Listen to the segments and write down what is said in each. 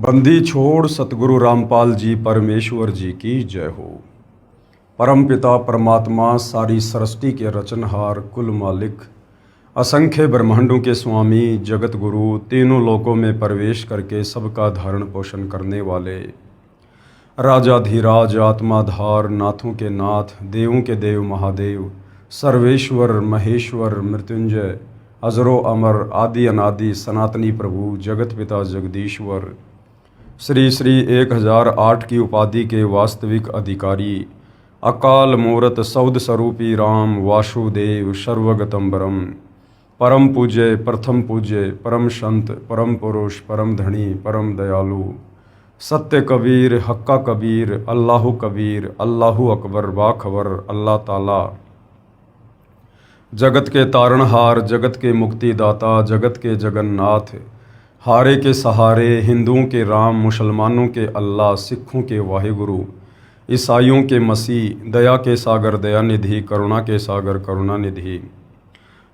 बंदी छोड़ सतगुरु रामपाल जी परमेश्वर जी की जय हो। परम पिता परमात्मा सारी सृष्टि के रचनहार कुल मालिक असंख्य ब्रह्मांडों के स्वामी जगत गुरु तीनों लोकों में प्रवेश करके सबका धारण पोषण करने वाले राजाधिराज आत्माधार नाथों के नाथ देवों के देव महादेव सर्वेश्वर महेश्वर मृत्युंजय अजरो अमर आदि अनादि सनातनी प्रभु जगत पिता जगदीश्वर श्री श्री 1008 की उपाधि के वास्तविक अधिकारी अकाल मूरत सौद स्वरूपी राम वासुदेव सर्वगतम्बरम परम पूज्य प्रथम पूज्य परम संत परम पुरुष परम धनी परम दयालु सत्य कबीर हक्का कबीर अल्लाहु कबीर अल्लाहु अकबर बाखबर अल्लाह ताला जगत के तारणहार जगत के मुक्तिदाता जगत के जगन्नाथ हारे के सहारे हिंदुओं के राम मुसलमानों के अल्लाह सिखों के वाहिगुरु ईसाइयों के मसीह दया के सागर दयानिधि करुणा के सागर करुणानिधि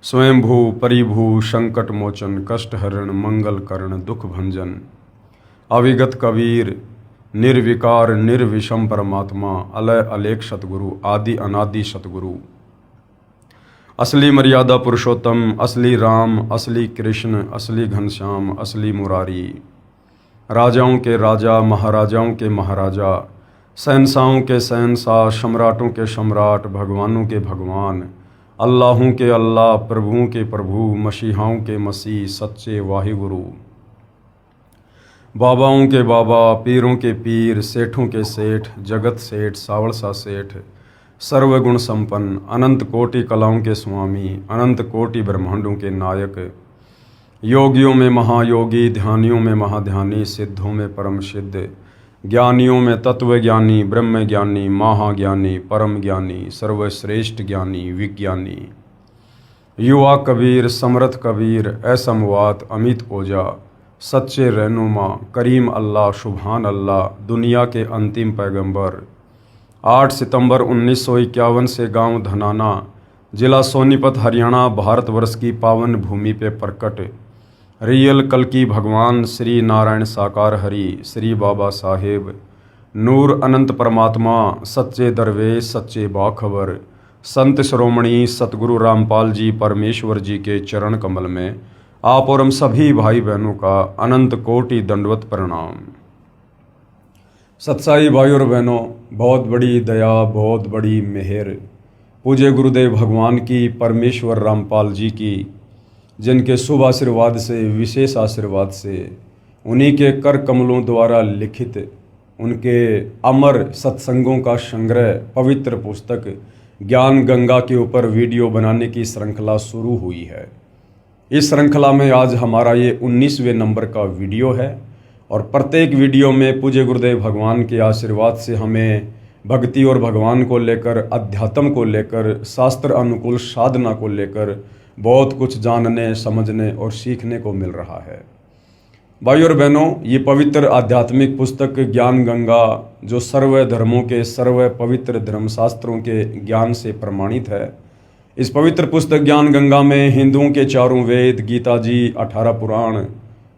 स्वयंभू परिभू संकट मोचन कष्ट हरण मंगल करण दुख भंजन अविगत कबीर निर्विकार निर्विषम परमात्मा अलय अलेख सतगुरु आदि अनादि सतगुरु असली मर्यादा पुरुषोत्तम असली राम असली कृष्ण असली घनश्याम असली मुरारी राजाओं के राजा महाराजाओं के महाराजा शहंशाहों के शहंशाह सम्राटों के सम्राट भगवानों के भगवान अल्लाहों के अल्लाह प्रभुओं के प्रभु मसीहाओं के मसीह सच्चे वाहिगुरु बाबाओं के बाबा पीरों के पीर सेठों के सेठ जगत सेठ सावड़सा सेठ सर्वगुण संपन्न अनंत कोटि कलाओं के स्वामी अनंत कोटि ब्रह्मांडों के नायक योगियों में महायोगी ध्यानियों में महाध्यानी सिद्धों में परम सिद्ध ज्ञानियों में तत्वज्ञानी ब्रह्म ज्ञानी महाज्ञानी परम ज्ञानी सर्वश्रेष्ठ ज्ञानी विज्ञानी युवा कबीर समर्थ कबीर असमवात अमित ओजा सच्चे रहनुमा करीम अल्लाह सुभान अल्लाह दुनिया के अंतिम पैगंबर 8 सितंबर 1951 से गांव धनाना जिला सोनीपत हरियाणा भारतवर्ष की पावन भूमि पे प्रकट रियल कल की भगवान श्री नारायण साकार हरि श्री बाबा साहेब नूर अनंत परमात्मा सच्चे दरवेश सच्चे बाखबर संत श्रोमणी सतगुरु रामपाल जी परमेश्वर जी के चरण कमल में आप और हम सभी भाई बहनों का अनंत कोटि दंडवत प्रणाम। सत्साई भाई और बहनों, बहुत बड़ी दया बहुत बड़ी मेहर पूज्य गुरुदेव भगवान की परमेश्वर रामपाल जी की जिनके शुभ आशीर्वाद से विशेष आशीर्वाद से उन्हीं के कर कमलों द्वारा लिखित उनके अमर सत्संगों का संग्रह पवित्र पुस्तक ज्ञान गंगा के ऊपर वीडियो बनाने की श्रृंखला शुरू हुई है। इस श्रृंखला में आज हमारा ये 19वें नंबर का वीडियो है और प्रत्येक वीडियो में पूज्य गुरुदेव भगवान के आशीर्वाद से हमें भक्ति और भगवान को लेकर अध्यात्म को लेकर शास्त्र अनुकूल साधना को लेकर बहुत कुछ जानने समझने और सीखने को मिल रहा है। भाई और बहनों, ये पवित्र आध्यात्मिक पुस्तक ज्ञान गंगा जो सर्व धर्मों के सर्व पवित्र धर्मशास्त्रों के ज्ञान से प्रमाणित है, इस पवित्र पुस्तक ज्ञान गंगा में हिंदुओं के चारों वेद गीता जी 18 पुराण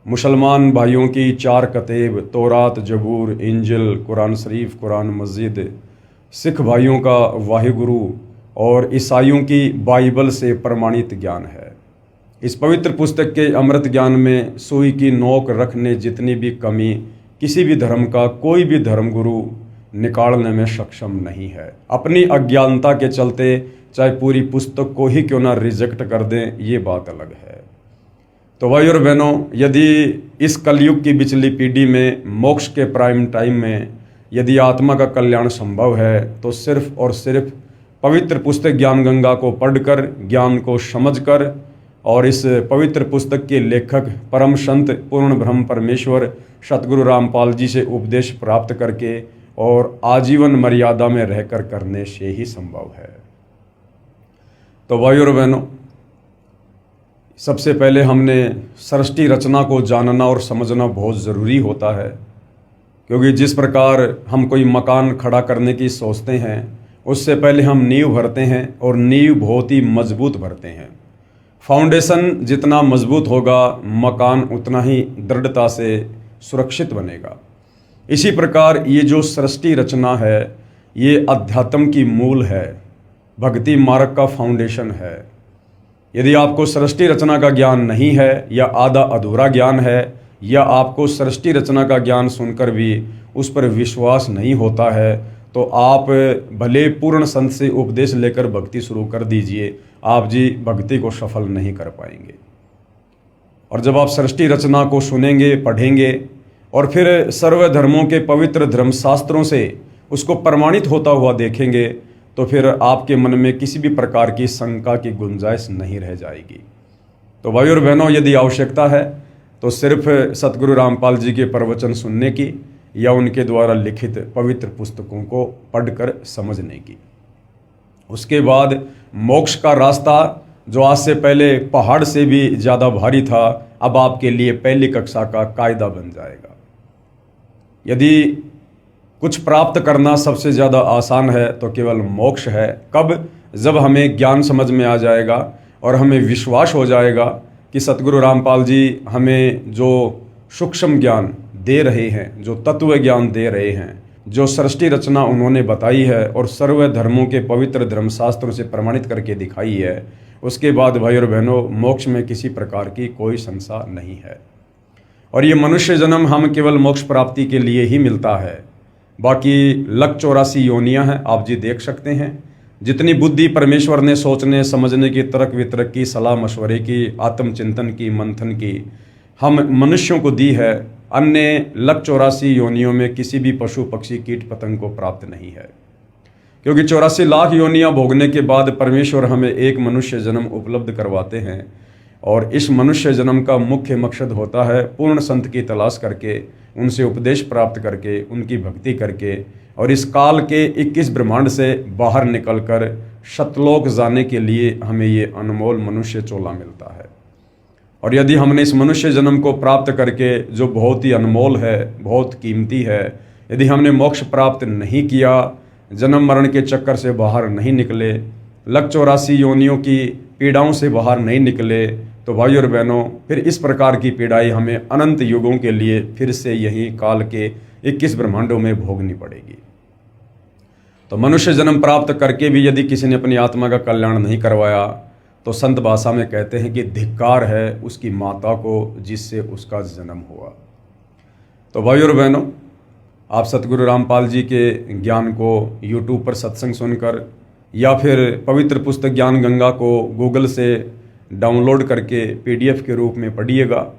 मुसलमान भाइयों की 4 कतेब तौरात जबूर इंजिल कुरान शरीफ कुरान मस्जिद सिख भाइयों का वाहिगुरु और ईसाइयों की बाइबल से प्रमाणित ज्ञान है। इस पवित्र पुस्तक के अमृत ज्ञान में सुई की नोक रखने जितनी भी कमी किसी भी धर्म का कोई भी धर्मगुरु निकालने में सक्षम नहीं है। अपनी अज्ञानता के चलते चाहे पूरी पुस्तक को ही क्यों ना रिजेक्ट कर दें, ये बात अलग है। तो भाई और बहनों, यदि इस कलयुग की बिचली पीढ़ी में मोक्ष के प्राइम टाइम में यदि आत्मा का कल्याण संभव है तो सिर्फ और सिर्फ पवित्र पुस्तक ज्ञान गंगा को पढ़कर ज्ञान को समझकर और इस पवित्र पुस्तक के लेखक परम संत पूर्ण ब्रह्म परमेश्वर सतगुरु रामपाल जी से उपदेश प्राप्त करके और आजीवन मर्यादा में रहकर करने से ही संभव है। तो भाई और बहनों, सबसे पहले हमने सृष्टि रचना को जानना और समझना बहुत ज़रूरी होता है, क्योंकि जिस प्रकार हम कोई मकान खड़ा करने की सोचते हैं उससे पहले हम नींव भरते हैं और नींव बहुत ही मजबूत भरते हैं। फाउंडेशन जितना मजबूत होगा मकान उतना ही दृढ़ता से सुरक्षित बनेगा। इसी प्रकार ये जो सृष्टि रचना है ये अध्यात्म की मूल है, भक्ति मार्ग का फाउंडेशन है। यदि आपको सृष्टि रचना का ज्ञान नहीं है या आधा अधूरा ज्ञान है या आपको सृष्टि रचना का ज्ञान सुनकर भी उस पर विश्वास नहीं होता है तो आप भले पूर्ण संत से उपदेश लेकर भक्ति शुरू कर दीजिए, आप जी भक्ति को सफल नहीं कर पाएंगे। और जब आप सृष्टि रचना को सुनेंगे, पढ़ेंगे और फिर सर्व धर्मों के पवित्र धर्मशास्त्रों से उसको प्रमाणित होता हुआ देखेंगे तो फिर आपके मन में किसी भी प्रकार की शंका की गुंजाइश नहीं रह जाएगी। तो भाई और बहनों, यदि आवश्यकता है तो सिर्फ सतगुरु रामपाल जी के प्रवचन सुनने की या उनके द्वारा लिखित पवित्र पुस्तकों को पढ़कर समझने की। उसके बाद मोक्ष का रास्ता जो आज से पहले पहाड़ से भी ज़्यादा भारी था, अब आपके लिए पहली कक्षा का कायदा बन जाएगा। यदि कुछ प्राप्त करना सबसे ज़्यादा आसान है तो केवल मोक्ष है। कब? जब हमें ज्ञान समझ में आ जाएगा और हमें विश्वास हो जाएगा कि सतगुरु रामपाल जी हमें जो सूक्ष्म ज्ञान दे रहे हैं, जो तत्व ज्ञान दे रहे हैं, जो सृष्टि रचना उन्होंने बताई है और सर्व धर्मों के पवित्र धर्मशास्त्रों से प्रमाणित करके दिखाई है, उसके बाद भाई और बहनों मोक्ष में किसी प्रकार की कोई संशय नहीं है। और ये मनुष्य जन्म हम केवल मोक्ष प्राप्ति के लिए ही मिलता है। बाकी 184 योनियाँ हैं, आप जी देख सकते हैं। जितनी बुद्धि परमेश्वर ने सोचने समझने की, तर्क वितर्क की, सलाह मशवरे की, आत्मचिंतन की, मंथन की हम मनुष्यों को दी है, अन्य 184 योनियों में किसी भी पशु पक्षी कीट पतंग को प्राप्त नहीं है। क्योंकि 84 लाख योनियां भोगने के बाद परमेश्वर हमें एक मनुष्य जन्म उपलब्ध करवाते हैं और इस मनुष्य जन्म का मुख्य मकसद होता है पूर्ण संत की तलाश करके, उनसे उपदेश प्राप्त करके, उनकी भक्ति करके और इस काल के 21 ब्रह्मांड से बाहर निकलकर शतलोक जाने के लिए हमें ये अनमोल मनुष्य चोला मिलता है। और यदि हमने इस मनुष्य जन्म को प्राप्त करके, जो बहुत ही अनमोल है, बहुत कीमती है, यदि हमने मोक्ष प्राप्त नहीं किया, जन्म मरण के चक्कर से बाहर नहीं निकले, 184 योनियों की पीड़ाओं से बाहर नहीं निकले, तो भाई और बहनों फिर इस प्रकार की पीड़ाएं हमें अनंत युगों के लिए फिर से यही काल के 21 ब्रह्मांडों में भोगनी पड़ेगी। तो मनुष्य जन्म प्राप्त करके भी यदि किसी ने अपनी आत्मा का कल्याण नहीं करवाया तो संत भाषा में कहते हैं कि धिक्कार है उसकी माता को जिससे उसका जन्म हुआ। तो भाई और बहनों, आप सतगुरु रामपाल जी के ज्ञान को YouTube पर सत्संग सुनकर या फिर पवित्र पुस्तक ज्ञान गंगा को गूगल से डाउनलोड करके PDF के रूप में पढ़िएगा,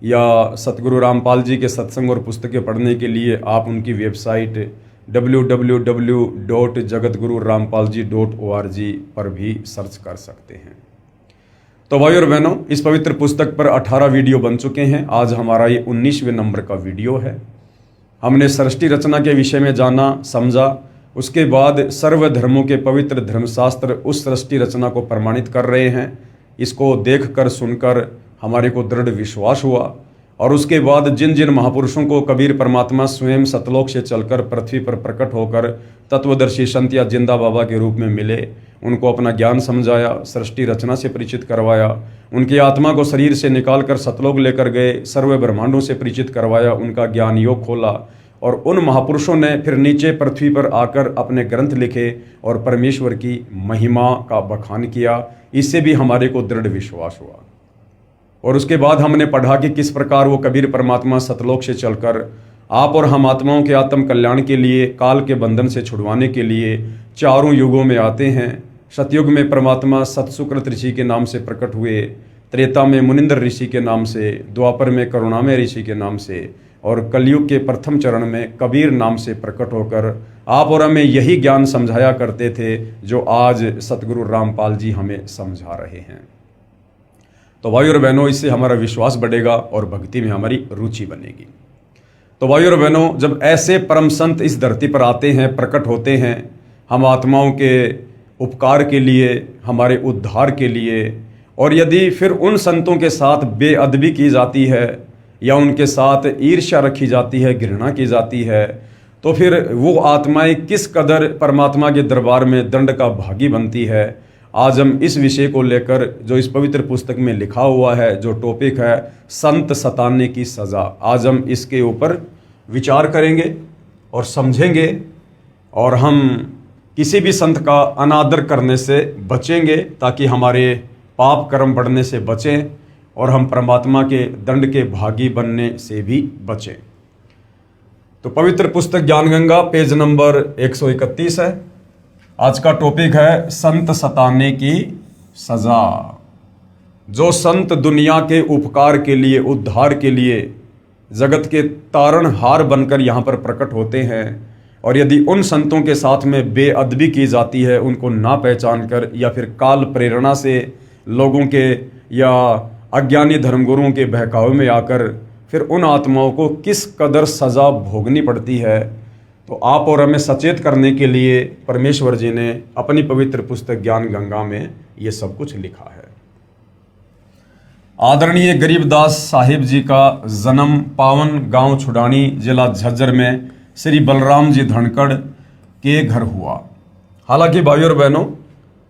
या सतगुरु रामपाल जी के सत्संग और पुस्तकें पढ़ने के लिए आप उनकी वेबसाइट www.jagatgururampalji.org पर भी सर्च कर सकते हैं। तो भाई और बहनों, इस पवित्र पुस्तक पर 18 वीडियो बन चुके हैं। आज हमारा ये 19वें नंबर का वीडियो है। हमने सृष्टि रचना के विषय में जाना, समझा। उसके बाद सर्व धर्मों के पवित्र धर्मशास्त्र उस सृष्टि रचना को प्रमाणित कर रहे हैं। इसको देखकर सुनकर हमारे को दृढ़ विश्वास हुआ। और उसके बाद जिन जिन महापुरुषों को कबीर परमात्मा स्वयं सतलोक से चलकर पृथ्वी पर प्रकट होकर तत्वदर्शी संत या जिंदा बाबा के रूप में मिले, उनको अपना ज्ञान समझाया, सृष्टि रचना से परिचित करवाया, उनकी आत्मा को शरीर से निकालकर सतलोक लेकर गए, सर्व ब्रह्मांडों से परिचित करवाया, उनका ज्ञान योग खोला। और उन महापुरुषों ने फिर नीचे पृथ्वी पर आकर अपने ग्रंथ लिखे और परमेश्वर की महिमा का बखान किया। इससे भी हमारे को दृढ़ विश्वास हुआ। और उसके बाद हमने पढ़ा कि किस प्रकार वो कबीर परमात्मा सतलोक से चलकर आप और हम आत्माओं के आत्म कल्याण के लिए, काल के बंधन से छुड़वाने के लिए चारों युगों में आते हैं। सतयुग में परमात्मा सतसुकृत ऋषि के नाम से प्रकट हुए, त्रेता में मुनिंद्र ऋषि के नाम से, द्वापर में करुणामय ऋषि के नाम से और कलयुग के प्रथम चरण में कबीर नाम से प्रकट होकर आप और हमें यही ज्ञान समझाया करते थे जो आज सतगुरु रामपाल जी हमें समझा रहे हैं। तो भाई और बहनों, इससे हमारा विश्वास बढ़ेगा और भक्ति में हमारी रुचि बनेगी। तो भाई और बहनों, जब ऐसे परम संत इस धरती पर आते हैं, प्रकट होते हैं, हम आत्माओं के उपकार के लिए, हमारे उद्धार के लिए, और यदि फिर उन संतों के साथ बेअदबी की जाती है या उनके साथ ईर्ष्या रखी जाती है, घृणा की जाती है, तो फिर वो आत्माएं किस कदर परमात्मा के दरबार में दंड का भागी बनती है। आज हम इस विषय को लेकर जो इस पवित्र पुस्तक में लिखा हुआ है, जो टॉपिक है संत सताने की सज़ा, आज हम इसके ऊपर विचार करेंगे और समझेंगे और हम किसी भी संत का अनादर करने से बचेंगे ताकि हमारे पाप कर्म बढ़ने से बचें और हम परमात्मा के दंड के भागी बनने से भी बचें। तो पवित्र पुस्तक ज्ञान गंगा पेज नंबर 131 है। आज का टॉपिक है संत सताने की सज़ा। जो संत दुनिया के उपकार के लिए, उद्धार के लिए जगत के तारणहार बनकर यहाँ पर प्रकट होते हैं, और यदि उन संतों के साथ में बेअदबी की जाती है, उनको ना पहचान कर या फिर काल प्रेरणा से लोगों के या अज्ञानी धर्मगुरुओं के बहकावे में आकर फिर उन आत्माओं को किस कदर सज़ा भोगनी पड़ती है, तो आप और हमें सचेत करने के लिए परमेश्वर जी ने अपनी पवित्र पुस्तक ज्ञान गंगा में ये सब कुछ लिखा है। आदरणीय गरीबदास साहिब जी का जन्म पावन गांव छुडानी, जिला झज्जर में श्री बलराम जी धनखड़ के घर हुआ। हालांकि भाइयों और बहनों,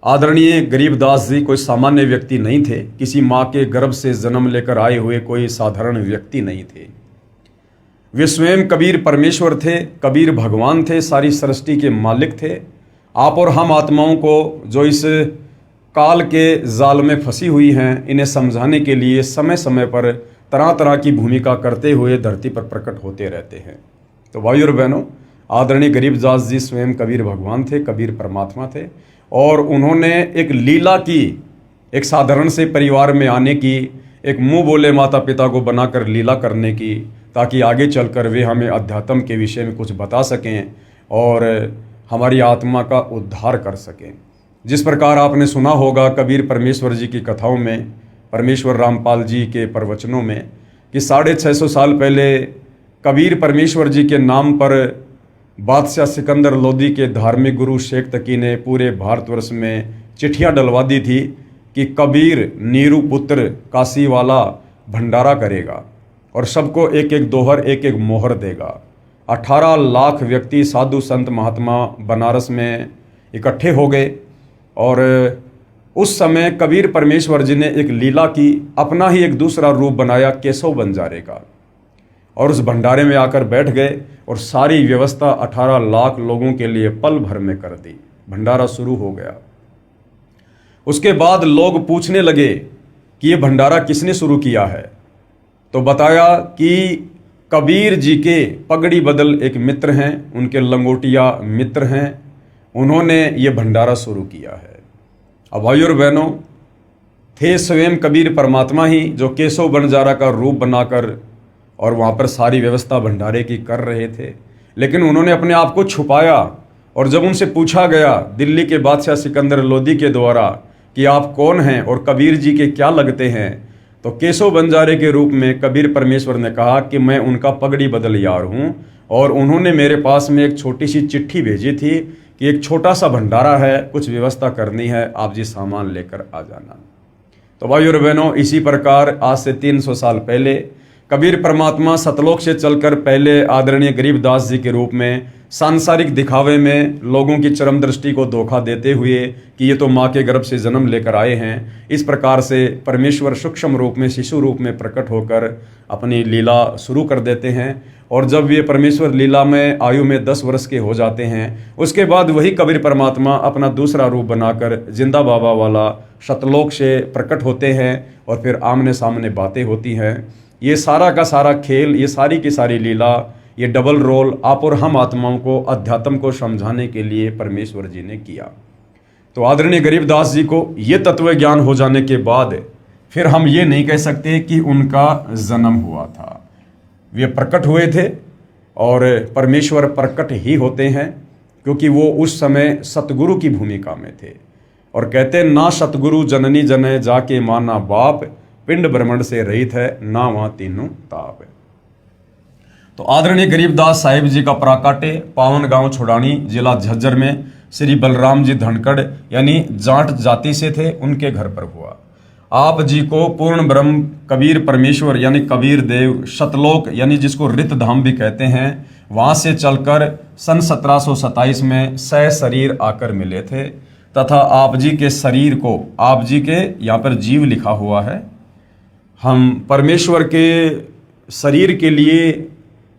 आदरणीय गरीबदास जी कोई सामान्य व्यक्ति नहीं थे, किसी माँ के गर्भ से जन्म लेकर आए हुए कोई साधारण व्यक्ति नहीं थे। वे स्वयं कबीर परमेश्वर थे, कबीर भगवान थे, सारी सृष्टि के मालिक थे। आप और हम आत्माओं को जो इस काल के जाल में फंसी हुई हैं, इन्हें समझाने के लिए समय समय पर तरह तरह की भूमिका करते हुए धरती पर प्रकट होते रहते हैं। तो भाइयों और बहनों, आदरणीय गरीबदास जी स्वयं कबीर भगवान थे, कबीर परमात्मा थे, और उन्होंने एक लीला की, एक साधारण से परिवार में आने की, एक मुंह बोले माता पिता को बनाकर लीला करने की, ताकि आगे चलकर वे हमें अध्यात्म के विषय में कुछ बता सकें और हमारी आत्मा का उद्धार कर सकें। जिस प्रकार आपने सुना होगा कबीर परमेश्वर जी की कथाओं में, परमेश्वर रामपाल जी के प्रवचनों में, कि 650 साल पहले कबीर परमेश्वर जी के नाम पर बादशाह सिकंदर लोदी के धार्मिक गुरु शेख तकी ने पूरे भारतवर्ष में चिट्ठियां डलवा दी थी कि कबीर नीरू पुत्र काशी वाला भंडारा करेगा और सबको एक एक दोहर, एक एक मोहर देगा। 18 लाख व्यक्ति, साधु संत महात्मा बनारस में इकट्ठे हो गए और उस समय कबीर परमेश्वर जी ने एक लीला की, अपना ही एक दूसरा रूप बनाया केशव बंजारे का, और उस भंडारे में आकर बैठ गए और सारी व्यवस्था 18 लाख लोगों के लिए पल भर में कर दी। भंडारा शुरू हो गया। उसके बाद लोग पूछने लगे कि ये भंडारा किसने शुरू किया है, तो बताया कि कबीर जी के पगड़ी बदल एक मित्र हैं, उनके लंगोटिया मित्र हैं, उन्होंने ये भंडारा शुरू किया है। अब भाइयों और बहनों, थे स्वयं कबीर परमात्मा ही जो केशव बंजारा का रूप बनाकर और वहाँ पर सारी व्यवस्था भंडारे की कर रहे थे, लेकिन उन्होंने अपने आप को छुपाया। और जब उनसे पूछा गया दिल्ली के बादशाह सिकंदर लोदी के द्वारा कि आप कौन हैं और कबीर जी के क्या लगते हैं, तो केशव बंजारे के रूप में कबीर परमेश्वर ने कहा कि मैं उनका पगड़ी बदल यार हूँ, और उन्होंने मेरे पास में एक छोटी सी चिट्ठी भेजी थी कि एक छोटा सा भंडारा है, कुछ व्यवस्था करनी है, आप जी सामान लेकर आ जाना। तो भाइयों और बहनों, इसी प्रकार आज से 300 साल पहले कबीर परमात्मा सतलोक से चलकर पहले आदरणीय गरीबदास जी के रूप में सांसारिक दिखावे में लोगों की चरम दृष्टि को धोखा देते हुए कि ये तो माँ के गर्भ से जन्म लेकर आए हैं, इस प्रकार से परमेश्वर सूक्ष्म रूप में, शिशु रूप में प्रकट होकर अपनी लीला शुरू कर देते हैं। और जब ये परमेश्वर लीला में आयु में 10 वर्ष के हो जाते हैं, उसके बाद वही कबीर परमात्मा अपना दूसरा रूप बनाकर जिंदा बाबा वाला सतलोक से प्रकट होते हैं और फिर आमने सामने बातें होती हैं। ये सारा का सारा खेल, ये सारी की सारी लीला, ये डबल रोल आप और हम आत्माओं को अध्यात्म को समझाने के लिए परमेश्वर जी ने किया। तो आदरणीय गरीबदास जी को ये तत्व ज्ञान हो जाने के बाद फिर हम ये नहीं कह सकते कि उनका जन्म हुआ था। वे प्रकट हुए थे और परमेश्वर प्रकट ही होते हैं, क्योंकि वो उस समय सतगुरु की भूमिका में थे। और कहते ना सतगुरु जननी जने जाके माना बाप, पिंड ब्रह्मंड से रहित है ना वहाँ तीनों ताप। तो आदरणीय गरीबदास साहिब जी का प्राकाटे पावन गांव छुडानी, जिला झज्जर में श्री बलराम जी धनखड़ यानी जाट जाति से थे, उनके घर पर हुआ। आप जी को पूर्ण ब्रह्म कबीर परमेश्वर यानी कबीर देव सतलोक यानी जिसको रित धाम भी कहते हैं, वहाँ से चलकर सन 1727 में सह शरीर आकर मिले थे। तथा आप जी के शरीर को, आप जी के यहाँ पर जीव लिखा हुआ है, हम परमेश्वर के शरीर के लिए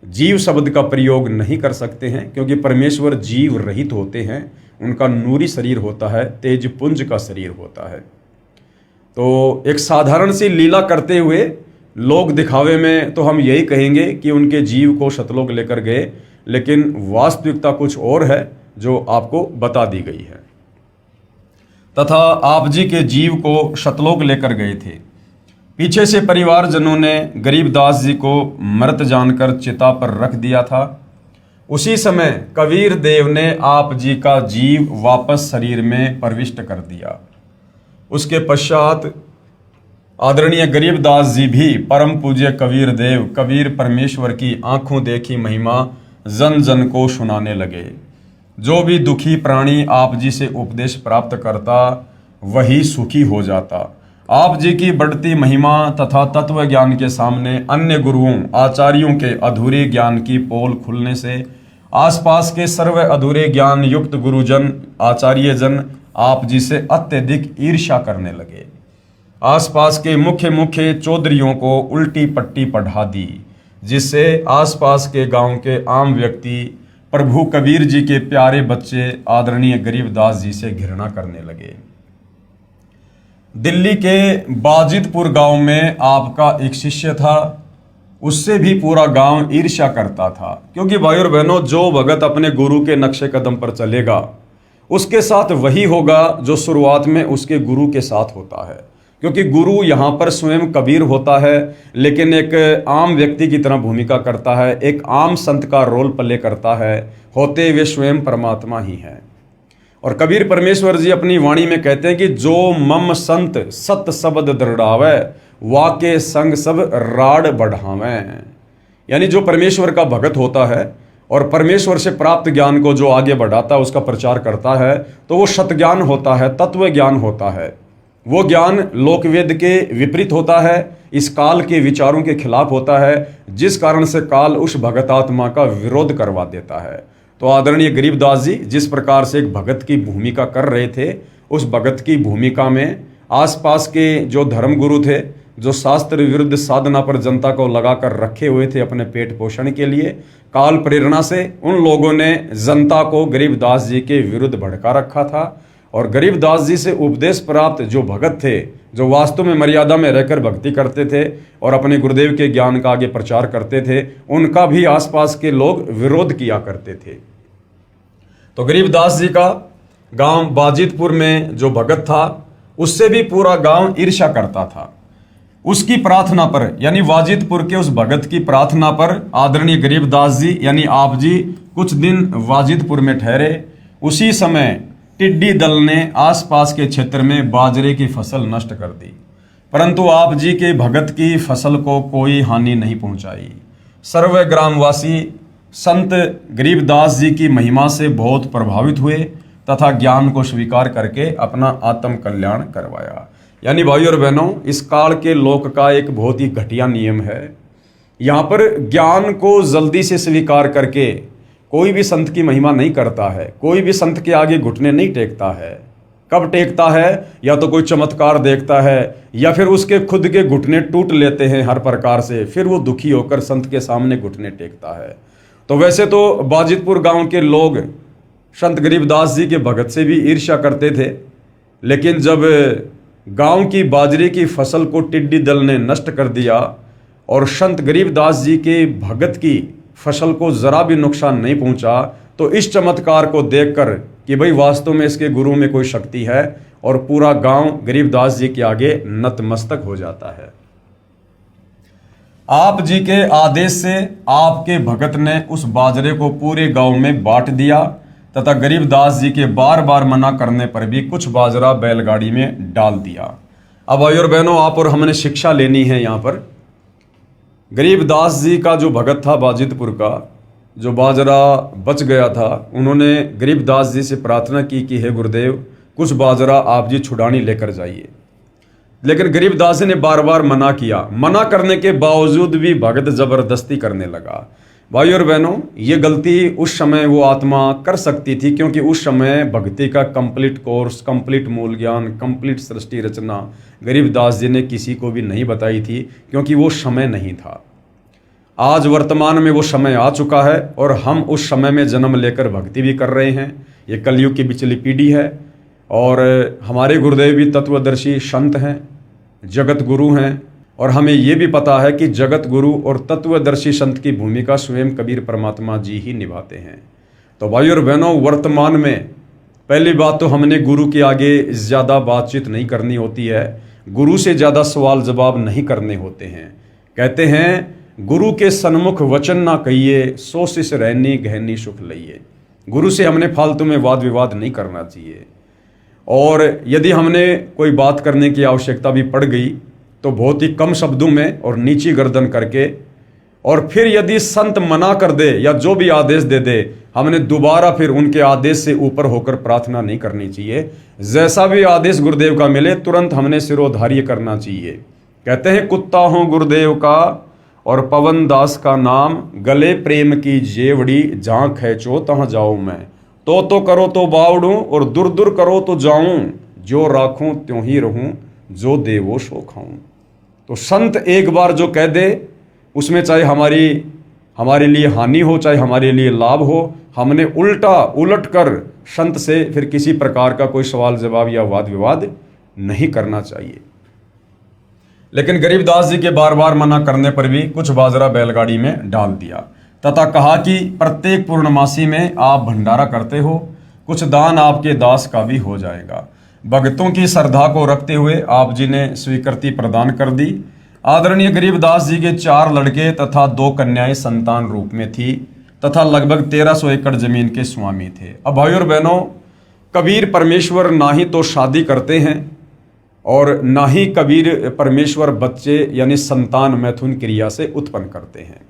जीव शब्द का प्रयोग नहीं कर सकते हैं, क्योंकि परमेश्वर जीव रहित होते हैं, उनका नूरी शरीर होता है, तेजपुंज का शरीर होता है। तो एक साधारण सी लीला करते हुए लोग दिखावे में तो हम यही कहेंगे कि उनके जीव को शतलोक लेकर गए, लेकिन वास्तविकता कुछ और है जो आपको बता दी गई है। तथा आप जी के जीव को शतलोक लेकर गए थे। पीछे से परिवारजनों ने गरीबदास जी को मृत जानकर चिता पर रख दिया था। उसी समय कबीर देव ने आप जी का जीव वापस शरीर में प्रविष्ट कर दिया। उसके पश्चात आदरणीय गरीबदास जी भी परम पूज्य कबीर देव, कबीर परमेश्वर की आंखों देखी महिमा जन जन को सुनाने लगे। जो भी दुखी प्राणी आप जी से उपदेश प्राप्त करता वही सुखी हो जाता। आप जी की बढ़ती महिमा तथा तत्व ज्ञान के सामने अन्य गुरुओं आचार्यों के अधूरे ज्ञान की पोल खुलने से आसपास के सर्व अधूरे ज्ञान युक्त गुरुजन आचार्यजन आप जी से अत्यधिक ईर्ष्या करने लगे। आसपास के मुख्य मुख्य चौधरियों को उल्टी पट्टी पढ़ा दी, जिससे आसपास के गांव के आम व्यक्ति प्रभु कबीर जी के प्यारे बच्चे आदरणीय गरीबदास जी से घृणा करने लगे। दिल्ली के बाजिदपुर गांव में आपका एक शिष्य था, उससे भी पूरा गांव ईर्ष्या करता था, क्योंकि भाई और बहनों, जो भगत अपने गुरु के नक्शे कदम पर चलेगा उसके साथ वही होगा जो शुरुआत में उसके गुरु के साथ होता है। क्योंकि गुरु यहाँ पर स्वयं कबीर होता है, लेकिन एक आम व्यक्ति की तरह भूमिका करता है, एक आम संत का रोल प्ले करता है, होते वे स्वयं परमात्मा ही हैं। और कबीर परमेश्वर जी अपनी वाणी में कहते हैं कि जो मम संत सत शब्द दृढ़ावे वाके संग सब राड बढ़ावे। यानी जो परमेश्वर का भगत होता है और परमेश्वर से प्राप्त ज्ञान को जो आगे बढ़ाता है, उसका प्रचार करता है, तो वो सत ज्ञान होता है, तत्व ज्ञान होता है। वो ज्ञान लोकवेद के विपरीत होता है, इस काल के विचारों के खिलाफ होता है, जिस कारण से काल उस भगतात्मा का विरोध करवा देता है। तो आदरणीय गरीबदास जी जिस प्रकार से एक भगत की भूमिका कर रहे थे, उस भगत की भूमिका में आसपास के जो धर्मगुरु थे, जो शास्त्र विरुद्ध साधना पर जनता को लगाकर रखे हुए थे अपने पेट पोषण के लिए, काल प्रेरणा से उन लोगों ने जनता को गरीबदास जी के विरुद्ध भड़का रखा था। और गरीबदास जी से उपदेश प्राप्त जो भगत थे, जो वास्तव में मर्यादा में रहकर भक्ति करते थे और अपने गुरुदेव के ज्ञान का आगे प्रचार करते थे, उनका भी आसपास के लोग विरोध किया करते थे। तो गरीबदास जी का गांव बाजिदपुर में जो भगत था, उससे भी पूरा गांव ईर्ष्या करता था। उसकी प्रार्थना पर, यानी वाजिदपुर के उस भगत की प्रार्थना पर आदरणीय गरीबदास जी यानी आप जी कुछ दिन वाजिदपुर में ठहरे। उसी समय टिड्डी दल ने आसपास के क्षेत्र में बाजरे की फसल नष्ट कर दी, परंतु आप जी के भगत की फसल को कोई हानि नहीं पहुंचाई। सर्व ग्रामवासी संत गरीबदास जी की महिमा से बहुत प्रभावित हुए तथा ज्ञान को स्वीकार करके अपना आत्म कल्याण करवाया। यानी भाई और बहनों, इस काल के लोक का एक बहुत ही घटिया नियम है। यहाँ पर ज्ञान को जल्दी से स्वीकार करके कोई भी संत की महिमा नहीं करता है, कोई भी संत के आगे घुटने नहीं टेकता है। कब टेकता है? या तो कोई चमत्कार देखता है, या फिर उसके खुद के घुटने टूट लेते हैं हर प्रकार से, फिर वो दुखी होकर संत के सामने घुटने टेकता है। तो वैसे तो बाजिदपुर गांव के लोग संत गरीबदास जी के भगत से भी ईर्ष्या करते थे, लेकिन जब गांव की बाजरे की फसल को टिड्डी दल ने नष्ट कर दिया और संत गरीबदास जी के भगत की फसल को जरा भी नुकसान नहीं पहुंचा, तो इस चमत्कार को देखकर कि भाई वास्तव में इसके गुरु में कोई शक्ति है, और पूरा गांव गरीबदास जी के आगे नतमस्तक हो जाता है। आप जी के आदेश से आपके भगत ने उस बाजरे को पूरे गांव में बांट दिया तथा गरीबदास जी के बार बार मना करने पर भी कुछ बाजरा बैलगाड़ी में डाल दिया। अब भाई और बहनों, आप और हमने शिक्षा लेनी है यहाँ पर। गरीबदास जी का जो भगत था बाजिदपुर का, जो बाजरा बच गया था, उन्होंने गरीबदास जी से प्रार्थना की कि हे गुरुदेव, कुछ बाजरा आप जी छुड़ानी लेकर जाइए। लेकिन गरीबदास जी ने बार बार मना किया। मना करने के बावजूद भी भगत जबरदस्ती करने लगा। भाई और बहनों, ये गलती उस समय वो आत्मा कर सकती थी, क्योंकि उस समय भक्ति का कंप्लीट कोर्स, कंप्लीट मूल ज्ञान, कंप्लीट सृष्टि रचना गरीबदास जी ने किसी को भी नहीं बताई थी, क्योंकि वो समय नहीं था। आज वर्तमान में वो समय आ चुका है और हम उस समय में जन्म लेकर भक्ति भी कर रहे हैं। ये कलयुग की बिचली पीढ़ी है और हमारे गुरुदेव भी तत्वदर्शी संत हैं, जगत गुरु हैं, और हमें ये भी पता है कि जगत गुरु और तत्वदर्शी संत की भूमिका स्वयं कबीर परमात्मा जी ही निभाते हैं। तो भाई और बहनों, वर्तमान में पहली बात तो हमने गुरु के आगे ज़्यादा बातचीत नहीं करनी होती है, गुरु से ज़्यादा सवाल जवाब नहीं करने होते हैं। कहते हैं गुरु के सन्मुख वचन ना कहिए, सो शिष रहनी गहनी सुख लइए। गुरु से हमने फालतू में वाद विवाद नहीं करना चाहिए, और यदि हमने कोई बात करने की आवश्यकता भी पड़ गई तो बहुत ही कम शब्दों में और नीची गर्दन करके, और फिर यदि संत मना कर दे या जो भी आदेश दे दे, हमने दोबारा फिर उनके आदेश से ऊपर होकर प्रार्थना नहीं करनी चाहिए। जैसा भी आदेश गुरुदेव का मिले तुरंत हमने सिरोधार्य करना चाहिए। कहते हैं कुत्ता हूँ गुरुदेव का और पवन दास का नाम, गले प्रेम की जेवड़ी, जहाँ खेचो तहाँ जाऊँ मैं, तो करो तो बावड़ूं और दूर दूर करो तो जाऊं, जो राखूं त्यों ही रहूं, जो देवो सो खाऊं। तो संत एक बार जो कह दे उसमें चाहे हमारे लिए हानि हो चाहे हमारे लिए लाभ हो, हमने उलट कर संत से फिर किसी प्रकार का कोई सवाल जवाब या वाद विवाद नहीं करना चाहिए। लेकिन गरीबदास जी के बार बार मना करने पर भी कुछ बाजरा बैलगाड़ी में डाल दिया तथा कहा कि प्रत्येक पूर्णमासी में आप भंडारा करते हो, कुछ दान आपके दास का भी हो जाएगा। भक्तों की श्रद्धा को रखते हुए आप जी ने स्वीकृति प्रदान कर दी। आदरणीय गरीबदास जी के 4 लड़के तथा 2 कन्याएं संतान रूप में थी तथा लगभग 1300 एकड़ जमीन के स्वामी थे। अब भाई और बहनों, कबीर परमेश्वर ना ही तो शादी करते हैं और ना ही कबीर परमेश्वर बच्चे यानी संतान मैथुन क्रिया से उत्पन्न करते हैं।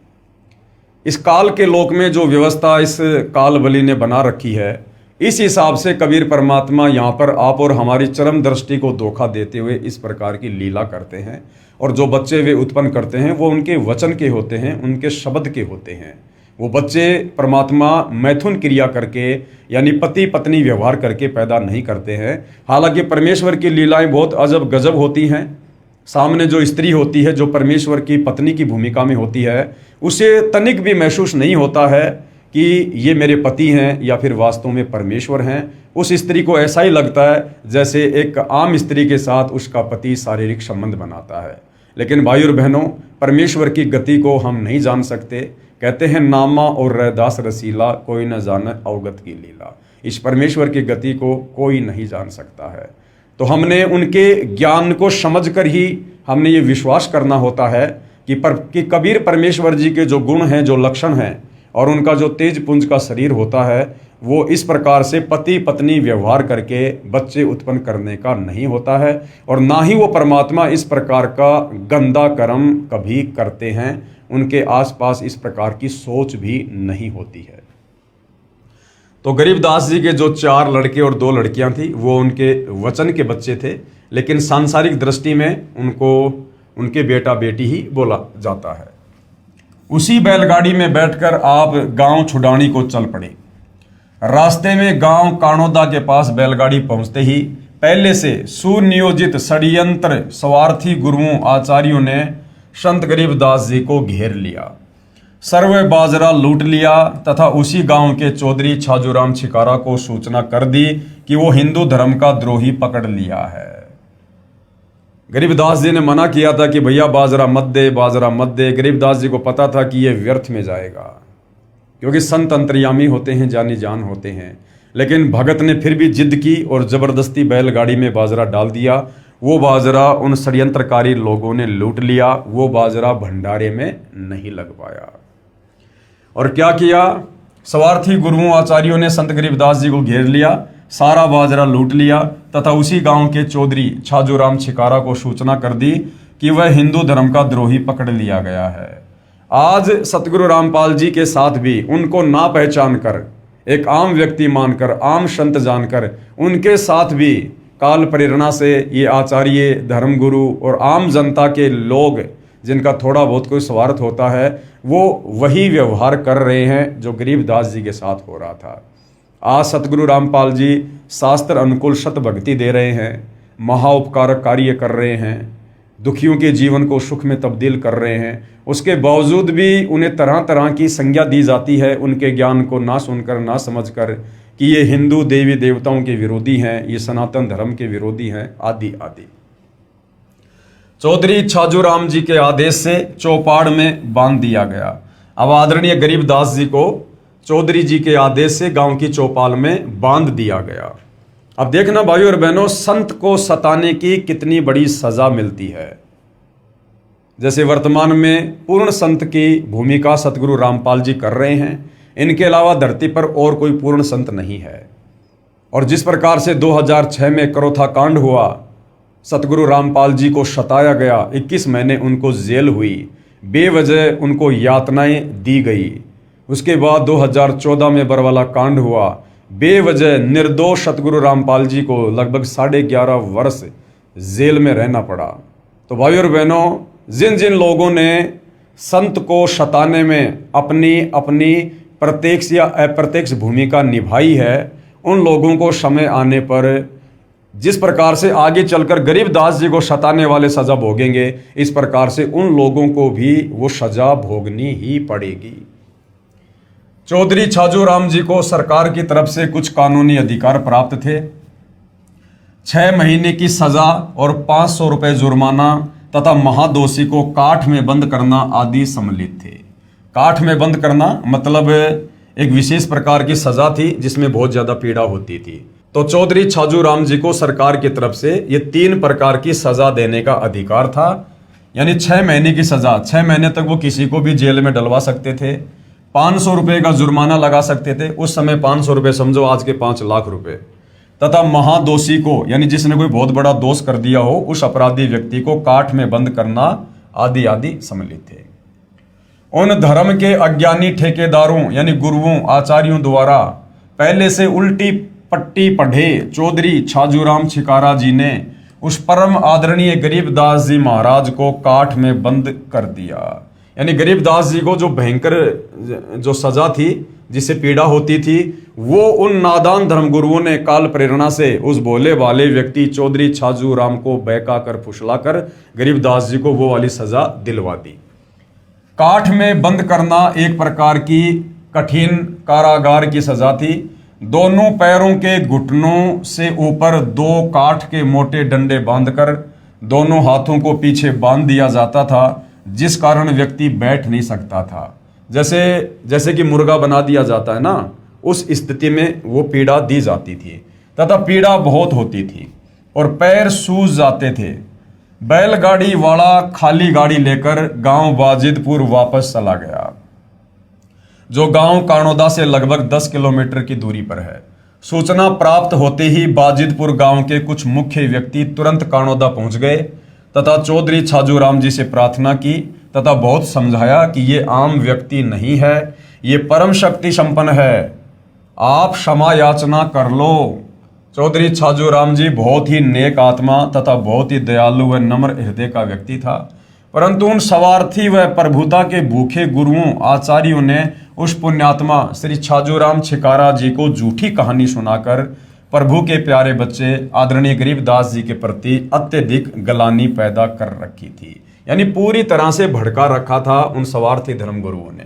इस काल के लोक में जो व्यवस्था इस काल बलि ने बना रखी है, इस हिसाब से कबीर परमात्मा यहाँ पर आप और हमारी चरम दृष्टि को धोखा देते हुए इस प्रकार की लीला करते हैं। और जो बच्चे वे उत्पन्न करते हैं वो उनके वचन के होते हैं, उनके शब्द के होते हैं। वो बच्चे परमात्मा मैथुन क्रिया करके यानी पति पत्नी व्यवहार करके पैदा नहीं करते हैं। हालांकि परमेश्वर की लीलाएं बहुत अजब गजब होती हैं। सामने जो स्त्री होती है, जो परमेश्वर की पत्नी की भूमिका में होती है, उसे तनिक भी महसूस नहीं होता है कि ये मेरे पति हैं या फिर वास्तव में परमेश्वर हैं। उस स्त्री को ऐसा ही लगता है जैसे एक आम स्त्री के साथ उसका पति शारीरिक संबंध बनाता है। लेकिन भाई और बहनों, परमेश्वर की गति को हम नहीं जान सकते। कहते हैं नामा और रैदास रसीला, कोई न जाने अवगत की लीला। इस परमेश्वर की गति को कोई नहीं जान सकता है। तो हमने उनके ज्ञान को समझकर ही हमने ये विश्वास करना होता है कि कबीर परमेश्वर जी के जो गुण हैं, जो लक्षण हैं और उनका जो तेज पुंज का शरीर होता है, वो इस प्रकार से पति पत्नी व्यवहार करके बच्चे उत्पन्न करने का नहीं होता है। और ना ही वो परमात्मा इस प्रकार का गंदा कर्म कभी करते हैं। उनके आसपास इस प्रकार की सोच भी नहीं होती है। तो गरीबदास जी के जो 4 लड़के और 2 लड़कियां थी, वो उनके वचन के बच्चे थे, लेकिन सांसारिक दृष्टि में उनको उनके बेटा बेटी ही बोला जाता है। उसी बैलगाड़ी में बैठकर आप गांव छुडानी को चल पड़े। रास्ते में गांव कानोदा के पास बैलगाड़ी पहुंचते ही पहले से सुनियोजित षड्यंत्र स्वार्थी गुरुओं आचार्यों ने संत गरीबदास जी को घेर लिया, सर्व बाजरा लूट लिया तथा उसी गांव के चौधरी छाजूराम छिकारा को सूचना कर दी कि वो हिंदू धर्म का द्रोही पकड़ लिया है। गरीबदास जी ने मना किया था कि भैया बाजरा मत दे, बाजरा मत दे। गरीबदास जी को पता था कि यह व्यर्थ में जाएगा, क्योंकि संत अंतर्यामी होते हैं, जानी जान होते हैं। लेकिन भगत ने फिर भी जिद की और जबरदस्ती बैलगाड़ी में बाजरा डाल दिया। वो बाजरा उन षड्यंत्रकारी लोगों ने लूट लिया। वो बाजरा भंडारे में नहीं लग पाया। और क्या किया? स्वार्थी गुरुओं आचार्यों ने संत गरीबदास जी को घेर लिया, सारा बाजरा लूट लिया तथा उसी गांव के चौधरी छाजूराम छिकारा को सूचना कर दी कि वह हिंदू धर्म का द्रोही पकड़ लिया गया है। आज सतगुरु रामपाल जी के साथ भी उनको ना पहचान कर, एक आम व्यक्ति मानकर, आम संत जानकर, उनके साथ भी काल प्रेरणा से ये आचार्य, धर्मगुरु और आम जनता के लोग जिनका थोड़ा बहुत कोई स्वार्थ होता है, वो वही व्यवहार कर रहे हैं जो गरीबदास जी के साथ हो रहा था। आज सतगुरु रामपाल जी शास्त्र अनुकूल शत भक्ति दे रहे हैं, महाउपकारक कार्य कर रहे हैं, दुखियों के जीवन को सुख में तब्दील कर रहे हैं। उसके बावजूद भी उन्हें तरह तरह की संज्ञा दी जाती है, उनके ज्ञान को ना सुनकर, ना समझकर, कि ये हिंदू देवी देवताओं के विरोधी हैं, ये सनातन धर्म के विरोधी हैं, आदि आदि। चौधरी छाजूराम जी के आदेश से चौपाड़ में बांध दिया गया। अब आदरणीय गरीबदास जी को चौधरी जी के आदेश से गांव की चौपाल में बांध दिया गया। अब देखना भाइयों और बहनों, संत को सताने की कितनी बड़ी सजा मिलती है। जैसे वर्तमान में पूर्ण संत की भूमिका सतगुरु रामपाल जी कर रहे हैं, इनके अलावा धरती पर और कोई पूर्ण संत नहीं है। और जिस प्रकार से 2006 में करोथा कांड हुआ, सतगुरु रामपाल जी को सताया गया, 21 महीने उनको जेल हुई, बेवजह उनको यातनाएं दी गई। उसके बाद 2014 में बरवाला कांड हुआ, बेवजह निर्दोष सतगुरु रामपाल जी को लगभग 11.5 वर्ष जेल में रहना पड़ा। तो भाइयों और बहनों, जिन जिन लोगों ने संत को सताने में अपनी अपनी प्रत्यक्ष या अप्रत्यक्ष भूमिका निभाई है, उन लोगों को समय आने पर जिस प्रकार से आगे चलकर गरीबदास जी को सताने वाले सजा भोगेंगे, इस प्रकार से उन लोगों को भी वो सजा भोगनी ही पड़ेगी। चौधरी छाजूराम जी को सरकार की तरफ से कुछ कानूनी अधिकार प्राप्त थे। 6 महीने की सजा और 500 रुपये जुर्माना तथा महादोषी को काठ में बंद करना आदि सम्मिलित थे। काठ में बंद करना मतलब एक विशेष प्रकार की सजा थी जिसमें बहुत ज्यादा पीड़ा होती थी। तो चौधरी छाजूराम जी को सरकार की तरफ से ये 3 प्रकार की सजा देने का अधिकार था। यानी 6 महीने की सजा, 6 महीने तक वो किसी को भी जेल में डलवा सकते थे। 500 रुपये का जुर्माना लगा सकते थे, उस समय 500 रुपये समझो आज के 5 लाख रुपए। तथा महादोषी को, यानी जिसने कोई बहुत बड़ा दोष कर दिया हो, उस अपराधी व्यक्ति को काठ में बंद करना आदि आदि सम्मिलित थे। उन धर्म के अज्ञानी ठेकेदारों यानी गुरुओं आचार्यों द्वारा पहले से उल्टी पट्टी पढ़े चौधरी छाजूराम छिकारा जी ने उस परम आदरणीय गरीबदास जी महाराज को काठ में बंद कर दिया। यानी गरीबदास जी को जो भयंकर जो सजा थी, जिससे पीड़ा होती थी, वो उन नादान धर्मगुरुओं ने काल प्रेरणा से उस भोले वाले व्यक्ति चौधरी छाजूराम को बहका कर फुसला कर गरीबदास जी को वो वाली सजा दिलवा दी। काठ में बंद करना एक प्रकार की कठिन कारागार की सजा थी। दोनों पैरों के घुटनों से ऊपर 2 काठ के मोटे डंडे बांधकर दोनों हाथों को पीछे बांध दिया जाता था, जिस कारण व्यक्ति बैठ नहीं सकता था। जैसे कि मुर्गा बना दिया जाता है ना, उस स्थिति में वो पीड़ा दी जाती थी तथा पीड़ा बहुत होती थी और पैर सूज जाते थे। बैलगाड़ी वाला खाली गाड़ी लेकर गांव बाजिदपुर वापस चला गया, जो गांव कानोदा से लगभग 10 किलोमीटर की दूरी पर है। सूचना प्राप्त होते ही बाजिदपुर गांव के कुछ मुख्य व्यक्ति तुरंत कानोदा पहुंच गए तथा चौधरी छाजूराम जी से प्रार्थना की तथा बहुत समझाया कि ये आम व्यक्ति नहीं है, ये परम शक्ति संपन्न है, आप क्षमा याचना कर लो। चौधरी छाजूराम जी बहुत ही नेक आत्मा तथा बहुत ही दयालु व नम्र हृदय का व्यक्ति था, परंतु उन स्वार्थी व प्रभुता के भूखे गुरुओं आचार्यों ने उस पुण्यात्मा श्री छाजूराम छिकारा जी को झूठी कहानी सुनाकर प्रभु के प्यारे बच्चे आदरणीय गरीबदास जी के प्रति अत्यधिक गलानी पैदा कर रखी थी। यानी पूरी तरह से भड़का रखा था उन स्वार्थी धर्मगुरुओं ने,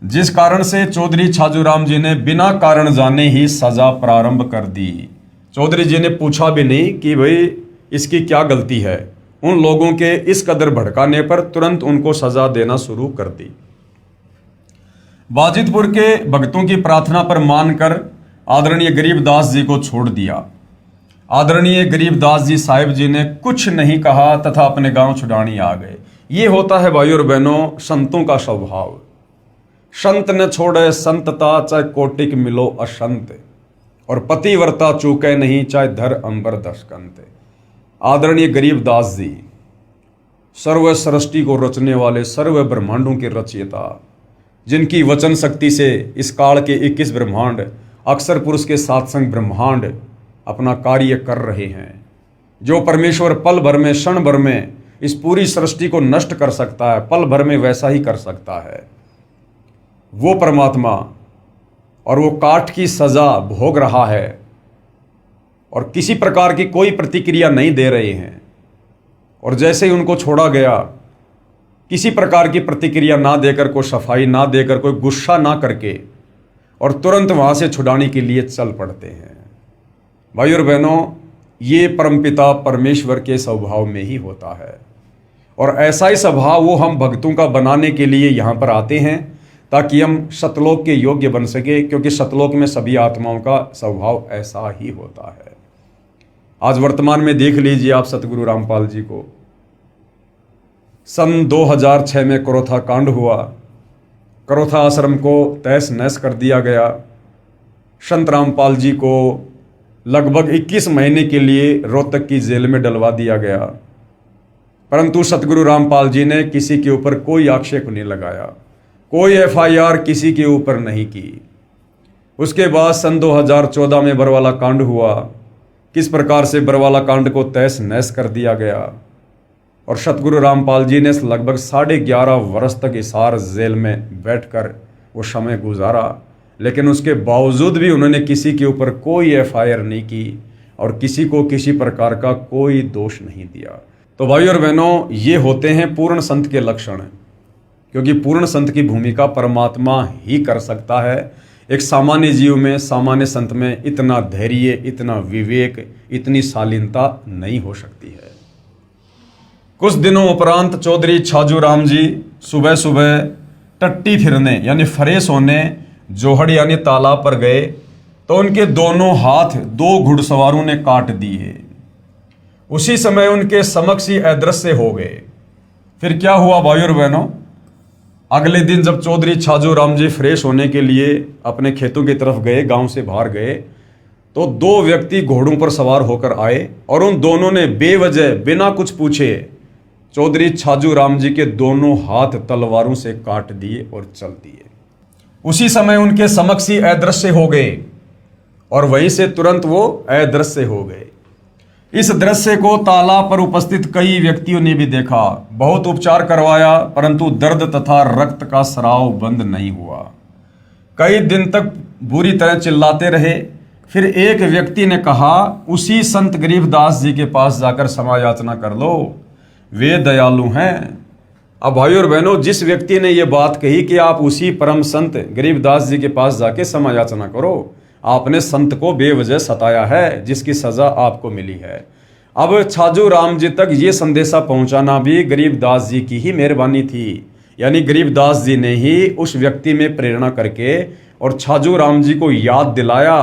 जिस कारण से चौधरी छाजूराम जी ने बिना कारण जाने ही सजा प्रारंभ कर दी। चौधरी जी ने पूछा भी नहीं कि भाई इसकी क्या गलती है। उन लोगों के इस कदर भड़काने पर तुरंत उनको सजा देना शुरू कर दी। बाजिदपुर के भक्तों की प्रार्थना पर मानकर आदरणीय गरीबदास जी को छोड़ दिया। आदरणीय गरीबदास जी साहिब जी ने कुछ नहीं कहा तथा अपने गांव छुड़ानी आ गए। ये होता है भाइयों और बहनों संतों का स्वभाव। संत न छोड़े संतता, चाहे कोटिक मिलो असंत, और पतिव्रता चूके नहीं, चाहे धर अंबर दशकंत। आदरणीय गरीबदास जी सर्व सृष्टि को रचने वाले, सर्व ब्रह्मांडों के रचयिता, जिनकी वचन शक्ति से इस काल के 21 ब्रह्मांड, अक्षर पुरुष के सात्संग ब्रह्मांड अपना कार्य कर रहे हैं। जो परमेश्वर पल भर में, क्षण भर में इस पूरी सृष्टि को नष्ट कर सकता है, पल भर में वैसा ही कर सकता है। वो परमात्मा और वो काठ की सज़ा भोग रहा है और किसी प्रकार की कोई प्रतिक्रिया नहीं दे रहे हैं। और जैसे ही उनको छोड़ा गया, किसी प्रकार की प्रतिक्रिया ना देकर, कोई सफाई ना देकर, कोई गुस्सा ना करके, और तुरंत वहाँ से छुड़ाने के लिए चल पड़ते हैं। भाई और बहनों, ये परमपिता परमेश्वर के स्वभाव में ही होता है। और ऐसा ही स्वभाव वो हम भक्तों का बनाने के लिए यहाँ पर आते हैं, ताकि हम सतलोक के योग्य बन सके, क्योंकि सतलोक में सभी आत्माओं का स्वभाव ऐसा ही होता है। आज वर्तमान में देख लीजिए आप सतगुरु रामपाल जी को। सन 2006 में करोथा कांड हुआ, करोथा आश्रम को तहस नहस कर दिया गया। संत रामपाल जी को लगभग 21 महीने के लिए रोहतक की जेल में डलवा दिया गया, परंतु सतगुरु रामपाल जी ने किसी के ऊपर कोई आक्षेप नहीं लगाया, कोई FIR किसी के ऊपर नहीं की। उसके बाद सन 2014 में बरवाला कांड हुआ। किस प्रकार से बरवाला कांड को तहस नहस कर दिया गया, और सतगुरु रामपाल जी ने लगभग 11.5 वर्ष तक हिसार जेल में बैठकर वो समय गुजारा, लेकिन उसके बावजूद भी उन्होंने किसी के ऊपर कोई FIR नहीं की और किसी को किसी प्रकार का कोई दोष नहीं दिया। तो भाई और बहनों, ये होते हैं पूर्ण संत के लक्षण, क्योंकि पूर्ण संत की भूमिका परमात्मा ही कर सकता है। एक सामान्य जीव में, सामान्य संत में इतना धैर्य, इतना विवेक, इतनी शालीनता नहीं हो सकती है। कुछ दिनों उपरांत चौधरी छाजू राम जी सुबह सुबह टट्टी फिरने यानी फ्रेश होने जोहड़ यानी तालाब पर गए, तो उनके दोनों हाथ 2 घुड़सवारों ने काट दिए। उसी समय उनके समक्ष ही अदृश्य हो गए। फिर क्या हुआ भाई और बहनों, अगले दिन जब चौधरी छाजू राम जी फ्रेश होने के लिए अपने खेतों की तरफ गए, गांव से बाहर गए, तो 2 व्यक्ति घोड़ों पर सवार होकर आए और उन दोनों ने बेवजह बिना कुछ पूछे चौधरी छाजू राम जी के दोनों हाथ तलवारों से काट दिए और चल दिए। उसी समय उनके समक्ष ही अदृश्य हो गए और वहीं से तुरंत वो अदृश्य हो गए। इस दृश्य को तालाब पर उपस्थित कई व्यक्तियों ने भी देखा। बहुत उपचार करवाया, परंतु दर्द तथा रक्त का स्राव बंद नहीं हुआ। कई दिन तक बुरी तरह चिल्लाते रहे। फिर एक व्यक्ति ने कहा, उसी संत गरीबदास जी के पास जाकर क्षमा याचना कर लो, वे दयालु हैं। अब भाई और बहनों, जिस व्यक्ति ने यह बात कही कि आप उसी परम संत गरीबदास जी के पास जाके क्षमा याचना करो, आपने संत को बेवजह सताया है, जिसकी सजा आपको मिली है। अब छाजू राम जी तक ये संदेशा पहुंचाना भी गरीबदास जी की ही मेहरबानी थी, यानी गरीबदास जी ने ही उस व्यक्ति में प्रेरणा करके और छाजू राम जी को याद दिलाया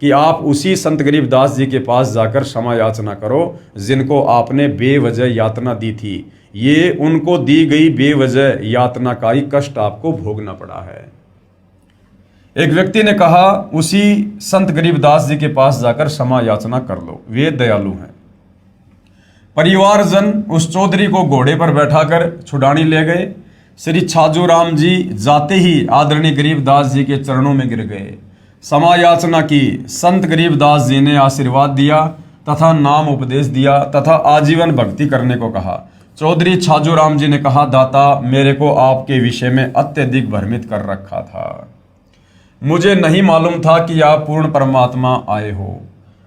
कि आप उसी संत गरीबदास जी के पास जाकर क्षमा याचना करो, जिनको आपने बेवजह यातना दी थी। ये उनको दी गई बेवजह यातना का ही कष्ट आपको भोगना पड़ा है। एक व्यक्ति ने कहा, उसी संत गरीबदास जी के पास जाकर क्षमा याचना कर लो, वे दयालु हैं। परिवारजन उस चौधरी को घोड़े पर बैठाकर छुड़ाने ले गए। श्री छाजू राम जी जाते ही आदरणीय गरीबदास जी के चरणों में गिर गए, क्षमा याचना की। संत गरीबदास जी ने आशीर्वाद दिया तथा नाम उपदेश दिया तथा आजीवन भक्ति करने को कहा। चौधरी छाजू राम जी ने कहा, दाता, मेरे को आपके विषय में अत्यधिक भ्रमित कर रखा था, मुझे नहीं मालूम था कि आप पूर्ण परमात्मा आए हो।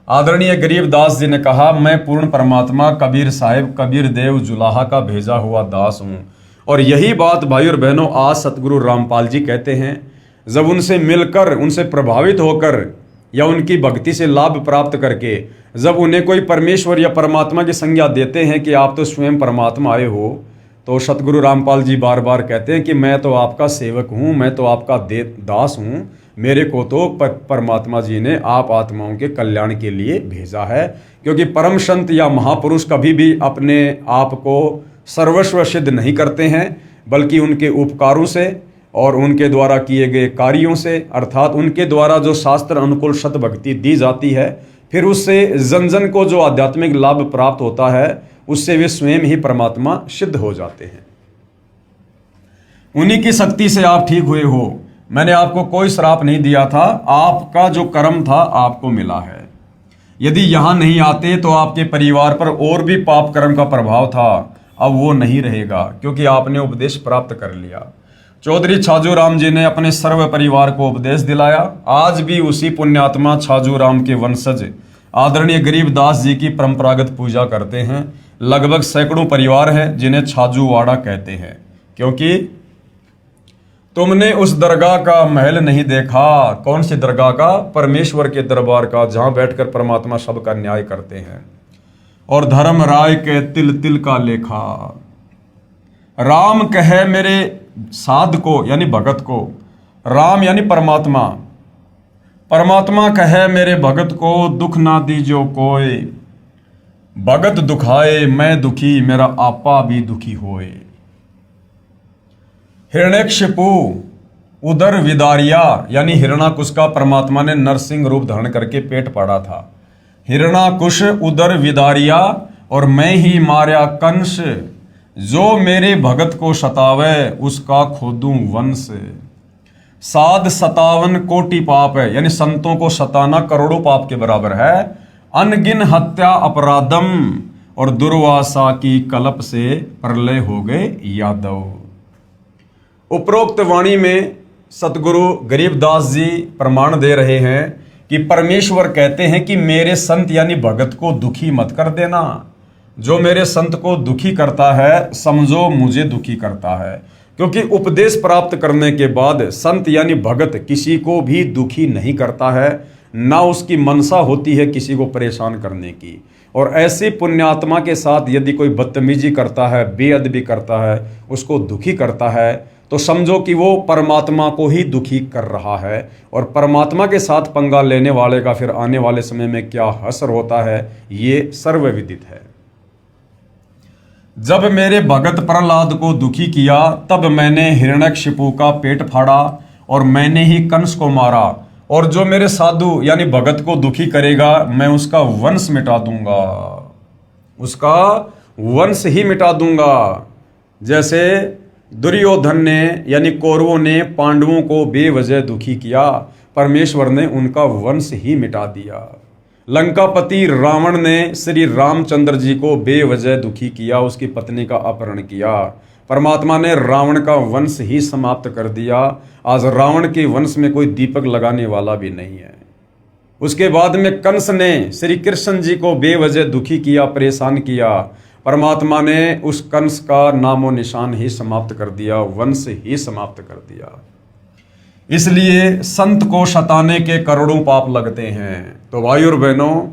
आदरणीय गरीबदास जी ने कहा, मैं पूर्ण परमात्मा कबीर साहिब कबीर देव जुलाहा का भेजा हुआ दास हूँ। और यही बात भाई और बहनों आज सतगुरु रामपाल जी कहते हैं। जब उनसे मिलकर, उनसे प्रभावित होकर या उनकी भक्ति से लाभ प्राप्त करके जब उन्हें कोई परमेश्वर या परमात्मा की संज्ञा देते हैं कि आप तो स्वयं परमात्मा आए हो, तो सतगुरु रामपाल जी बार बार कहते हैं कि मैं तो आपका सेवक हूँ, मैं तो आपका दास हूँ, मेरे को तो परमात्मा जी ने आप आत्माओं के कल्याण के लिए भेजा है। क्योंकि परम संत या महापुरुष कभी भी अपने आप को सर्वस्व सिद्ध नहीं करते हैं, बल्कि उनके उपकारों से और उनके द्वारा किए गए कार्यों से, अर्थात उनके द्वारा जो शास्त्र अनुकूल सतभक्ति दी जाती है, फिर उससे जन जन को जो आध्यात्मिक लाभ प्राप्त होता है, उससे वे स्वयं ही परमात्मा सिद्ध हो जाते हैं। उन्हीं की शक्ति से आप ठीक हुए हो। मैंने आपको कोई श्राप नहीं दिया था, आपका जो कर्म था आपको मिला है। यदि यहाँ नहीं आते तो आपके परिवार पर और भी पाप कर्म का प्रभाव था, अब वो नहीं रहेगा, क्योंकि आपने उपदेश प्राप्त कर लिया। चौधरी छाजू राम जी ने अपने सर्व परिवार को उपदेश दिलाया। आज भी उसी पुण्यात्मा छाजू राम के वंशज आदरणीय गरीबदास जी की परंपरागत पूजा करते हैं। लगभग सैकड़ों परिवार हैं जिन्हें छाजूवाड़ा कहते हैं, क्योंकि तुमने उस दरगाह का महल नहीं देखा। कौन सी दरगाह का? परमेश्वर के दरबार का, जहां बैठकर परमात्मा सबका न्याय करते हैं। और धर्म राय के तिल तिल का लेखा। राम कहे मेरे साध को यानी भगत को, राम यानी परमात्मा, परमात्मा कहे मेरे भगत को, दुख ना दीजो कोय, भगत दुखाए मैं दुखी, मेरा आपा भी दुखी होए। हिरण्यकशिपु उदर विदारिया यानी हिरणाकुश का परमात्मा ने नरसिंह रूप धारण करके पेट फाड़ा था। हिरणाकुश उदर विदारिया और मैं ही मार्या कंस, जो मेरे भगत को सतावे उसका खोदूं वंश। साध 57 कोटि पाप है, यानी संतों को सताना करोड़ों पाप के बराबर है। अनगिन हत्या अपराधम, और दुर्वासा की कलप से प्रलय हो गए यादव। उपरोक्त वाणी में सतगुरु गरीबदास जी प्रमाण दे रहे हैं कि परमेश्वर कहते हैं कि मेरे संत यानी भगत को दुखी मत कर देना। जो मेरे संत को दुखी करता है समझो मुझे दुखी करता है, क्योंकि उपदेश प्राप्त करने के बाद संत यानी भगत किसी को भी दुखी नहीं करता है, ना उसकी मनसा होती है किसी को परेशान करने की। और ऐसे पुण्यात्मा के साथ यदि कोई बदतमीजी करता है, बेअदबी करता है, उसको दुखी करता है, तो समझो कि वो परमात्मा को ही दुखी कर रहा है। और परमात्मा के साथ पंगा लेने वाले का फिर आने वाले समय में क्या असर होता है ये सर्वविदित है। जब मेरे भगत प्रहलाद को दुखी किया तब मैंने हिरण्यकशिपु का पेट फाड़ा और मैंने ही कंस को मारा। और जो मेरे साधु यानी भगत को दुखी करेगा मैं उसका वंश मिटा दूंगा, उसका वंश ही मिटा दूंगा। जैसे दुर्योधन ने यानी कौरवों ने पांडवों को बेवजह दुखी किया, परमेश्वर ने उनका वंश ही मिटा दिया। लंकापति रावण ने श्री रामचंद्र जी को बेवजह दुखी किया, उसकी पत्नी का अपहरण किया, परमात्मा ने रावण का वंश ही समाप्त कर दिया। आज रावण के वंश में कोई दीपक लगाने वाला भी नहीं है। उसके बाद में कंस ने श्री कृष्ण जी को बेवजह दुखी किया, परेशान किया, परमात्मा ने उस कंस का नामो निशान ही समाप्त कर दिया, वंश ही समाप्त कर दिया। इसलिए संत को सताने के करोड़ों पाप लगते हैं। तो भाई और बहनों,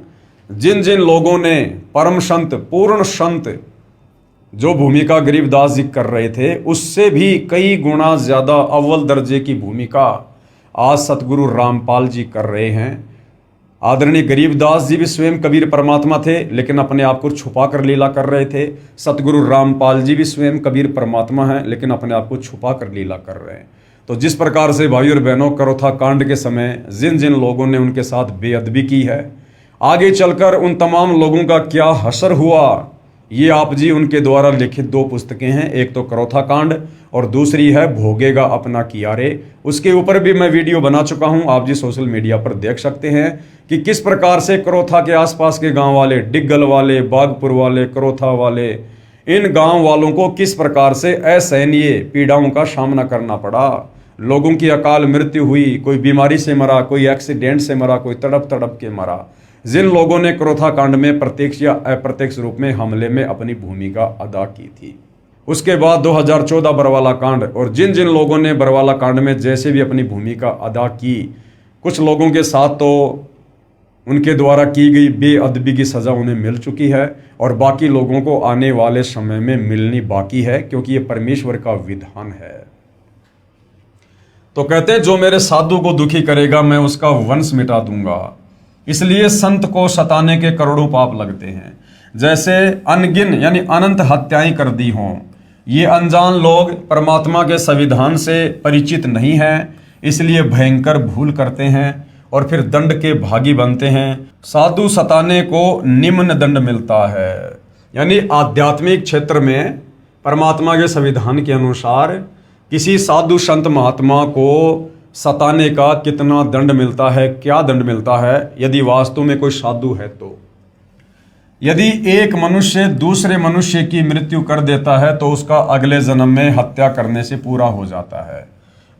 जिन जिन लोगों ने परम संत, पूर्ण संत जो भूमिका गरीबदास जी कर रहे थे उससे भी कई गुना ज्यादा अव्वल दर्जे की भूमिका आज सतगुरु रामपाल जी कर रहे हैं। आदरणीय गरीबदास जी भी स्वयं कबीर परमात्मा थे, लेकिन अपने आप को छुपा कर लीला कर रहे थे। सतगुरु रामपाल जी भी स्वयं कबीर परमात्मा हैं, लेकिन अपने आप को छुपा कर लीला कर रहे हैं। तो जिस प्रकार से भाई और बहनों करोथा कांड के समय जिन जिन लोगों ने उनके साथ बेअदबी की है, आगे चलकर उन तमाम लोगों का क्या हशर हुआ, ये आप जी उनके द्वारा लिखित 2 पुस्तकें हैं। एक तो करोथा कांड और दूसरी है भोगेगा अपना किया रे। उसके ऊपर भी मैं वीडियो बना चुका हूं, आप जी सोशल मीडिया पर देख सकते हैं कि किस प्रकार से करोथा के आसपास के गांव वाले, डिग्गल वाले, बागपुर वाले, करोथा वाले, इन गांव वालों को किस प्रकार से असहनीय पीड़ाओं का सामना करना पड़ा। लोगों की अकाल मृत्यु हुई, कोई बीमारी से मरा, कोई एक्सीडेंट से मरा, कोई तड़प तड़प के मरा। जिन लोगों ने करोथा कांड में प्रत्यक्ष या अप्रत्यक्ष रूप में हमले में अपनी भूमिका अदा की थी। उसके बाद 2014 बरवाला कांड, और जिन जिन लोगों ने बरवाला कांड में जैसे भी अपनी भूमिका अदा की, कुछ लोगों के साथ तो उनके द्वारा की गई बेअदबी की सजा उन्हें मिल चुकी है और बाकी लोगों को आने वाले समय में मिलनी बाकी है, क्योंकि ये परमेश्वर का विधान है। तो कहते हैं जो मेरे साधु को दुखी करेगा मैं उसका वंश मिटा दूंगा। इसलिए संत को सताने के करोड़ों पाप लगते हैं। जैसे अनगिन यानी अनंत हत्याएं कर दी हों। ये अनजान लोग परमात्मा के संविधान से परिचित नहीं हैं, इसलिए भयंकर भूल करते हैं और फिर दंड के भागी बनते हैं। साधु सताने को निम्न दंड मिलता है, यानी आध्यात्मिक क्षेत्र में परमात्मा के संविधान के अनुसार किसी साधु संत महात्मा को सताने का कितना दंड मिलता है, क्या दंड मिलता है, यदि वास्तव में कोई साधु है तो यदि एक मनुष्य दूसरे मनुष्य की मृत्यु कर देता है तो उसका अगले जन्म में हत्या करने से पूरा हो जाता है।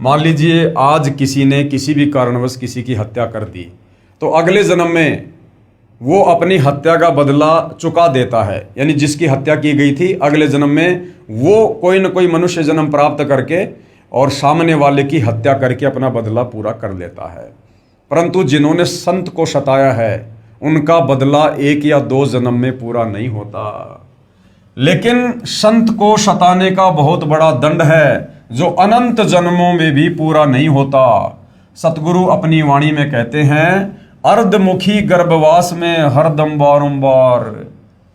मान लीजिए आज किसी ने किसी भी कारणवश किसी की हत्या कर दी, तो अगले जन्म में वो अपनी हत्या का बदला चुका देता है। यानी जिसकी हत्या की गई थी, अगले जन्म में वो कोई न कोई मनुष्य जन्म प्राप्त करके और सामने वाले की हत्या करके अपना बदला पूरा कर लेता है। परंतु जिन्होंने संत को सताया है उनका बदला 1 या 2 जन्म में पूरा नहीं होता। लेकिन संत को सताने का बहुत बड़ा दंड है जो अनंत जन्मों में भी पूरा नहीं होता। सतगुरु अपनी वाणी में कहते हैं, अर्धमुखी गर्भवास में हरदम बारंबार।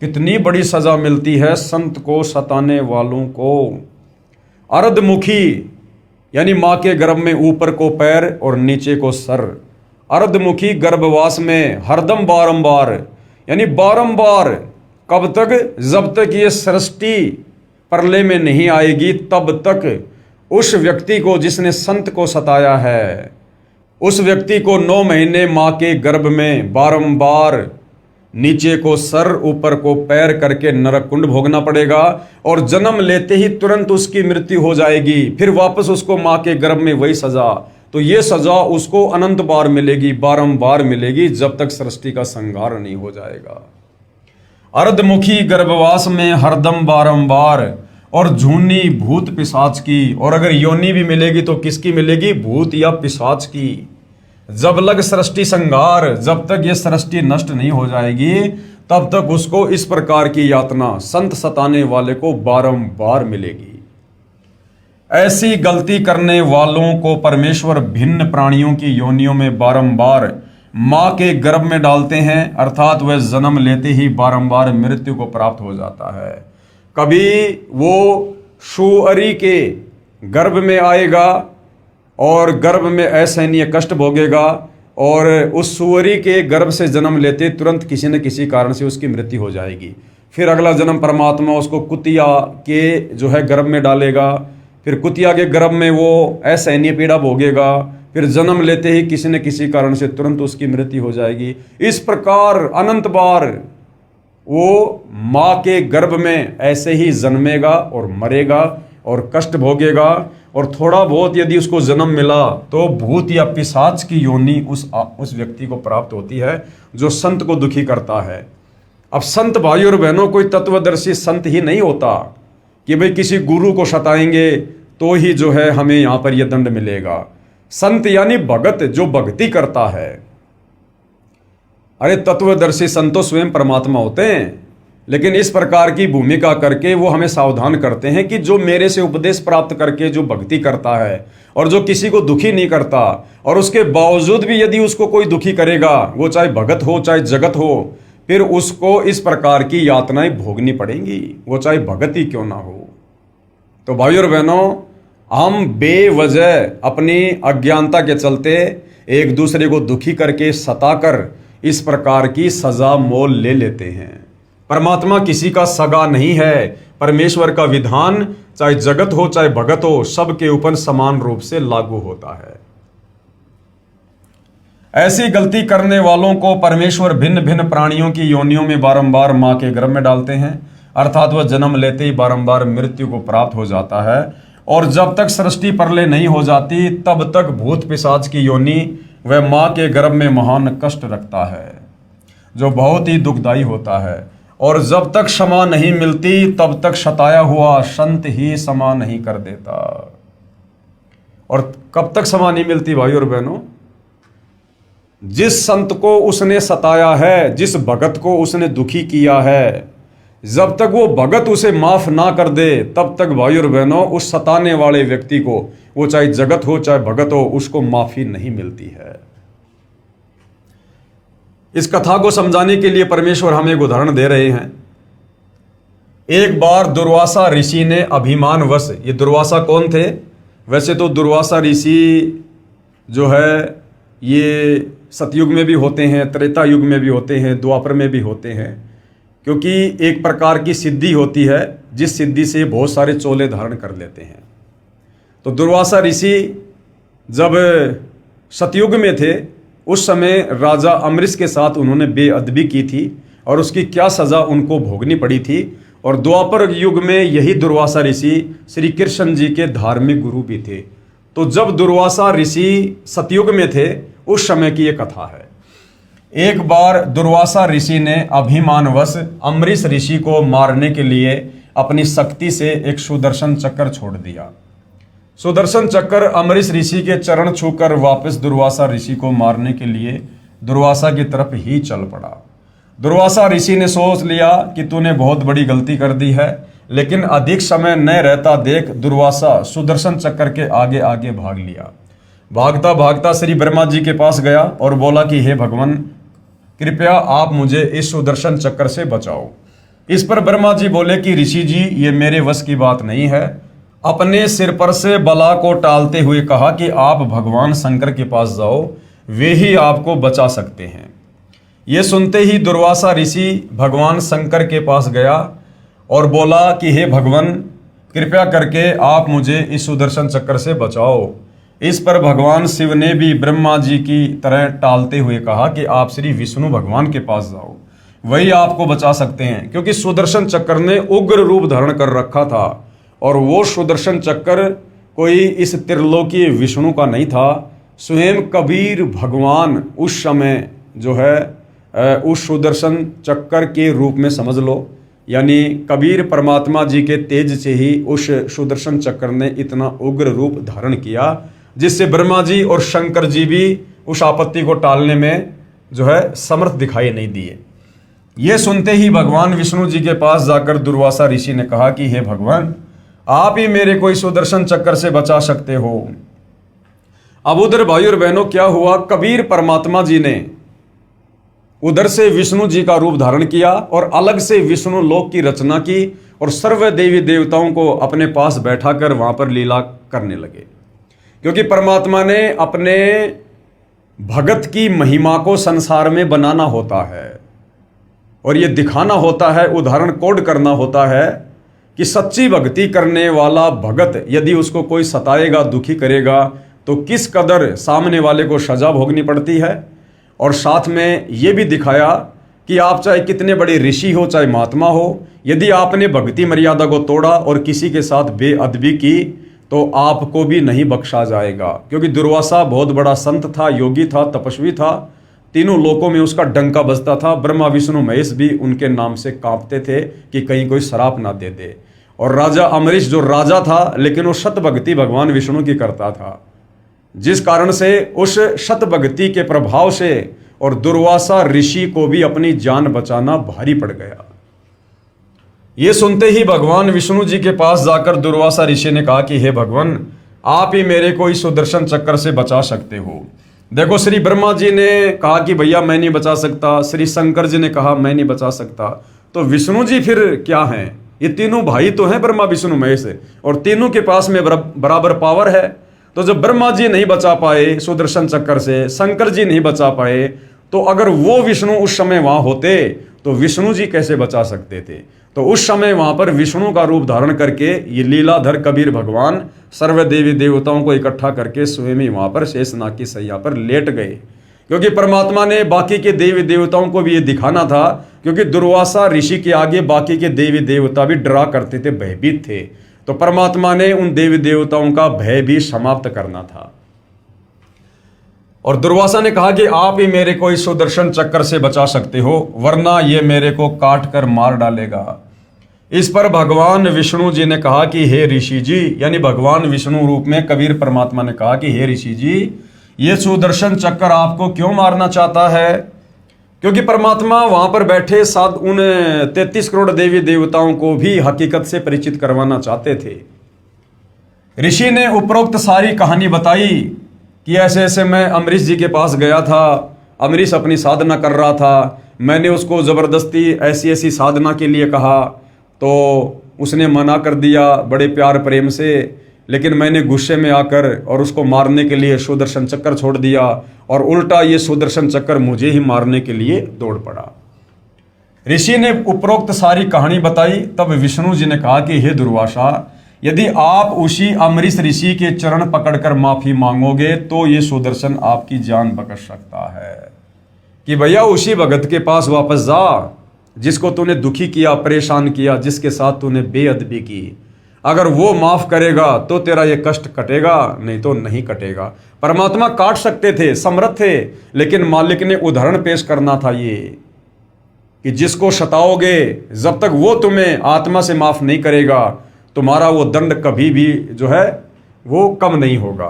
कितनी बड़ी सजा मिलती है संत को सताने वालों को। अर्धमुखी यानी माँ के गर्भ में ऊपर को पैर और नीचे को सर। अर्धमुखी गर्भवास में हरदम बारंबार यानी बारंबार। कब तक? जब तक ये सृष्टि प्रलय में नहीं आएगी तब तक उस व्यक्ति को जिसने संत को सताया है, उस व्यक्ति को 9 महीने माँ के गर्भ में बारंबार नीचे को सर ऊपर को पैर करके नरक कुंड भोगना पड़ेगा और जन्म लेते ही तुरंत उसकी मृत्यु हो जाएगी। फिर वापस उसको माँ के गर्भ में वही सजा। तो ये सजा उसको अनंत बार मिलेगी, बारंबार मिलेगी, जब तक सृष्टि का संहार नहीं हो जाएगा। अर्धमुखी गर्भवास में हरदम बारंबार और झूनी भूत पिशाच की। और अगर योनि भी मिलेगी तो किसकी मिलेगी? भूत या पिशाच की। जब लग सृष्टि संहार, जब तक ये सृष्टि नष्ट नहीं हो जाएगी तब तक उसको इस प्रकार की यातना संत सताने वाले को बारंबार मिलेगी। ऐसी गलती करने वालों को परमेश्वर भिन्न प्राणियों की योनियों में बारंबार माँ के गर्भ में डालते हैं, अर्थात वह जन्म लेते ही बारंबार मृत्यु को प्राप्त हो जाता है। कभी वो सुअरी के गर्भ में आएगा और गर्भ में असहनीय कष्ट भोगेगा और उस सुअरी के गर्भ से जन्म लेते तुरंत किसी न किसी कारण से उसकी मृत्यु हो जाएगी। फिर अगला जन्म परमात्मा उसको कुतिया के जो है गर्भ में डालेगा, फिर कुतिया के गर्भ में वो असहनीय पीड़ा भोगेगा, फिर जन्म लेते ही किसी न किसी कारण से तुरंत उसकी मृत्यु हो जाएगी। इस प्रकार अनंत बार वो माँ के गर्भ में ऐसे ही जन्मेगा और मरेगा और कष्ट भोगेगा। और थोड़ा बहुत यदि उसको जन्म मिला तो भूत या पिशाच की योनि उस व्यक्ति को प्राप्त होती है जो संत को दुखी करता है। अब संत भाई और बहनों कोई तत्वदर्शी संत ही नहीं होता कि भाई किसी गुरु को सताएंगे तो ही जो है हमें यहाँ पर यह दंड मिलेगा। संत यानी भगत, जो भक्ति करता है। अरे तत्वदर्शी संत तो स्वयं परमात्मा होते हैं, लेकिन इस प्रकार की भूमिका करके वो हमें सावधान करते हैं कि जो मेरे से उपदेश प्राप्त करके जो भक्ति करता है और जो किसी को दुखी नहीं करता, और उसके बावजूद भी यदि उसको कोई दुखी करेगा, वो चाहे भगत हो चाहे जगत हो, फिर उसको इस प्रकार की यातनाएं भोगनी पड़ेंगी, वो चाहे भगत ही क्यों ना हो। तो भाइयों और बहनों, हम बेवजह अपनी अज्ञानता के चलते एक दूसरे को दुखी करके सताकर इस प्रकार की सजा मोल ले लेते हैं। परमात्मा किसी का सगा नहीं है। परमेश्वर का विधान चाहे जगत हो चाहे भगत हो, सबके ऊपर समान रूप से लागू होता है। ऐसी गलती करने वालों को परमेश्वर भिन्न भिन्न प्राणियों की योनियों में बारंबार माँ के गर्भ में डालते हैं, अर्थात वह जन्म लेते ही बारंबार मृत्यु को प्राप्त हो जाता है। और जब तक सृष्टि प्रलय नहीं हो जाती तब तक भूत पिशाच की योनि वह माँ के गर्भ में महान कष्ट रखता है, जो बहुत ही दुखदायी होता है। और जब तक क्षमा नहीं मिलती तब तक सताया हुआ संत ही क्षमा नहीं कर देता। और कब तक क्षमा नहीं मिलती भाई और बहनों? जिस संत को उसने सताया है, जिस भगत को उसने दुखी किया है, जब तक वो भगत उसे माफ ना कर दे तब तक भाई और बहनों उस सताने वाले व्यक्ति को, वो चाहे जगत हो चाहे भगत हो, उसको माफी नहीं मिलती है। इस कथा को समझाने के लिए परमेश्वर हमें एक उदाहरण दे रहे हैं। एक बार दुर्वासा ऋषि ने अभिमानवश, ये दुर्वासा कौन थे? वैसे तो दुर्वासा ऋषि जो है ये सतयुग में भी होते हैं, त्रेता युग में भी होते हैं, द्वापर में भी होते हैं, क्योंकि एक प्रकार की सिद्धि होती है जिस सिद्धि से बहुत सारे चोले धारण कर लेते हैं। तो दुर्वासा ऋषि जब सतयुग में थे उस समय राजा अमरीश के साथ उन्होंने बेअदबी की थी और उसकी क्या सज़ा उनको भोगनी पड़ी थी। और द्वापर युग में यही दुर्वासा ऋषि श्री कृष्ण जी के धार्मिक गुरु भी थे। तो जब दुर्वासा ऋषि सतयुग में थे उस समय की ये कथा है। एक बार दुर्वासा ऋषि ने अभिमानवश अम्बरीश ऋषि को मारने के लिए अपनी शक्ति से एक सुदर्शन चक्र छोड़ दिया। सुदर्शन चक्र अम्बरीश ऋषि के चरण छूकर वापस दुर्वासा ऋषि को मारने के लिए दुर्वासा की तरफ ही चल पड़ा। दुर्वासा ऋषि ने सोच लिया कि तूने बहुत बड़ी गलती कर दी है, लेकिन अधिक समय न रहता देख दुर्वासा सुदर्शन चक्र के आगे आगे भाग लिया। भागता भागता श्री ब्रह्मा जी के पास गया और बोला कि हे भगवान, कृपया आप मुझे इस सुदर्शन चक्र से बचाओ। इस पर ब्रह्मा जी बोले कि ऋषि जी, ये मेरे वश की बात नहीं है। अपने सिर पर से बला को टालते हुए कहा कि आप भगवान शंकर के पास जाओ, वे ही आपको बचा सकते हैं। ये सुनते ही दुर्वासा ऋषि भगवान शंकर के पास गया और बोला कि हे भगवान, कृपया करके आप मुझे इस सुदर्शन चक्र से बचाओ। इस पर भगवान शिव ने भी ब्रह्मा जी की तरह टालते हुए कहा कि आप श्री विष्णु भगवान के पास जाओ, वही आपको बचा सकते हैं। क्योंकि सुदर्शन चक्र ने उग्र रूप धारण कर रखा था और वो सुदर्शन चक्र कोई इस त्रिलोकीय विष्णु का नहीं था, स्वयं कबीर भगवान उस समय जो है उस सुदर्शन चक्र के रूप में समझ लो। यानी कबीर परमात्मा जी के तेज से ही उस सुदर्शन चक्र ने इतना उग्र रूप धारण किया, जिससे ब्रह्मा जी और शंकर जी भी उस आपत्ति को टालने में जो है समर्थ दिखाई नहीं दिए। ये सुनते ही भगवान विष्णु जी के पास जाकर दुर्वासा ऋषि ने कहा कि हे भगवान, आप ही मेरे को इस सुदर्शन चक्र से बचा सकते हो। अब उधर भाई और बहनों क्या हुआ, कबीर परमात्मा जी ने उधर से विष्णु जी का रूप धारण किया और अलग से विष्णु लोक की रचना की और सर्व देवी देवताओं को अपने पास बैठाकर वहां पर लीला करने लगे। क्योंकि परमात्मा ने अपने भगत की महिमा को संसार में बनाना होता है और ये दिखाना होता है, उदाहरण कोड करना होता है कि सच्ची भक्ति करने वाला भगत यदि उसको कोई सताएगा, दुखी करेगा, तो किस कदर सामने वाले को सजा भोगनी पड़ती है। और साथ में ये भी दिखाया कि आप चाहे कितने बड़े ऋषि हो, चाहे महात्मा हो, यदि आपने भक्ति मर्यादा को तोड़ा और किसी के साथ बेअदबी की तो आपको भी नहीं बख्शा जाएगा। क्योंकि दुर्वासा बहुत बड़ा संत था, योगी था, तपस्वी था, तीनों लोकों में उसका डंका बजता था। ब्रह्मा विष्णु महेश भी उनके नाम से कांपते थे कि कहीं कोई श्राप ना दे दे। और राजा अम्बरीश जो राजा था, लेकिन वो शत भक्ति भगवान विष्णु की करता था, जिस कारण से उस शत भक्ति के प्रभाव से और दुर्वासा ऋषि को भी अपनी जान बचाना भारी पड़ गया। ये सुनते ही भगवान विष्णु जी के पास जाकर दुर्वासा ऋषि ने कहा कि हे भगवान, आप ही मेरे को इस सुदर्शन चक्र से बचा सकते हो। देखो, श्री ब्रह्मा जी ने कहा कि भैया मैं नहीं बचा सकता, श्री शंकर जी ने कहा मैं नहीं बचा सकता, तो विष्णु जी फिर क्या हैं? ये तीनों भाई तो हैं, ब्रह्मा विष्णु महेश, और तीनों के पास में बराबर पावर है। तो जब ब्रह्मा जी नहीं बचा पाए सुदर्शन चक्र से, शंकर जी नहीं बचा पाए, तो अगर वो विष्णु उस समय वहां होते तो विष्णु जी कैसे बचा सकते थे? तो उस समय वहां पर विष्णु का रूप धारण करके ये लीलाधर कबीर भगवान सर्व देवी देवताओं को इकट्ठा करके स्वयं ही वहां पर शेषनाग की सैया पर लेट गए। क्योंकि परमात्मा ने बाकी के देवी देवताओं को भी ये दिखाना था, क्योंकि दुर्वासा ऋषि के आगे बाकी के देवी देवता भी डरा करते थे, भयभीत थे। तो परमात्मा ने उन देवी देवताओं का भय भी समाप्त करना था। और दुर्वासा ने कहा कि आप ही मेरे को इस सुदर्शन चक्र से बचा सकते हो, वरना ये मेरे को काट कर मार डालेगा। इस पर भगवान विष्णु जी ने कहा कि हे ऋषि जी, यानी भगवान विष्णु रूप में कबीर परमात्मा ने कहा कि हे ऋषि जी, ये सुदर्शन चक्र आपको क्यों मारना चाहता है? क्योंकि परमात्मा वहां पर बैठे साथ उन 33 करोड़ देवी देवताओं को भी हकीकत से परिचित करवाना चाहते थे। ऋषि ने उपरोक्त सारी कहानी बताई कि ऐसे ऐसे मैं अम्बरीश जी के पास गया था, अम्बरीश अपनी साधना कर रहा था, मैंने उसको ज़बरदस्ती ऐसी ऐसी साधना के लिए कहा तो उसने मना कर दिया बड़े प्यार प्रेम से, लेकिन मैंने गुस्से में आकर और उसको मारने के लिए सुदर्शन चक्र छोड़ दिया और उल्टा ये सुदर्शन चक्र मुझे ही मारने के लिए दौड़ पड़ा। ऋषि ने उपरोक्त सारी कहानी बताई। तब विष्णु जी ने कहा कि हे दुर्वासा, यदि आप उसी अम्बरीश ऋषि के चरण पकड़कर माफी मांगोगे तो ये सुदर्शन आपकी जान बख्श सकता है। कि भैया उसी भगत के पास वापस जा जिसको तूने दुखी किया, परेशान किया, जिसके साथ तूने बेअदबी की, अगर वो माफ करेगा तो तेरा ये कष्ट कटेगा, नहीं तो नहीं कटेगा। परमात्मा काट सकते थे, समर्थ थे, लेकिन मालिक ने उदाहरण पेश करना था ये कि जिसको सताओगे, जब तक वो तुम्हें आत्मा से माफ नहीं करेगा, तुम्हारा वो दंड कभी भी जो है वो कम नहीं होगा।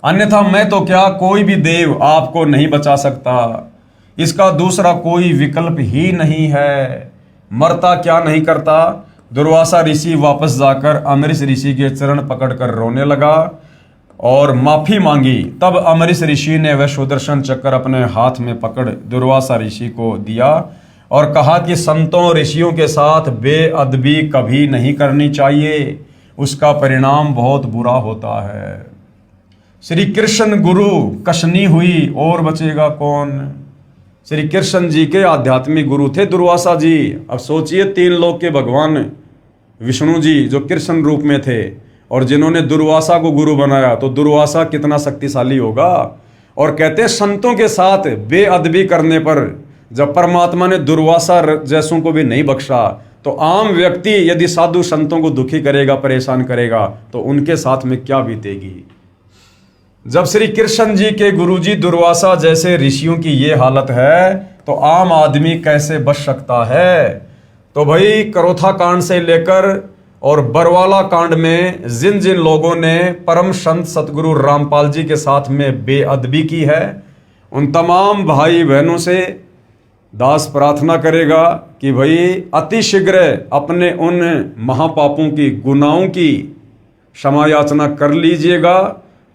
अन्यथा मैं तो क्या, कोई भी देव आपको नहीं बचा सकता, इसका दूसरा कोई विकल्प ही नहीं है। मरता क्या नहीं करता। दुर्वासा ऋषि वापस जाकर अमरीश ऋषि के चरण पकड़कर रोने लगा और माफी मांगी। तब अमरीश ऋषि ने वह सुदर्शन चक्र अपने हाथ में पकड़ दुर्वासा ऋषि को दिया और कहा कि संतों ऋषियों के साथ बेअदबी कभी नहीं करनी चाहिए, उसका परिणाम बहुत बुरा होता है। श्री कृष्ण गुरु कशनी हुई और बचेगा कौन। श्री कृष्ण जी के आध्यात्मिक गुरु थे दुर्वासा जी। अब सोचिए, 3 लोक के भगवान विष्णु जी जो कृष्ण रूप में थे और जिन्होंने दुर्वासा को गुरु बनाया, तो दुर्वासा कितना शक्तिशाली होगा। और कहते हैं संतों के साथ बेअदबी करने पर जब परमात्मा ने दुर्वासा जैसों को भी नहीं बख्शा, तो आम व्यक्ति यदि साधु संतों को दुखी करेगा, परेशान करेगा, तो उनके साथ में क्या बीतेगी। जब श्री कृष्ण जी के गुरुजी दुर्वासा जैसे ऋषियों की ये हालत है, तो आम आदमी कैसे बच सकता है। तो भाई करोथा कांड से लेकर और बरवाला कांड में जिन जिन लोगों ने परम संत सतगुरु रामपाल जी के साथ में बेअदबी की है, उन तमाम भाई बहनों से दास प्रार्थना करेगा कि भाई अति शीघ्र अपने उन महापापों की, गुनाहों की क्षमा याचना कर लीजिएगा।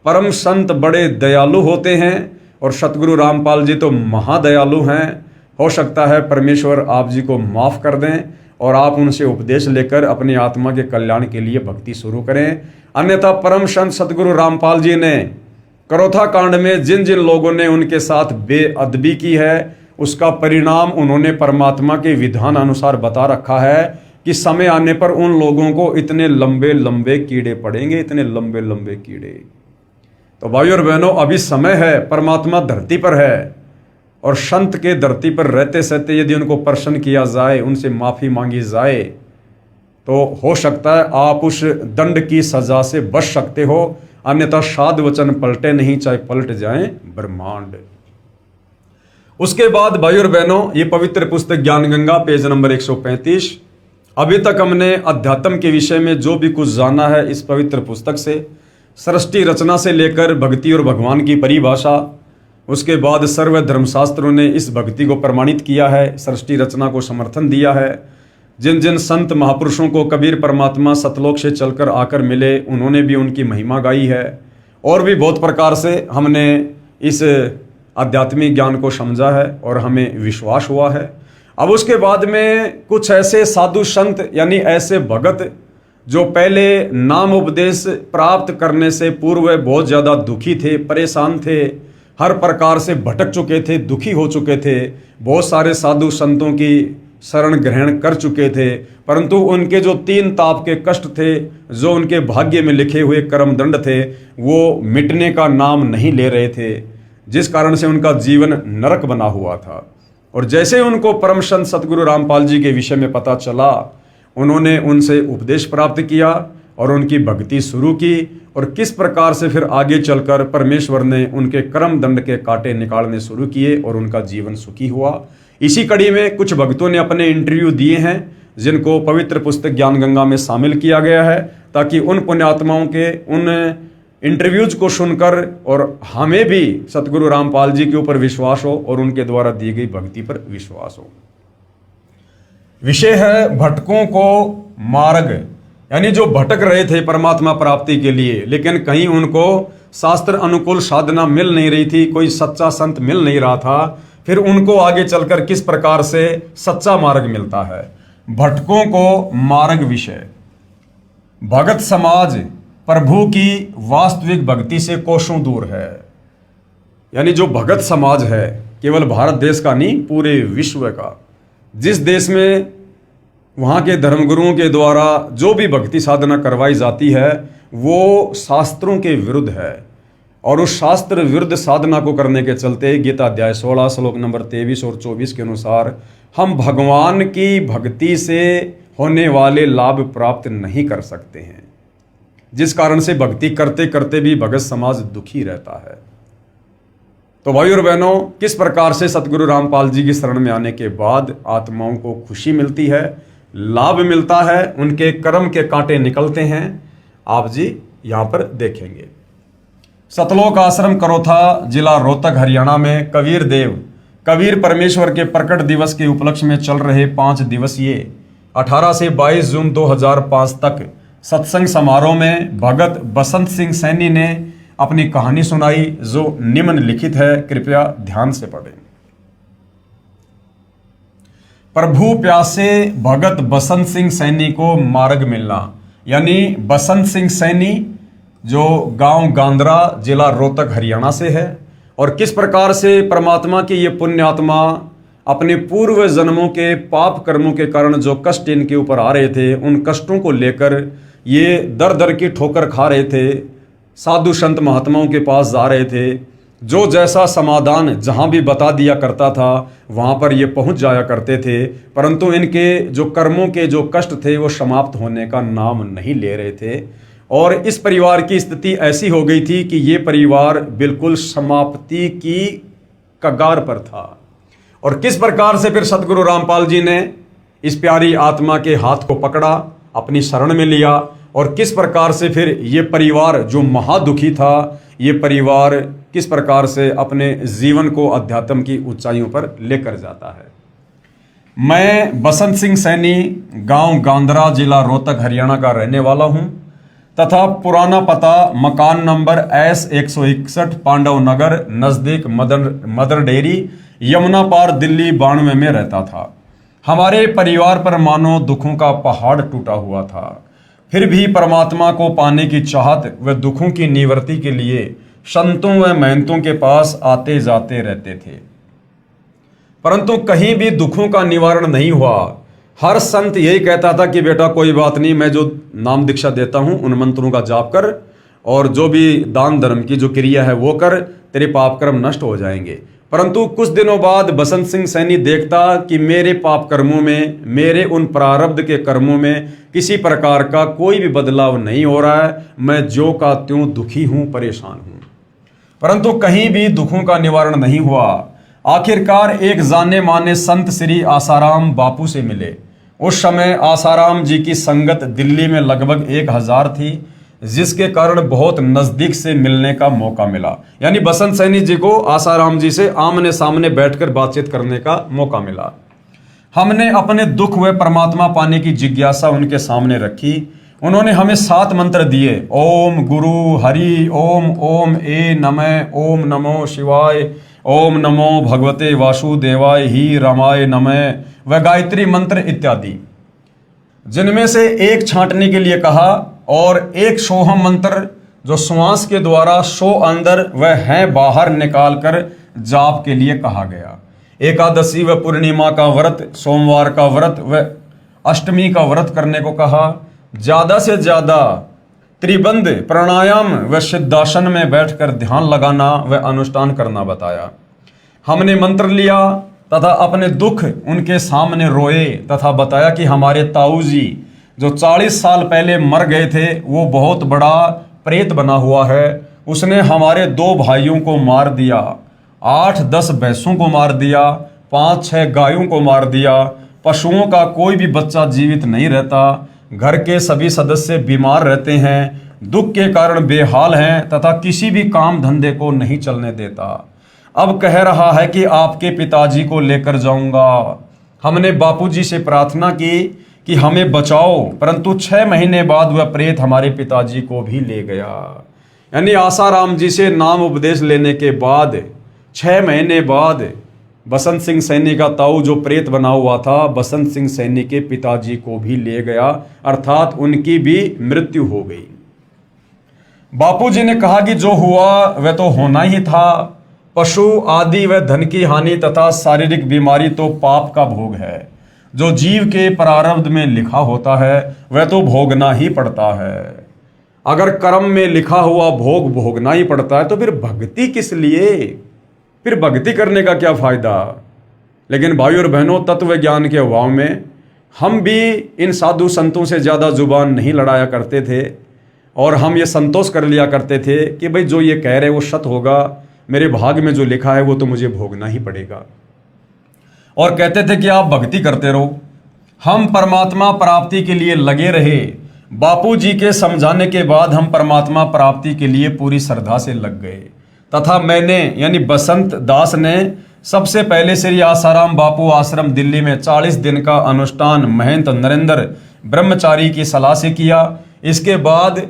परम संत बड़े दयालु होते हैं और सतगुरु रामपाल जी तो महादयालु हैं। हो सकता है परमेश्वर आप जी को माफ़ कर दें और आप उनसे उपदेश लेकर अपनी आत्मा के कल्याण के लिए भक्ति शुरू करें। अन्यथा परम संत सतगुरु रामपाल जी ने करोथा कांड में जिन जिन लोगों ने उनके साथ बेअदबी की है, उसका परिणाम उन्होंने परमात्मा के विधान अनुसार बता रखा है कि समय आने पर उन लोगों को इतने लंबे लंबे कीड़े पड़ेंगे, इतने लंबे लंबे कीड़े। तो भाइयों और बहनों, अभी समय है, परमात्मा धरती पर है और संत के धरती पर रहते सहते यदि उनको प्रसन्न किया जाए, उनसे माफ़ी मांगी जाए, तो हो सकता है आप उस दंड की सजा से बच सकते हो। अन्यथा साध वचन पलटे नहीं, चाहे पलट जाएं ब्रह्मांड। उसके बाद भाइयों और बहनों, ये पवित्र पुस्तक ज्ञान गंगा पेज नंबर 135। अभी तक हमने अध्यात्म के विषय में जो भी कुछ जाना है इस पवित्र पुस्तक से, सृष्टि रचना से लेकर भक्ति और भगवान की परिभाषा, उसके बाद सर्व धर्मशास्त्रों ने इस भक्ति को प्रमाणित किया है, सृष्टि रचना को समर्थन दिया है। जिन जिन संत महापुरुषों को कबीर परमात्मा सतलोक से चलकर आकर मिले, उन्होंने भी उनकी महिमा गाई है। और भी बहुत प्रकार से हमने इस आध्यात्मिक ज्ञान को समझा है और हमें विश्वास हुआ है। अब उसके बाद में कुछ ऐसे साधु संत यानी ऐसे भगत जो पहले नाम उपदेश प्राप्त करने से पूर्व बहुत ज़्यादा दुखी थे, परेशान थे, हर प्रकार से भटक चुके थे, दुखी हो चुके थे, बहुत सारे साधु संतों की शरण ग्रहण कर चुके थे, परंतु उनके जो 3 ताप के कष्ट थे, जो उनके भाग्य में लिखे हुए कर्म दंड थे, वो मिटने का नाम नहीं ले रहे थे, जिस कारण से उनका जीवन नरक बना हुआ था। और जैसे उनको परम संत सतगुरु रामपाल जी के विषय में पता चला, उन्होंने उनसे उपदेश प्राप्त किया और उनकी भक्ति शुरू की, और किस प्रकार से फिर आगे चलकर परमेश्वर ने उनके कर्म दंड के कांटे निकालने शुरू किए और उनका जीवन सुखी हुआ। इसी कड़ी में कुछ भक्तों ने अपने इंटरव्यू दिए हैं, जिनको पवित्र पुस्तक ज्ञान गंगा में शामिल किया गया है, ताकि उन पुण्यात्माओं के उन इंटरव्यूज को सुनकर और हमें भी सतगुरु रामपाल जी के ऊपर विश्वास हो और उनके द्वारा दी गई भक्ति पर विश्वास हो। विषय है भटकों को मार्ग, यानी जो भटक रहे थे परमात्मा प्राप्ति के लिए, लेकिन कहीं उनको शास्त्र अनुकूल साधना मिल नहीं रही थी, कोई सच्चा संत मिल नहीं रहा था, फिर उनको आगे चलकर किस प्रकार से सच्चा मार्ग मिलता है। भटकों को मार्ग विषय। भगत समाज प्रभु की वास्तविक भक्ति से कोसों दूर है। यानी जो भगत समाज है, केवल भारत देश का नहीं, पूरे विश्व का, जिस देश में वहाँ के धर्मगुरुओं के द्वारा जो भी भक्ति साधना करवाई जाती है, वो शास्त्रों के विरुद्ध है। और उस शास्त्र विरुद्ध साधना को करने के चलते गीता अध्याय 16 श्लोक नंबर 23 और 24 के अनुसार हम भगवान की भक्ति से होने वाले लाभ प्राप्त नहीं कर सकते हैं, जिस कारण से भक्ति करते करते भी भगत समाज दुखी रहता है। तो भाई और बहनों, किस प्रकार से सतगुरु रामपाल जी की शरण में आने के बाद आत्माओं को खुशी मिलती है, लाभ मिलता है, उनके कर्म के कांटे निकलते हैं, आप जी यहां पर देखेंगे। सतलोक आश्रम करोथा, जिला रोहतक, हरियाणा में कबीर परमेश्वर के प्रकट दिवस के उपलक्ष्य में चल रहे 5 दिवसीय 18 से 22 जून 2005 तक सत्संग समारोह में भगत बसंत सिंह सैनी ने अपनी कहानी सुनाई, जो निम्नलिखित है, कृपया ध्यान से पढ़ें। प्रभु प्यासे भगत बसंत सिंह सैनी को मार्ग मिलना। यानी बसंत सिंह सैनी जो गांव गांद्रा, जिला रोहतक, हरियाणा से है, और किस प्रकार से परमात्मा की ये पुण्य आत्मा अपने पूर्व जन्मों के पाप कर्मों के कारण जो कष्ट इनके ऊपर आ रहे थे, उन कष्टों को लेकर ये दर दर की ठोकर खा रहे थे, साधु संत महात्माओं के पास जा रहे थे, जो जैसा समाधान जहां भी बता दिया करता था वहां पर ये पहुंच जाया करते थे, परंतु इनके जो कर्मों के जो कष्ट थे वो समाप्त होने का नाम नहीं ले रहे थे। और इस परिवार की स्थिति ऐसी हो गई थी कि ये परिवार बिल्कुल समाप्ति की कगार पर था। और किस प्रकार से फिर सतगुरु रामपाल जी ने इस प्यारी आत्मा के हाथ को पकड़ा, अपनी शरण में लिया, और किस प्रकार से फिर ये परिवार जो महादुखी था, ये परिवार किस प्रकार से अपने जीवन को अध्यात्म की ऊंचाइयों पर लेकर जाता है। मैं बसंत सिंह सैनी गांव गांद्रा, जिला रोहतक, हरियाणा का रहने वाला हूं तथा पुराना पता मकान नंबर S161 पांडव नगर नजदीक मदर डेयरी, यमुना पार, दिल्ली 92 में रहता था। हमारे परिवार पर मानो दुखों का पहाड़ टूटा हुआ था, फिर भी परमात्मा को पाने की चाहत व दुखों की निवृत्ति के लिए संतों व महंतों के पास आते जाते रहते थे, परंतु कहीं भी दुखों का निवारण नहीं हुआ। हर संत यही कहता था कि बेटा कोई बात नहीं, मैं जो नाम दीक्षा देता हूं उन मंत्रों का जाप कर और जो भी दान धर्म की जो क्रिया है वो कर, तेरे पाप कर्म नष्ट हो जाएंगे। परंतु कुछ दिनों बाद बसंत सिंह सैनी देखता कि मेरे पाप कर्मों में, मेरे उन प्रारब्ध के कर्मों में किसी प्रकार का कोई भी बदलाव नहीं हो रहा है, मैं ज्यों का त्यों दुखी हूं, परेशान हूं, परंतु कहीं भी दुखों का निवारण नहीं हुआ। आखिरकार एक जाने माने संत श्री आसाराम बापू से मिले। उस समय आसाराम जी की संगत दिल्ली में लगभग 1000 थी, जिसके कारण बहुत नजदीक से मिलने का मौका मिला। यानी बसंत सैनी जी को आसाराम जी से आमने सामने बैठकर बातचीत करने का मौका मिला। हमने अपने दुख व परमात्मा पाने की जिज्ञासा उनके सामने रखी। उन्होंने हमें 7 मंत्र दिए, ओम गुरु हरि ओम, ओम ए नमः, ओम नमो शिवाय, ओम नमो भगवते वासुदेवाय ही रामाय नमः व गायत्री मंत्र इत्यादि, जिनमें से एक छांटने के लिए कहा और एक सोहम मंत्र जो श्वास के द्वारा सो अंदर व है बाहर निकालकर जाप के लिए कहा गया। एकादशी व पूर्णिमा का व्रत, सोमवार का व्रत व अष्टमी का व्रत करने को कहा। ज्यादा से ज्यादा त्रिबंध प्राणायाम व सिद्धासन में बैठकर ध्यान लगाना व अनुष्ठान करना बताया। हमने मंत्र लिया तथा अपने दुख उनके सामने रोए तथा बताया कि हमारे ताऊ जी जो 40 साल पहले मर गए थे वो बहुत बड़ा प्रेत बना हुआ है। उसने हमारे 2 भाइयों को मार दिया, 8-10 भैंसों को मार दिया, 5-6 गायों को मार दिया। पशुओं का कोई भी बच्चा जीवित नहीं रहता। घर के सभी सदस्य बीमार रहते हैं, दुख के कारण बेहाल हैं तथा किसी भी काम धंधे को नहीं चलने देता। अब कह रहा है कि आपके पिताजी को लेकर जाऊंगा। हमने बापूजी से प्रार्थना की कि हमें बचाओ, परंतु 6 महीने बाद वह प्रेत हमारे पिताजी को भी ले गया। यानी आसाराम जी से नाम उपदेश लेने के बाद 6 महीने बाद बसंत सिंह सैनी का ताऊ जो प्रेत बना हुआ था, बसंत सिंह सैनी के पिताजी को भी ले गया, अर्थात उनकी भी मृत्यु हो गई। बापूजी ने कहा कि जो हुआ वह तो होना ही था। पशु आदि व धन की हानि तथा शारीरिक बीमारी तो पाप का भोग है। जो जीव के प्रारब्ध में लिखा होता है वह तो भोगना ही पड़ता है। अगर कर्म में लिखा हुआ भोग भोगना ही पड़ता है तो फिर भक्ति किस लिए? फिर भक्ति करने का क्या फायदा? लेकिन भाइयों और बहनों, तत्व ज्ञान के अभाव में हम भी इन साधु संतों से ज़्यादा जुबान नहीं लड़ाया करते थे और हम ये संतोष कर लिया करते थे कि भाई जो ये कह रहे वो सत्य होगा, मेरे भाग में जो लिखा है वो तो मुझे भोगना ही पड़ेगा। और कहते थे कि आप भक्ति करते रहो। हम परमात्मा प्राप्ति के लिए लगे रहे। बापू जी के समझाने के बाद हम परमात्मा प्राप्ति के लिए पूरी श्रद्धा से लग गए तथा मैंने यानी बसंत दास ने सबसे पहले श्री आसाराम बापू आश्रम दिल्ली में 40 दिन का अनुष्ठान महंत नरेंद्र ब्रह्मचारी की सलाह से किया। इसके बाद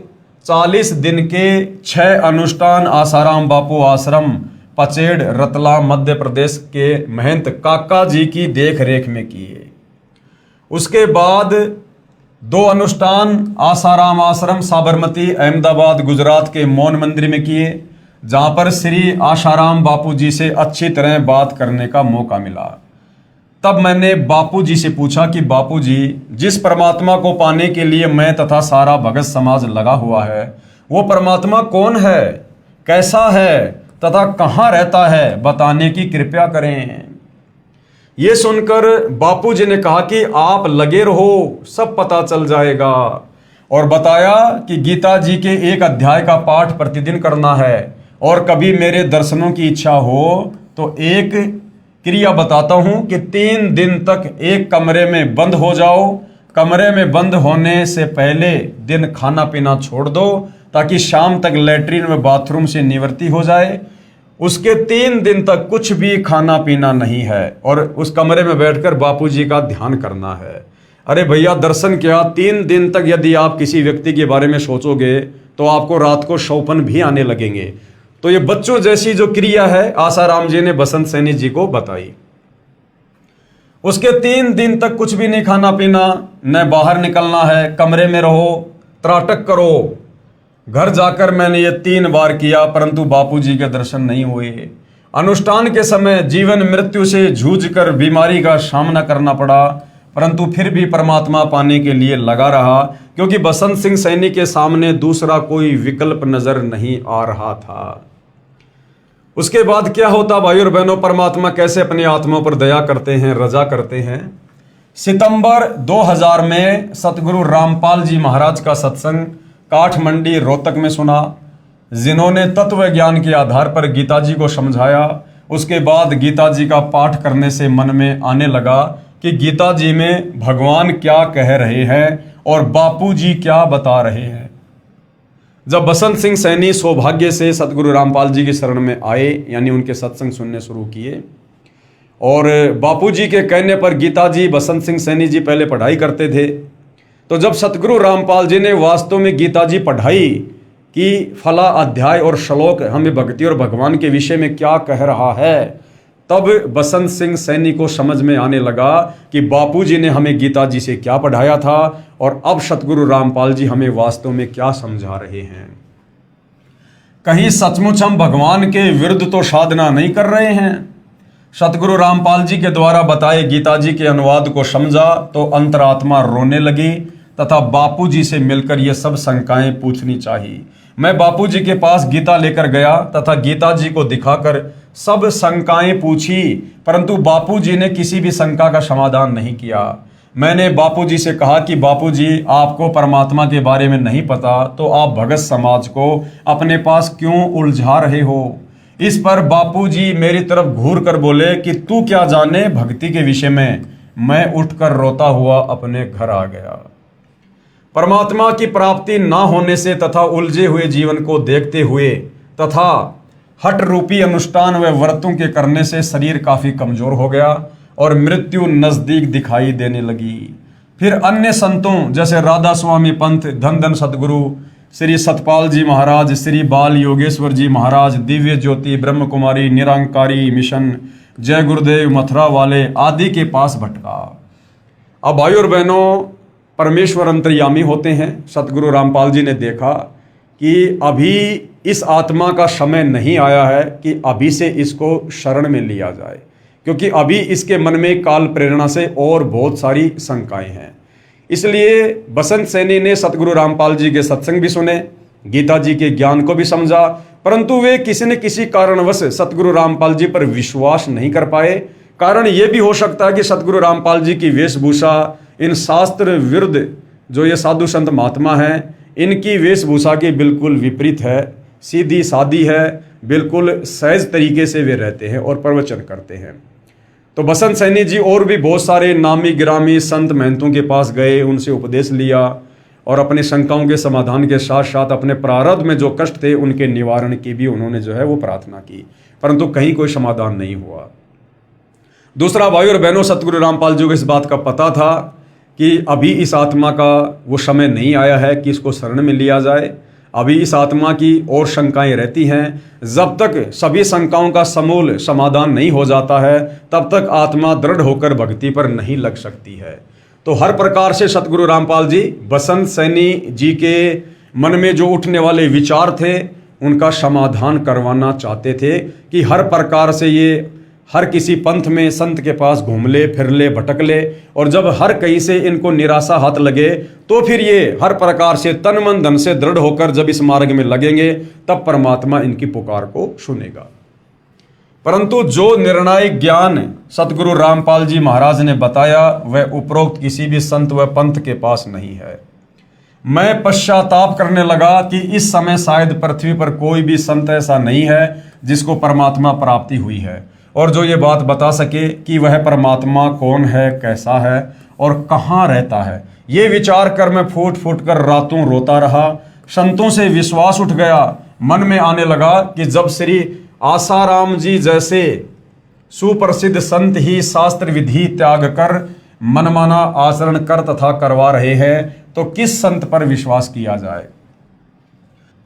40 दिन के 6 अनुष्ठान आसाराम बापू आश्रम पचेड़ रतलाम मध्य प्रदेश के महंत काका जी की देख रेख में किए। उसके बाद 2 अनुष्ठान आसाराम आश्रम साबरमती अहमदाबाद गुजरात के मौन मंदिर में किए, जहां पर श्री आसाराम बापू जी से अच्छी तरह बात करने का मौका मिला। तब मैंने बापू जी से पूछा कि बापू जी, जिस परमात्मा को पाने के लिए मैं तथा सारा भगत समाज लगा हुआ है, वो परमात्मा कौन है, कैसा है तथा कहाँ रहता है, बताने की कृपया करें। ये सुनकर बापू जी ने कहा कि आप लगे रहो, सब पता चल जाएगा। और बताया कि गीता जी के एक अध्याय का पाठ प्रतिदिन करना है और कभी मेरे दर्शनों की इच्छा हो तो एक क्रिया बताता हूं कि 3 दिन तक एक कमरे में बंद हो जाओ। कमरे में बंद होने से पहले दिन खाना पीना छोड़ दो ताकि शाम तक लैट्रिन व बाथरूम से निवृत्ति हो जाए। उसके 3 दिन तक कुछ भी खाना पीना नहीं है और उस कमरे में बैठकर बापूजी का ध्यान करना है। अरे भैया, दर्शन क्या, 3 दिन तक यदि आप किसी व्यक्ति के बारे में सोचोगे तो आपको रात को शौपन भी आने लगेंगे। तो ये बच्चों जैसी जो क्रिया है आसाराम जी ने बसंत सैनी जी को बताई। उसके 3 दिन तक कुछ भी नहीं खाना पीना, न बाहर निकलना है, कमरे में रहो, त्राटक करो। घर जाकर मैंने ये 3 बार किया परंतु बापूजी के दर्शन नहीं हुए। अनुष्ठान के समय जीवन मृत्यु से जूझकर बीमारी का सामना करना पड़ा परंतु फिर भी परमात्मा पाने के लिए लगा रहा, क्योंकि बसंत सिंह सैनी के सामने दूसरा कोई विकल्प नजर नहीं आ रहा था। उसके बाद क्या होता भाई और बहनों, परमात्मा कैसे अपनी आत्माओं पर दया करते हैं, रजा करते हैं। सितंबर 2000 में सतगुरु रामपाल जी महाराज का सत्संग काठमंडी रोहतक में सुना, जिन्होंने तत्व ज्ञान के आधार पर गीता जी को समझाया। उसके बाद गीता जी का पाठ करने से मन में आने लगा कि गीता जी में भगवान क्या कह रहे हैं और बापू जी क्या बता रहे हैं। जब बसंत सिंह सैनी सौभाग्य से सतगुरु रामपाल जी की शरण में आए, यानी उनके सत्संग सुनने शुरू किए, और बापूजी के कहने पर गीता जी बसंत सिंह सैनी जी पहले पढ़ाई करते थे। तो जब सतगुरु रामपाल जी ने वास्तव में गीता जी पढ़ाई कि फला अध्याय और श्लोक हमें भक्ति और भगवान के विषय में क्या कह रहा है, तब बसंत सिंह सैनी को समझ में आने लगा कि बापूजी ने हमें गीता जी से क्या पढ़ाया था और अब सतगुरु रामपाल जी हमें वास्तव में क्या समझा रहे हैं। कहीं सचमुच हम भगवान के विरुद्ध तो साधना नहीं कर रहे हैं। सतगुरु रामपाल जी के द्वारा बताए गीता जी के अनुवाद को समझा तो अंतरात्मा रोने लगी तथा बापूजी से मिलकर ये सब शंकाएं पूछनी चाहिए। मैं बापूजी के पास गीता लेकर गया तथा गीता जी को दिखाकर सब शंकाएं पूछी, परंतु बापूजी ने किसी भी शंका का समाधान नहीं किया। मैंने बापूजी से कहा कि बापूजी, आपको परमात्मा के बारे में नहीं पता तो आप भगत समाज को अपने पास क्यों उलझा रहे हो। इस पर बापूजी मेरी तरफ घूर कर बोले कि तू क्या जाने भक्ति के विषय में। मैं उठकर रोता हुआ अपने घर आ गया। परमात्मा की प्राप्ति ना होने से तथा उलझे हुए जीवन को देखते हुए तथा हट रूपी अनुष्ठान व व्रतों के करने से शरीर काफी कमजोर हो गया और मृत्यु नजदीक दिखाई देने लगी। फिर अन्य संतों जैसे राधा स्वामी पंथ, धन धन सतगुरु श्री सतपाल जी महाराज, श्री बाल योगेश्वर जी महाराज, दिव्य ज्योति ब्रह्म कुमारी, निरंकारी मिशन, जय गुरुदेव मथुरा वाले आदि के पास भटका। अब भाई और बहनों, परमेश्वर अंतर्यामी होते हैं। सतगुरु रामपाल जी ने देखा कि अभी इस आत्मा का समय नहीं आया है कि अभी से इसको शरण में लिया जाए, क्योंकि अभी इसके मन में काल प्रेरणा से और बहुत सारी शंकाएं हैं। इसलिए बसंत सैनी ने सतगुरु रामपाल जी के सत्संग भी सुने गीता जी के ज्ञान को भी समझा, परंतु वे किसी न किसी कारणवश सतगुरु रामपाल जी पर विश्वास नहीं कर पाए। कारण ये भी हो सकता है कि सतगुरु रामपाल जी की वेशभूषा इन शास्त्र विरुद्ध जो ये साधु संत महात्मा हैं, इनकी वेशभूषा के बिल्कुल विपरीत है, सीधी सादी है, बिल्कुल सहज तरीके से वे रहते हैं और प्रवचन करते हैं। तो बसंत सैनी जी और भी बहुत सारे नामी गिरामी संत महंतों के पास गए, उनसे उपदेश लिया और अपनी शंकाओं के समाधान के साथ साथ अपने प्रारब्ध में जो कष्ट थे उनके निवारण की भी उन्होंने जो है वो प्रार्थना की, परंतु कहीं कोई समाधान नहीं हुआ। दूसरा, भाई और बहनों, सतगुरु रामपाल जी को इस बात का पता था कि अभी इस आत्मा का वो समय नहीं आया है कि इसको शरण में लिया जाए। अभी इस आत्मा की और शंकाएं रहती हैं। जब तक सभी शंकाओं का समूल समाधान नहीं हो जाता है तब तक आत्मा दृढ़ होकर भक्ति पर नहीं लग सकती है। तो हर प्रकार से सतगुरु रामपाल जी बसंत सैनी जी के मन में जो उठने वाले विचार थे उनका समाधान करवाना चाहते थे कि हर प्रकार से ये हर किसी पंथ में संत के पास घूम ले, फिर ले, भटक ले, और जब हर कहीं से इनको निराशा हाथ लगे तो फिर ये हर प्रकार से तन मन धन से दृढ़ होकर जब इस मार्ग में लगेंगे तब परमात्मा इनकी पुकार को सुनेगा। परंतु जो निर्णायक ज्ञान सतगुरु रामपाल जी महाराज ने बताया वह उपरोक्त किसी भी संत व पंथ के पास नहीं है। मैं पश्चाताप करने लगा कि इस समय शायद पृथ्वी पर कोई भी संत ऐसा नहीं है जिसको परमात्मा प्राप्ति हुई है और जो ये बात बता सके कि वह परमात्मा कौन है, कैसा है और कहाँ रहता है। ये विचार कर मैं फूट फूट कर रातों रोता रहा। संतों से विश्वास उठ गया। मन में आने लगा कि जब श्री आसाराम जी जैसे सुप्रसिद्ध संत ही शास्त्र विधि त्याग कर मनमाना आचरण कर तथा करवा रहे हैं तो किस संत पर विश्वास किया जाए।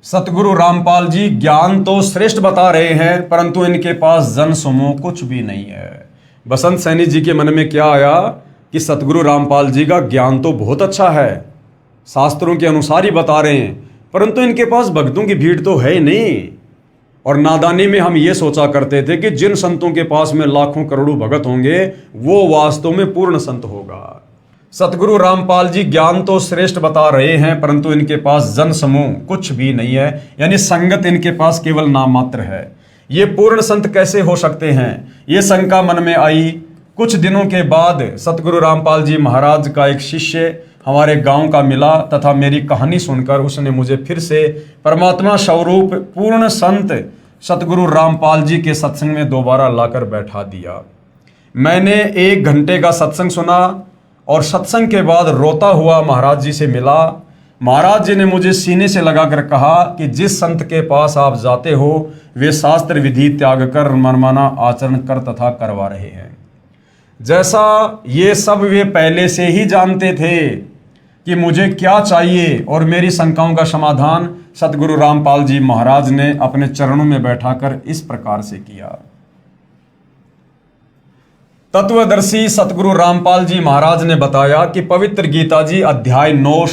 सतगुरु रामपाल जी ज्ञान तो श्रेष्ठ बता रहे हैं परंतु इनके पास जन समूह कुछ भी नहीं है। बसंत सैनी जी के मन में क्या आया कि सतगुरु रामपाल जी का ज्ञान तो बहुत अच्छा है, शास्त्रों के अनुसार ही बता रहे हैं, परंतु इनके पास भक्तों की भीड़ तो है ही नहीं। और नादानी में हम ये सोचा करते थे कि जिन संतों के पास में लाखों करोड़ों भगत होंगे वो वास्तव में पूर्ण संत होगा। सतगुरु रामपाल जी ज्ञान तो श्रेष्ठ बता रहे हैं परंतु इनके पास जन समूह कुछ भी नहीं है, यानी संगत इनके पास केवल नाम मात्र है। ये पूर्ण संत कैसे हो सकते हैं, ये शंका मन में आई। कुछ दिनों के बाद सतगुरु रामपाल जी महाराज का एक शिष्य हमारे गांव का मिला तथा मेरी कहानी सुनकर उसने मुझे फिर से परमात्मा स्वरूप पूर्ण संत सतगुरु रामपाल जी के सत्संग में दोबारा लाकर बैठा दिया। मैंने 1 घंटे का सत्संग सुना और सत्संग के बाद रोता हुआ महाराज जी से मिला। महाराज जी ने मुझे सीने से लगाकर कहा कि जिस संत के पास आप जाते हो वे शास्त्र विधि त्याग कर मनमाना आचरण कर तथा करवा रहे हैं। जैसा ये सब वे पहले से ही जानते थे कि मुझे क्या चाहिए और मेरी शंकाओं का समाधान सतगुरु रामपाल जी महाराज ने अपने चरणों में बैठाकर इस प्रकार से किया। तत्वदर्शी सतगुरु रामपाल जी महाराज ने बताया कि पवित्र गीता जी अध्याय 9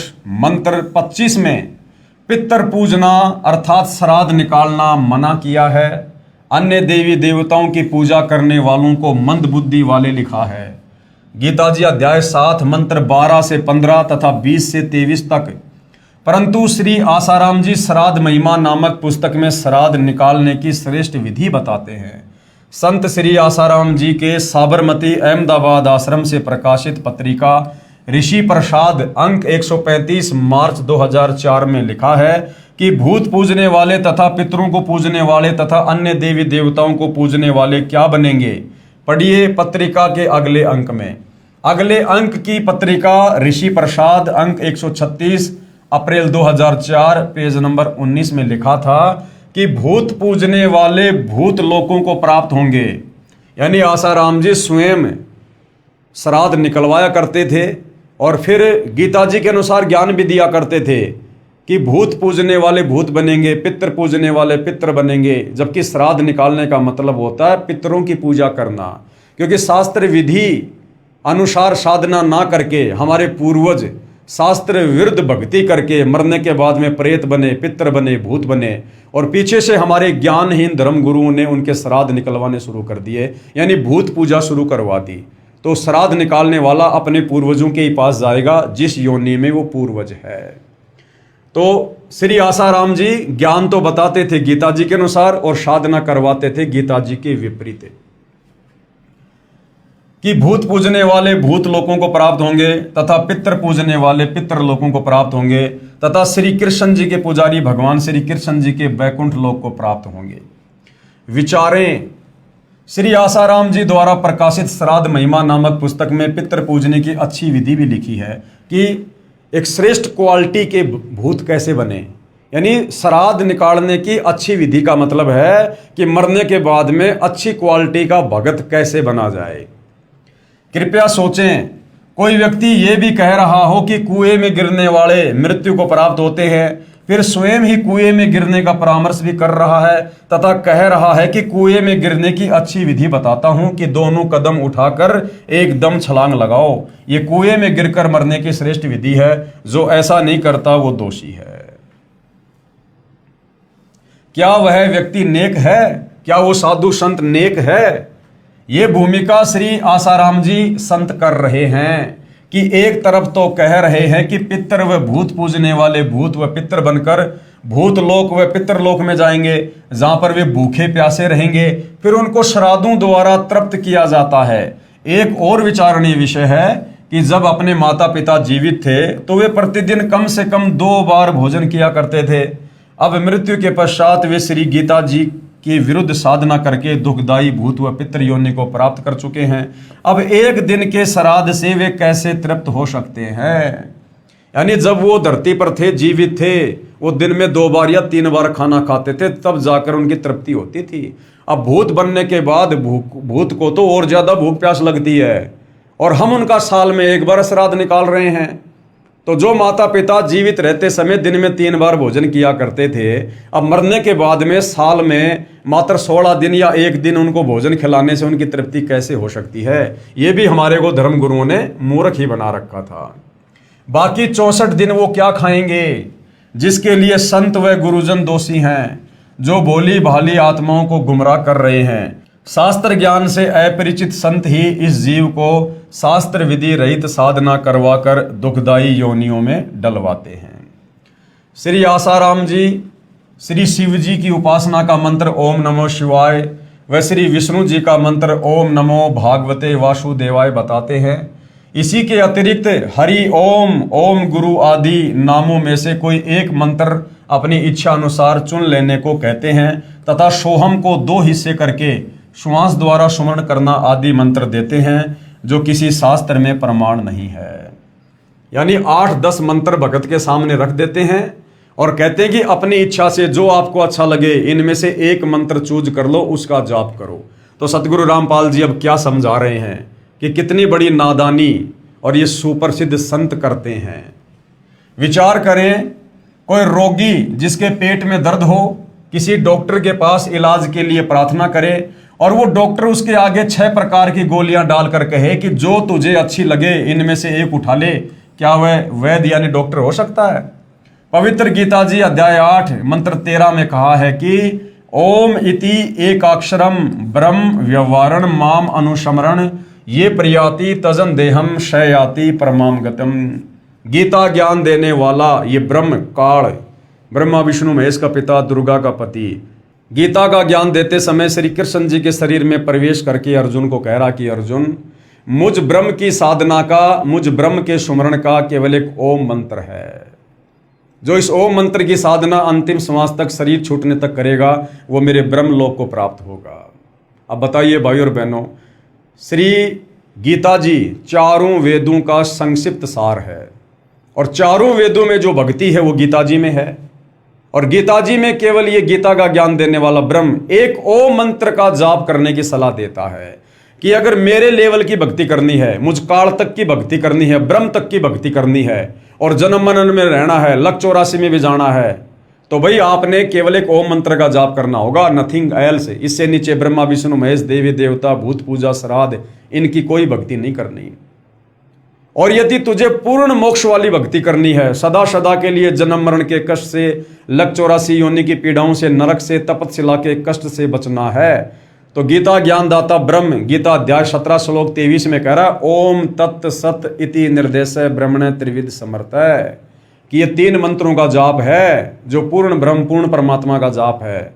मंत्र 25 में पितर पूजना अर्थात श्राद्ध निकालना मना किया है। अन्य देवी देवताओं की पूजा करने वालों को मंद बुद्धि वाले लिखा है। गीता जी अध्याय 7 मंत्र 12 से 15 तथा 20 से 23 तक। परंतु श्री आसाराम जी श्राद्ध महिमा नामक पुस्तक में श्राद्ध निकालने की श्रेष्ठ विधि बताते हैं। संत श्री आसाराम जी के साबरमती अहमदाबाद आश्रम से प्रकाशित पत्रिका ऋषि प्रसाद अंक 135 मार्च 2004 में लिखा है कि भूत पूजने वाले तथा पितरों को पूजने वाले तथा अन्य देवी देवताओं को पूजने वाले क्या बनेंगे। पढ़िए पत्रिका के अगले अंक में। अगले अंक की पत्रिका ऋषि प्रसाद अंक 136 अप्रैल 2004 पेज नंबर 19 में लिखा था कि भूत पूजने वाले भूत लोकों को प्राप्त होंगे। यानी आसाराम जी स्वयं श्राद्ध निकलवाया करते थे और फिर गीता जी के अनुसार ज्ञान भी दिया करते थे कि भूत पूजने वाले भूत बनेंगे, पितृ पूजने वाले पितृ बनेंगे, जबकि श्राद्ध निकालने का मतलब होता है पितरों की पूजा करना। क्योंकि शास्त्र विधि अनुसार साधना ना करके हमारे पूर्वज शास्त्र विरुद्ध भक्ति करके मरने के बाद में प्रेत बने, पितृ बने, भूत बने और पीछे से हमारे ज्ञानहीन धर्म गुरुओं ने उनके श्राद्ध निकलवाने शुरू कर दिए, यानी भूत पूजा शुरू करवा दी। तो श्राद्ध निकालने वाला अपने पूर्वजों के ही पास जाएगा जिस योनि में वो पूर्वज है। तो श्री आसाराम जी ज्ञान तो बताते थे गीता जी के अनुसार और साधना करवाते थे गीता जी के विपरीत, कि भूत पूजने वाले भूत लोगों को प्राप्त होंगे तथा पितृ पूजने वाले पितृ लोगों को प्राप्त होंगे तथा श्री कृष्ण जी के पुजारी भगवान श्री कृष्ण जी के वैकुंठ लोक को प्राप्त होंगे। विचारें, श्री आसाराम जी द्वारा प्रकाशित श्राद्ध महिमा नामक पुस्तक में पितृ पूजने की अच्छी विधि भी लिखी है कि एक श्रेष्ठ क्वालिटी के भूत कैसे बने। यानी श्राद्ध निकालने की अच्छी विधि का मतलब है कि मरने के बाद में अच्छी क्वालिटी का भगत कैसे बना जाए। कृपया सोचें, कोई व्यक्ति ये भी कह रहा हो कि कुएं में गिरने वाले मृत्यु को प्राप्त होते हैं, फिर स्वयं ही कुएं में गिरने का परामर्श भी कर रहा है तथा कह रहा है कि कुएं में गिरने की अच्छी विधि बताता हूं कि दोनों कदम उठाकर एकदम छलांग लगाओ। ये कुएं में गिरकर मरने की श्रेष्ठ विधि है। जो ऐसा नहीं करता वो दोषी है। क्या वह व्यक्ति नेक है? क्या वो साधु संत नेक है? ये भूमिका श्री आसाराम जी संत कर रहे हैं कि एक तरफ तो कह रहे हैं कि पितर व भूत पूजने वाले भूत व पितर बनकर भूत लोक व पितर लोक में जाएंगे जहां पर वे भूखे प्यासे रहेंगे, फिर उनको श्राद्धों द्वारा तृप्त किया जाता है। एक और विचारणीय विषय है कि जब अपने माता पिता जीवित थे तो वे प्रतिदिन कम से कम 2 बार भोजन किया करते थे। अब मृत्यु के पश्चात वे श्री गीता जी के विरुद्ध साधना करके दुखदायी भूत व पितृ योनि को प्राप्त कर चुके हैं। अब एक दिन के श्राद्ध से वे कैसे तृप्त हो सकते हैं? यानी जब वो धरती पर थे, जीवित थे, वो दिन में 2 बार या 3 बार खाना खाते थे, तब जाकर उनकी तृप्ति होती थी। अब भूत बनने के बाद भूत को तो और ज्यादा भूख प्यास लगती है और हम उनका साल में 1 बार श्राद्ध निकाल रहे हैं। तो जो माता पिता जीवित रहते समय दिन में 3 बार भोजन किया करते थे, अब मरने के बाद में साल में मात्र 16 दिन या 1 दिन उनको भोजन खिलाने से उनकी तृप्ति कैसे हो सकती है? ये भी हमारे को धर्म गुरुओं ने मूर्ख ही बना रखा था। बाकी 64 दिन वो क्या खाएंगे जिसके लिए संत व गुरुजन दोषी हैं, जो भोली भाली आत्माओं को गुमराह कर रहे हैं। शास्त्र ज्ञान से अपरिचित संत ही इस जीव को शास्त्र विधि रहित साधना करवाकर दुखदायी योनियों में डलवाते हैं। श्री आसाराम जी श्री शिव जी की उपासना का मंत्र ओम नमो शिवाय व श्री विष्णु जी का मंत्र ओम नमो भागवते वासुदेवाय बताते हैं। इसी के अतिरिक्त हरि ओम, ओम गुरु आदि नामों में से कोई एक मंत्र अपनी इच्छा अनुसार चुन लेने को कहते हैं तथा सोहम को 2 हिस्से करके श्वास द्वारा सुमरण करना आदि मंत्र देते हैं, जो किसी शास्त्र में प्रमाण नहीं है। यानी 8-10 मंत्र भगत के सामने रख देते हैं और कहते हैं कि अपनी इच्छा से जो आपको अच्छा लगे इनमें से एक मंत्र चूज कर लो, उसका जाप करो। तो सतगुरु रामपाल जी अब क्या समझा रहे हैं कि कितनी बड़ी नादानी और ये सुप्रसिद्ध संत करते हैं। विचार करें, कोई रोगी जिसके पेट में दर्द हो किसी डॉक्टर के पास इलाज के लिए प्रार्थना करे और वो डॉक्टर उसके आगे 6 प्रकार की गोलियां डालकर कहे कि जो तुझे अच्छी लगे इनमें से एक उठा ले, क्या वह वैद्य यानी डॉक्टर हो सकता है? पवित्र गीता जी अध्याय 8 मंत्र 13 में कहा है कि ओम इति एकाक्षरम ब्रह्म व्यवहारण माम अनुस्मरण ये प्रियाति तजन देहम शयाति परमाम गतम। गीता ज्ञान देने वाला ये ब्रह्म काल, ब्रह्मा विष्णु महेश का पिता, दुर्गा का पति, गीता का ज्ञान देते समय श्री कृष्ण जी के शरीर में प्रवेश करके अर्जुन को कह रहा कि अर्जुन, मुझ ब्रह्म की साधना का, मुझ ब्रह्म के सुमरण का केवल एक ओम मंत्र है। जो इस ओम मंत्र की साधना अंतिम श्वास तक, शरीर छूटने तक करेगा, वो मेरे ब्रह्म लोक को प्राप्त होगा। अब बताइए भाई और बहनों, श्री गीता जी 4 वेदों का संक्षिप्त सार है और 4 वेदों में जो भक्ति है वो गीता जी में है। और गीता जी में केवल ये गीता का ज्ञान देने वाला ब्रह्म एक ओम मंत्र का जाप करने की सलाह देता है कि अगर मेरे लेवल की भक्ति करनी है, मुझ काल तक की भक्ति करनी है, ब्रह्म तक की भक्ति करनी है और जन्म मनन में रहना है, लक 84 में भी जाना है, तो भाई आपने केवल एक ओम मंत्र का जाप करना होगा, नथिंग एल्स। इससे नीचे ब्रह्मा विष्णु महेश, देवी देवता, भूत पूजा, श्राद्ध, इनकी कोई भक्ति नहीं करनी। और यदि तुझे पूर्ण मोक्ष वाली भक्ति करनी है, सदा सदा के लिए जन्म मरण के कष्ट से, लक 84 योनि की पीड़ाओं से, नरक से, तपस्या के कष्ट से बचना है, तो गीता ज्ञानदाता ब्रह्म गीता अध्याय 17 श्लोक 23 में कह रहा है ओम तत् सत इति निर्देश ब्रह्मण त्रिविध समर्थ है। कि ये 3 मंत्रों का जाप है जो पूर्ण ब्रह्म पूर्ण परमात्मा का जाप है।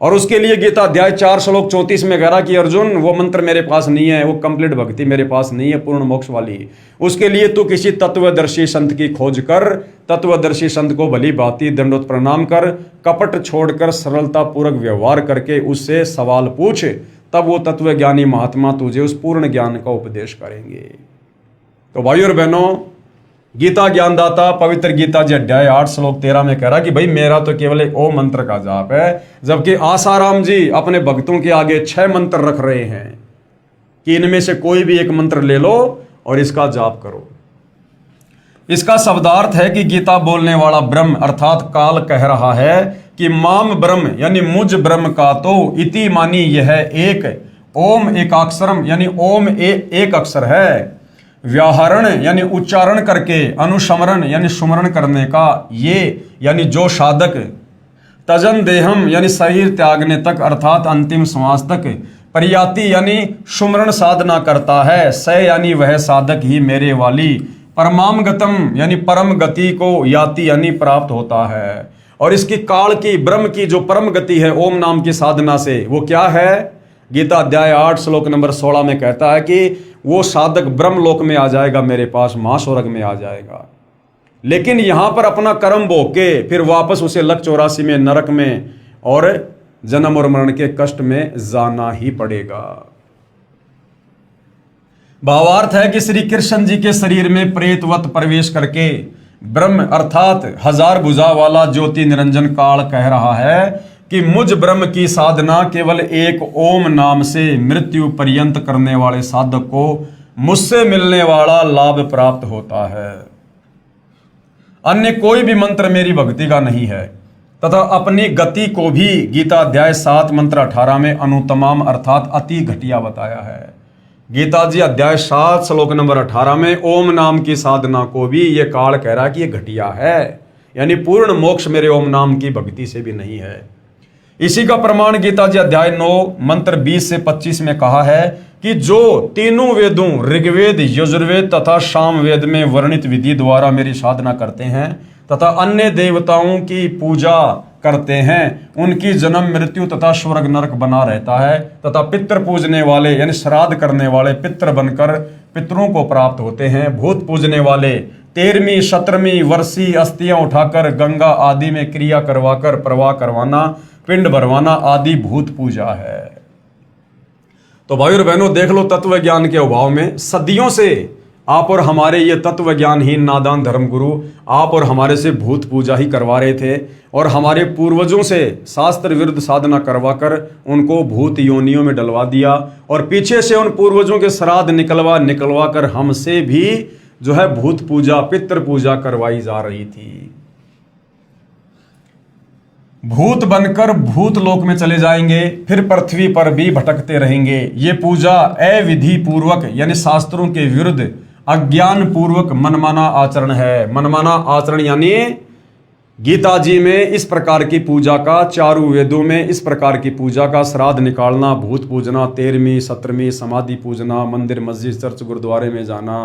और उसके लिए गीता अध्याय 4 श्लोक 34 में कह रहा कि अर्जुन वो मंत्र मेरे पास नहीं है, वो कंप्लीट भक्ति मेरे पास नहीं है पूर्ण मोक्ष वाली। उसके लिए तू किसी तत्वदर्शी संत की खोज कर, तत्वदर्शी संत को भली भांति दंडोत प्रणाम कर, कपट छोड़कर सरलता पूर्वक व्यवहार करके उससे सवाल पूछ, तब वो तत्वज्ञानी महात्मा तुझे उस पूर्ण ज्ञान का उपदेश करेंगे। तो भाई और बहनों, गीता ज्ञानदाता पवित्र गीता जी अध्याय 8 श्लोक 13 में कह रहा कि भाई मेरा तो केवल एक ओम मंत्र का जाप है, जबकि आसाराम जी अपने भक्तों के आगे 6 मंत्र रख रहे हैं कि इनमें से कोई भी एक मंत्र ले लो और इसका जाप करो। इसका शब्दार्थ है कि गीता बोलने वाला ब्रह्म अर्थात काल कह रहा है कि माम ब्रह्म यानी मुझ ब्रह्म का तो इति मानी यह एक ओम एकाक्षरम यानी ओम एक अक्षर है, व्याहरण यानी उच्चारण करके, अनुस्मरण यानी सुमरण करने का, ये यानी जो साधक, तजन देहम यानी शरीर त्यागने तक अर्थात अंतिम श्वास तक, परियाति यानी सुमरण साधना करता है, स यानी वह साधक ही मेरे वाली, परमाम गतम यानी परम गति को याति यानी प्राप्त होता है। और इसकी काल की ब्रह्म की जो परम गति है ओम नाम की साधना से, वो क्या है? गीता अध्याय 8 श्लोक नंबर 16 में कहता है कि वो साधक ब्रह्म लोक में आ जाएगा, मेरे पास महास्वर्ग में आ जाएगा। लेकिन यहां पर अपना कर्म भोग के फिर वापस उसे लक 84 में नरक में और जन्म और मरण के कष्ट में जाना ही पड़ेगा। भावार्थ है कि श्री कृष्ण जी के शरीर में प्रेतवत प्रवेश करके ब्रह्म अर्थात 1000 भुजा वाला ज्योति निरंजन काल कह रहा है कि मुझ ब्रह्म की साधना केवल एक ओम नाम से मृत्यु पर्यंत करने वाले साधक को मुझसे मिलने वाला लाभ प्राप्त होता है। अन्य कोई भी मंत्र मेरी भक्ति का नहीं है तथा अपनी गति को भी गीता अध्याय 7 मंत्र 18 में अनुतमाम अर्थात अति घटिया बताया है। गीता जी अध्याय 7 श्लोक नंबर 18 में ओम नाम की साधना को भी ये काल कह रहा है कि ये घटिया है, यानी पूर्ण मोक्ष मेरे ओम नाम की भक्ति से भी नहीं है। इसी का प्रमाण गीता जी अध्याय 9 मंत्र 20 से 25 में कहा है कि जो तीनों वेदों ऋग्वेद, यजुर्वेद तथा सामवेद में वर्णित विधि द्वारा मेरी साधना करते हैं तथा अन्य देवताओं की पूजा करते हैं, उनकी जन्म मृत्यु तथा स्वर्ग नरक बना रहता है तथा पितृ पूजने वाले यानी श्राद्ध करने वाले पितृ बनकर पितरों को प्राप्त होते हैं। भूत पूजने वाले 13वीं 17वीं वर्षीय अस्थियां उठाकर गंगा आदि में क्रिया करवाकर प्रवाह करवाना, पिंड भरवाना आदि भूत पूजा है। तो भाई और बहनों देख लो, तत्व ज्ञान के अभाव में सदियों से आप और हमारे ये तत्व ज्ञानहीन नादान धर्मगुरु आप और हमारे से भूत पूजा ही करवा रहे थे और हमारे पूर्वजों से शास्त्र विरुद्ध साधना करवाकर उनको भूत योनियों में डलवा दिया और पीछे से उन पूर्वजों के श्राद्ध निकलवा कर हमसे भी जो है भूत पूजा पितृ पूजा करवाई जा रही थी। भूत बनकर भूत लोक में चले जाएंगे, फिर पृथ्वी पर भी भटकते रहेंगे। ये पूजा अविधि पूर्वक यानी शास्त्रों के विरुद्ध अज्ञान पूर्वक मनमाना आचरण है। मनमाना आचरण यानी गीता जी में इस प्रकार की पूजा का, चारों वेदों में इस प्रकार की पूजा का, श्राद्ध निकालना, भूत पूजना, 13वीं 17वीं समाधि पूजना, मंदिर मस्जिद चर्च गुरुद्वारे में जाना,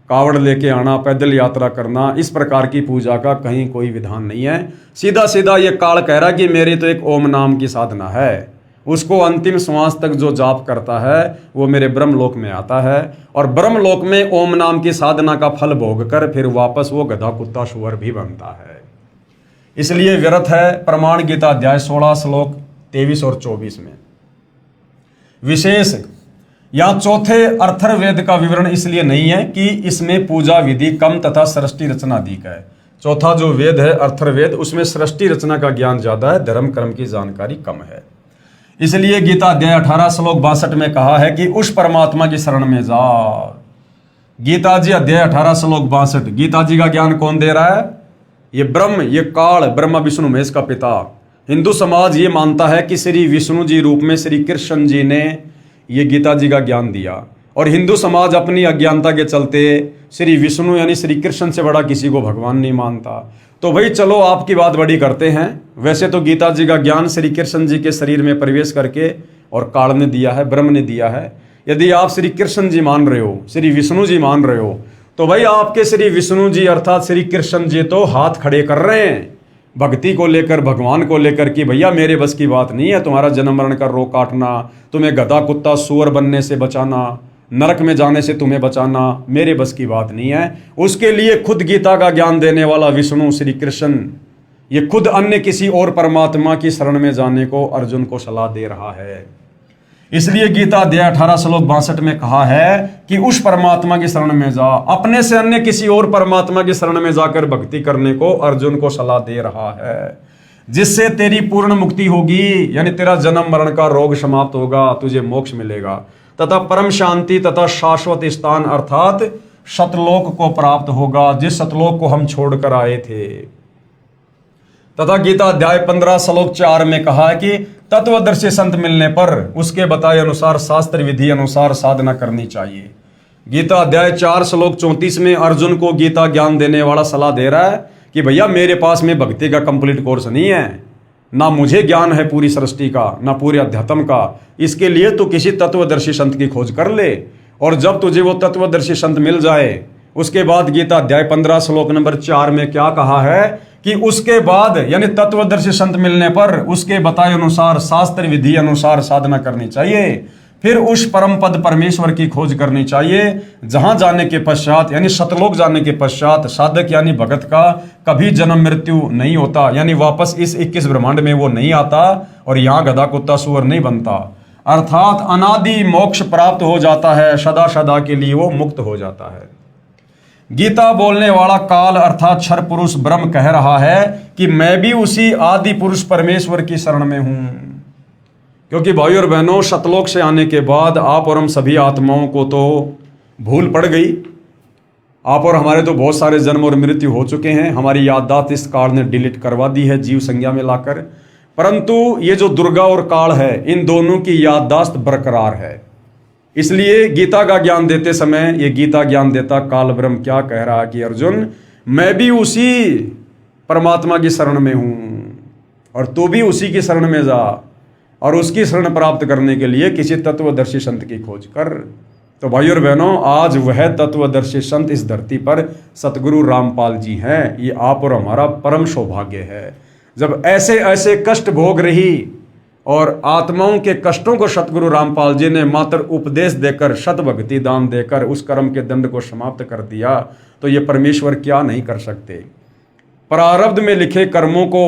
कावड़ लेके आना, पैदल यात्रा करना, इस प्रकार की पूजा का कहीं कोई विधान नहीं है। सीधा सीधा ये काल कह रहा कि मेरी तो एक ओम नाम की साधना है, उसको अंतिम श्वास तक जो जाप करता है वो मेरे ब्रह्मलोक में आता है और ब्रह्मलोक में ओम नाम की साधना का फल भोग कर फिर वापस वो गधा कुत्ता सुअर भी बनता है। इसलिए व्यर्थ है प्रमाण गीता अध्याय 16 श्लोक 23 और 24 में। विशेष यहाँ चौथे अर्थर्वेद का विवरण इसलिए नहीं है कि इसमें पूजा विधि कम तथा सृष्टि रचना अधिक है। चौथा जो वेद है अर्थर्वेद, उसमें सृष्टि रचना का ज्ञान ज्यादा है, धर्म कर्म की जानकारी कम है। इसलिए गीता अध्याय 18 श्लोक 62 में कहा है कि उस परमात्मा की शरण में जाओ। गीता जी अध्याय 18 श्लोक 62। गीता जी का ज्ञान कौन दे रहा है? ये ब्रह्म, ये काल, ब्रह्मा विष्णु महेश का पिता। हिंदू समाज ये मानता है कि श्री विष्णु जी रूप में श्री कृष्ण जी ने ये गीता जी का ज्ञान दिया और हिंदू समाज अपनी अज्ञानता के चलते श्री विष्णु यानी श्री कृष्ण से बड़ा किसी को भगवान नहीं मानता। तो भाई चलो आपकी बात बड़ी करते हैं। वैसे तो गीता जी का ज्ञान श्री कृष्ण जी के शरीर में प्रवेश करके और काल ने दिया है, ब्रह्म ने दिया है। यदि आप श्री कृष्ण जी मान रहे हो, श्री विष्णु जी मान रहे हो, तो भाई आपके श्री विष्णु जी अर्थात श्री कृष्ण जी तो हाथ खड़े कर रहे हैं भक्ति को लेकर, भगवान को लेकर कि भैया मेरे बस की बात नहीं है तुम्हारा जन्म मरण का रोग काटना, तुम्हें गधा कुत्ता सुअर बनने से बचाना, नरक में जाने से तुम्हें बचाना, मेरे बस की बात नहीं है। उसके लिए खुद गीता का ज्ञान देने वाला विष्णु श्री कृष्ण ये खुद अन्य किसी और परमात्मा की शरण में जाने को अर्जुन को सलाह दे रहा है। इसलिए गीता अध्याय 18 श्लोक 62 में कहा है कि उस परमात्मा की शरण में जा, अपने से अन्य किसी और परमात्मा की शरण में जाकर भक्ति करने को अर्जुन को सलाह दे रहा है, जिससे तेरी पूर्ण मुक्ति होगी, यानी तेरा जन्म मरण का रोग समाप्त होगा, तुझे मोक्ष मिलेगा तथा परम शांति तथा शाश्वत स्थान अर्थात सतलोक को प्राप्त होगा, जिस सतलोक को हम छोड़कर आए थे। तथा गीता अध्याय 15 श्लोक 4 में कहा है कि तत्वदर्शी संत मिलने पर उसके बताए अनुसार शास्त्र विधि अनुसार साधना करनी चाहिए। गीता अध्याय 4 श्लोक 34 में अर्जुन को गीता ज्ञान देने वाला सलाह दे रहा है कि भैया मेरे पास में भक्ति का कंप्लीट कोर्स नहीं है, ना मुझे ज्ञान है पूरी सृष्टि का, ना पूरे अध्यात्म का। इसके लिए तू किसी तत्वदर्शी संत की खोज कर ले, और जब तुझे वो तत्वदर्शी संत मिल जाए उसके बाद गीता अध्याय 15 श्लोक नंबर 4 में क्या कहा है कि उसके बाद यानी तत्वदर्शी संत मिलने पर उसके बताए अनुसार शास्त्र विधि अनुसार साधना करनी चाहिए, फिर उस परम पद परमेश्वर की खोज करनी चाहिए, जहां जाने के पश्चात यानी सतलोक जाने के पश्चात साधक यानी भगत का कभी जन्म मृत्यु नहीं होता, यानी वापस इस 21 ब्रह्मांड में वो नहीं आता और यहां गधा कुत्ता सुअर नहीं बनता, अर्थात अनादि मोक्ष प्राप्त हो जाता है, सदा सदा के लिए वो मुक्त हो जाता है। गीता बोलने वाला काल अर्थात क्षर पुरुष ब्रह्म कह रहा है कि मैं भी उसी आदि पुरुष परमेश्वर की शरण में हूं, क्योंकि भाई और बहनों सतलोक से आने के बाद आप और हम सभी आत्माओं को तो भूल पड़ गई। आप और हमारे तो बहुत सारे जन्म और मृत्यु हो चुके हैं, हमारी याददाश्त इस काल ने डिलीट करवा दी है जीव संज्ञा में लाकर, परंतु ये जो दुर्गा और काल है इन दोनों की याददाश्त बरकरार है। इसलिए गीता का ज्ञान देते समय ये गीता ज्ञान देता काल ब्रह्म क्या कह रहा है कि अर्जुन मैं भी उसी परमात्मा की शरण में हूं और तू भी उसी की शरण में जा, और उसकी शरण प्राप्त करने के लिए किसी तत्वदर्शी संत की खोज कर। तो भाई और बहनों आज वह तत्वदर्शी संत इस धरती पर सतगुरु रामपाल जी हैं। ये आप और हमारा परम सौभाग्य है। जब ऐसे ऐसे कष्ट भोग रही और आत्माओं के कष्टों को सतगुरु रामपाल जी ने मात्र उपदेश देकर शत भक्ति दान देकर उस कर्म के दंड को समाप्त कर दिया, तो ये परमेश्वर क्या नहीं कर सकते। प्रारब्ध में लिखे कर्मों को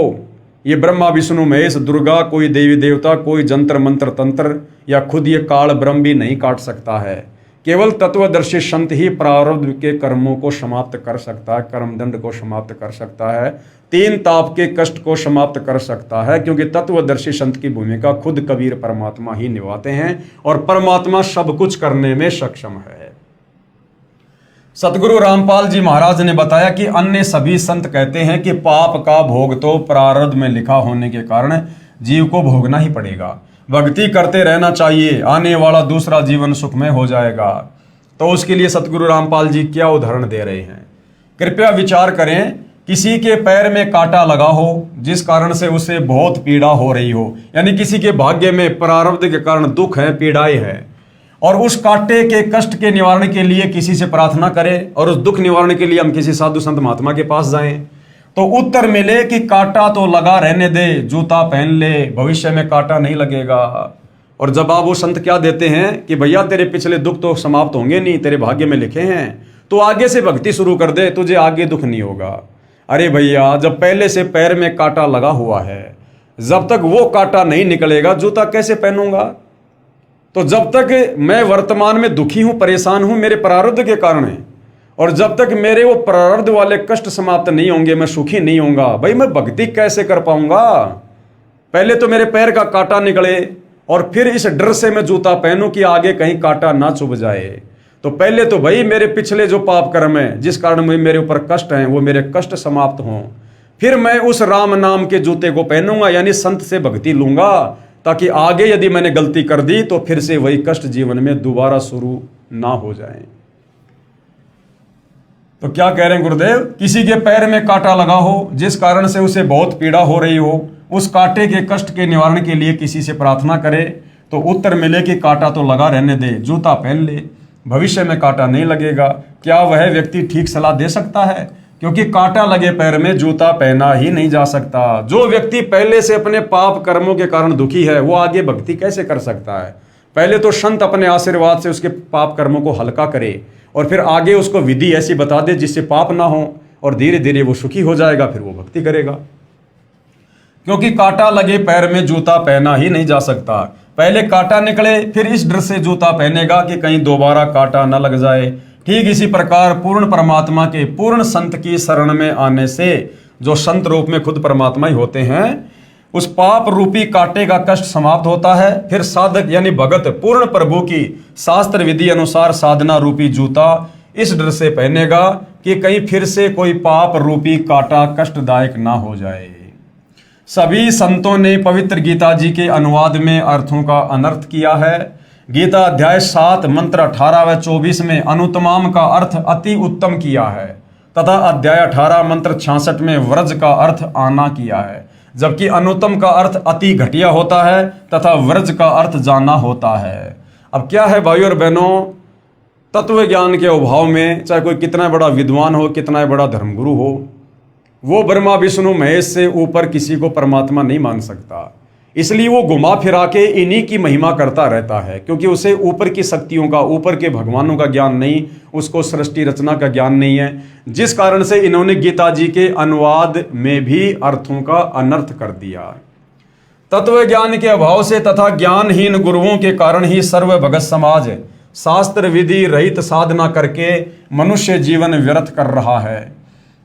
ये ब्रह्मा विष्णु महेश दुर्गा, कोई देवी देवता, कोई जंत्र मंत्र तंत्र या खुद ये काल ब्रह्म भी नहीं काट सकता है। केवल तत्वदर्शी संत ही प्रारब्ध के कर्मों को समाप्त कर सकता है, कर्म दंड को समाप्त कर सकता है, तीन ताप के कष्ट को समाप्त कर सकता है, क्योंकि तत्वदर्शी संत की भूमिका खुद कबीर परमात्मा ही निभाते हैं और परमात्मा सब कुछ करने में सक्षम है। सतगुरु रामपाल जी महाराज ने बताया कि अन्य सभी संत कहते हैं कि पाप का भोग तो प्रारब्ध में लिखा होने के कारण जीव को भोगना ही पड़ेगा, भक्ति करते रहना चाहिए, आने वाला दूसरा जीवन सुखमय हो जाएगा। तो उसके लिए सतगुरु रामपाल जी क्या उदाहरण दे रहे हैं, कृपया विचार करें। किसी के पैर में कांटा लगा हो जिस कारण से उसे बहुत पीड़ा हो रही हो, यानी किसी के भाग्य में प्रारब्ध के कारण दुख है, पीड़ाएं है, और उस कांटे के कष्ट के निवारण के लिए किसी से प्रार्थना करें और उस दुख निवारण के लिए हम किसी साधु संत महात्मा के पास जाएं, तो उत्तर मिले कि कांटा तो लगा रहने दे, जूता पहन ले, भविष्य में कांटा नहीं लगेगा। और जवाब वो संत क्या देते हैं कि भैया तेरे पिछले दुख तो समाप्त होंगे नहीं, तेरे भाग्य में लिखे हैं, तो आगे से भक्ति शुरू कर दे, तुझे आगे दुख नहीं होगा। अरे भैया जब पहले से पैर में कांटा लगा हुआ है, जब तक वो कांटा नहीं निकलेगा जूता कैसे पहनूंगा। तो जब तक मैं वर्तमान में दुखी हूं, परेशान हूं मेरे प्रारब्ध के कारण है, और जब तक मेरे वो प्रारब्ध वाले कष्ट समाप्त नहीं होंगे, मैं सुखी नहीं होऊंगा, भाई मैं भक्ति कैसे कर पाऊंगा। पहले तो मेरे पैर का कांटा निकले और फिर इस डर से मैं जूता पहनूं कि आगे कहीं कांटा ना चुभ जाए। तो पहले तो भाई मेरे पिछले जो पाप कर्म है जिस कारण मेरे ऊपर कष्ट हैं वो मेरे कष्ट समाप्त हों, फिर मैं उस राम नाम के जूते को पहनूंगा, यानी संत से भक्ति लूंगा, ताकि आगे यदि मैंने गलती कर दी तो फिर से वही कष्ट जीवन में दोबारा शुरू ना हो जाए। तो क्या कह रहे हैं गुरुदेव, किसी के पैर में कांटा लगा हो जिस कारण से उसे बहुत पीड़ा हो रही हो, उस कांटे के कष्ट के निवारण के लिए किसी से प्रार्थना करे, तो उत्तर मिले कि कांटा तो लगा रहने दे, जूता पहन ले, भविष्य में कांटा नहीं लगेगा। क्या वह व्यक्ति ठीक सलाह दे सकता है? क्योंकि कांटा लगे पैर में जूता पहना ही नहीं जा सकता। जो व्यक्ति पहले से अपने पाप कर्मों के कारण दुखी है, वो आगे भक्ति कैसे कर सकता है? पहले तो संत अपने आशीर्वाद से उसके पाप कर्मों को हल्का करे और फिर आगे उसको विधि ऐसी बता दे जिससे पाप ना हो, और धीरे धीरे वो सुखी हो जाएगा, फिर वो भक्ति करेगा। क्योंकि कांटा लगे पैर में जूता पहना ही नहीं जा सकता। पहले कांटा निकले, फिर इस डर से जूता पहनेगा कि कहीं दोबारा कांटा न लग जाए। ठीक इसी प्रकार पूर्ण परमात्मा के पूर्ण संत की शरण में आने से, जो संत रूप में खुद परमात्मा ही होते हैं, उस पाप रूपी कांटे का कष्ट समाप्त होता है। फिर साधक यानी भगत पूर्ण प्रभु की शास्त्र विधि अनुसार साधना रूपी जूता इस डर से पहनेगा कि कहीं फिर से कोई पाप रूपी कांटा कष्टदायक ना हो जाए। सभी संतों ने पवित्र गीता जी के अनुवाद में अर्थों का अनर्थ किया है। गीता अध्याय 7 मंत्र 18 व 24 में अनुत्तमाम का अर्थ अति उत्तम किया है तथा अध्याय 18 मंत्र 66 में व्रज का अर्थ आना किया है, जबकि अनुत्तम का अर्थ अति घटिया होता है तथा व्रज का अर्थ जाना होता है। अब क्या है भाइयों और बहनों, तत्व ज्ञान के अभाव में चाहे कोई कितना बड़ा विद्वान हो, कितना बड़ा धर्मगुरु हो, वो ब्रह्मा विष्णु महेश से ऊपर किसी को परमात्मा नहीं मान सकता। इसलिए वो घुमा फिरा के इन्हीं की महिमा करता रहता है, क्योंकि उसे ऊपर की शक्तियों का, ऊपर के भगवानों का ज्ञान नहीं, उसको सृष्टि रचना का ज्ञान नहीं है। जिस कारण से इन्होंने गीता जी के अनुवाद में भी अर्थों का अनर्थ कर दिया। तत्व ज्ञान के अभाव से तथा ज्ञानहीन गुरुओं के कारण ही सर्व भगत समाज शास्त्र विधि रहित साधना करके मनुष्य जीवन व्यर्थ कर रहा है।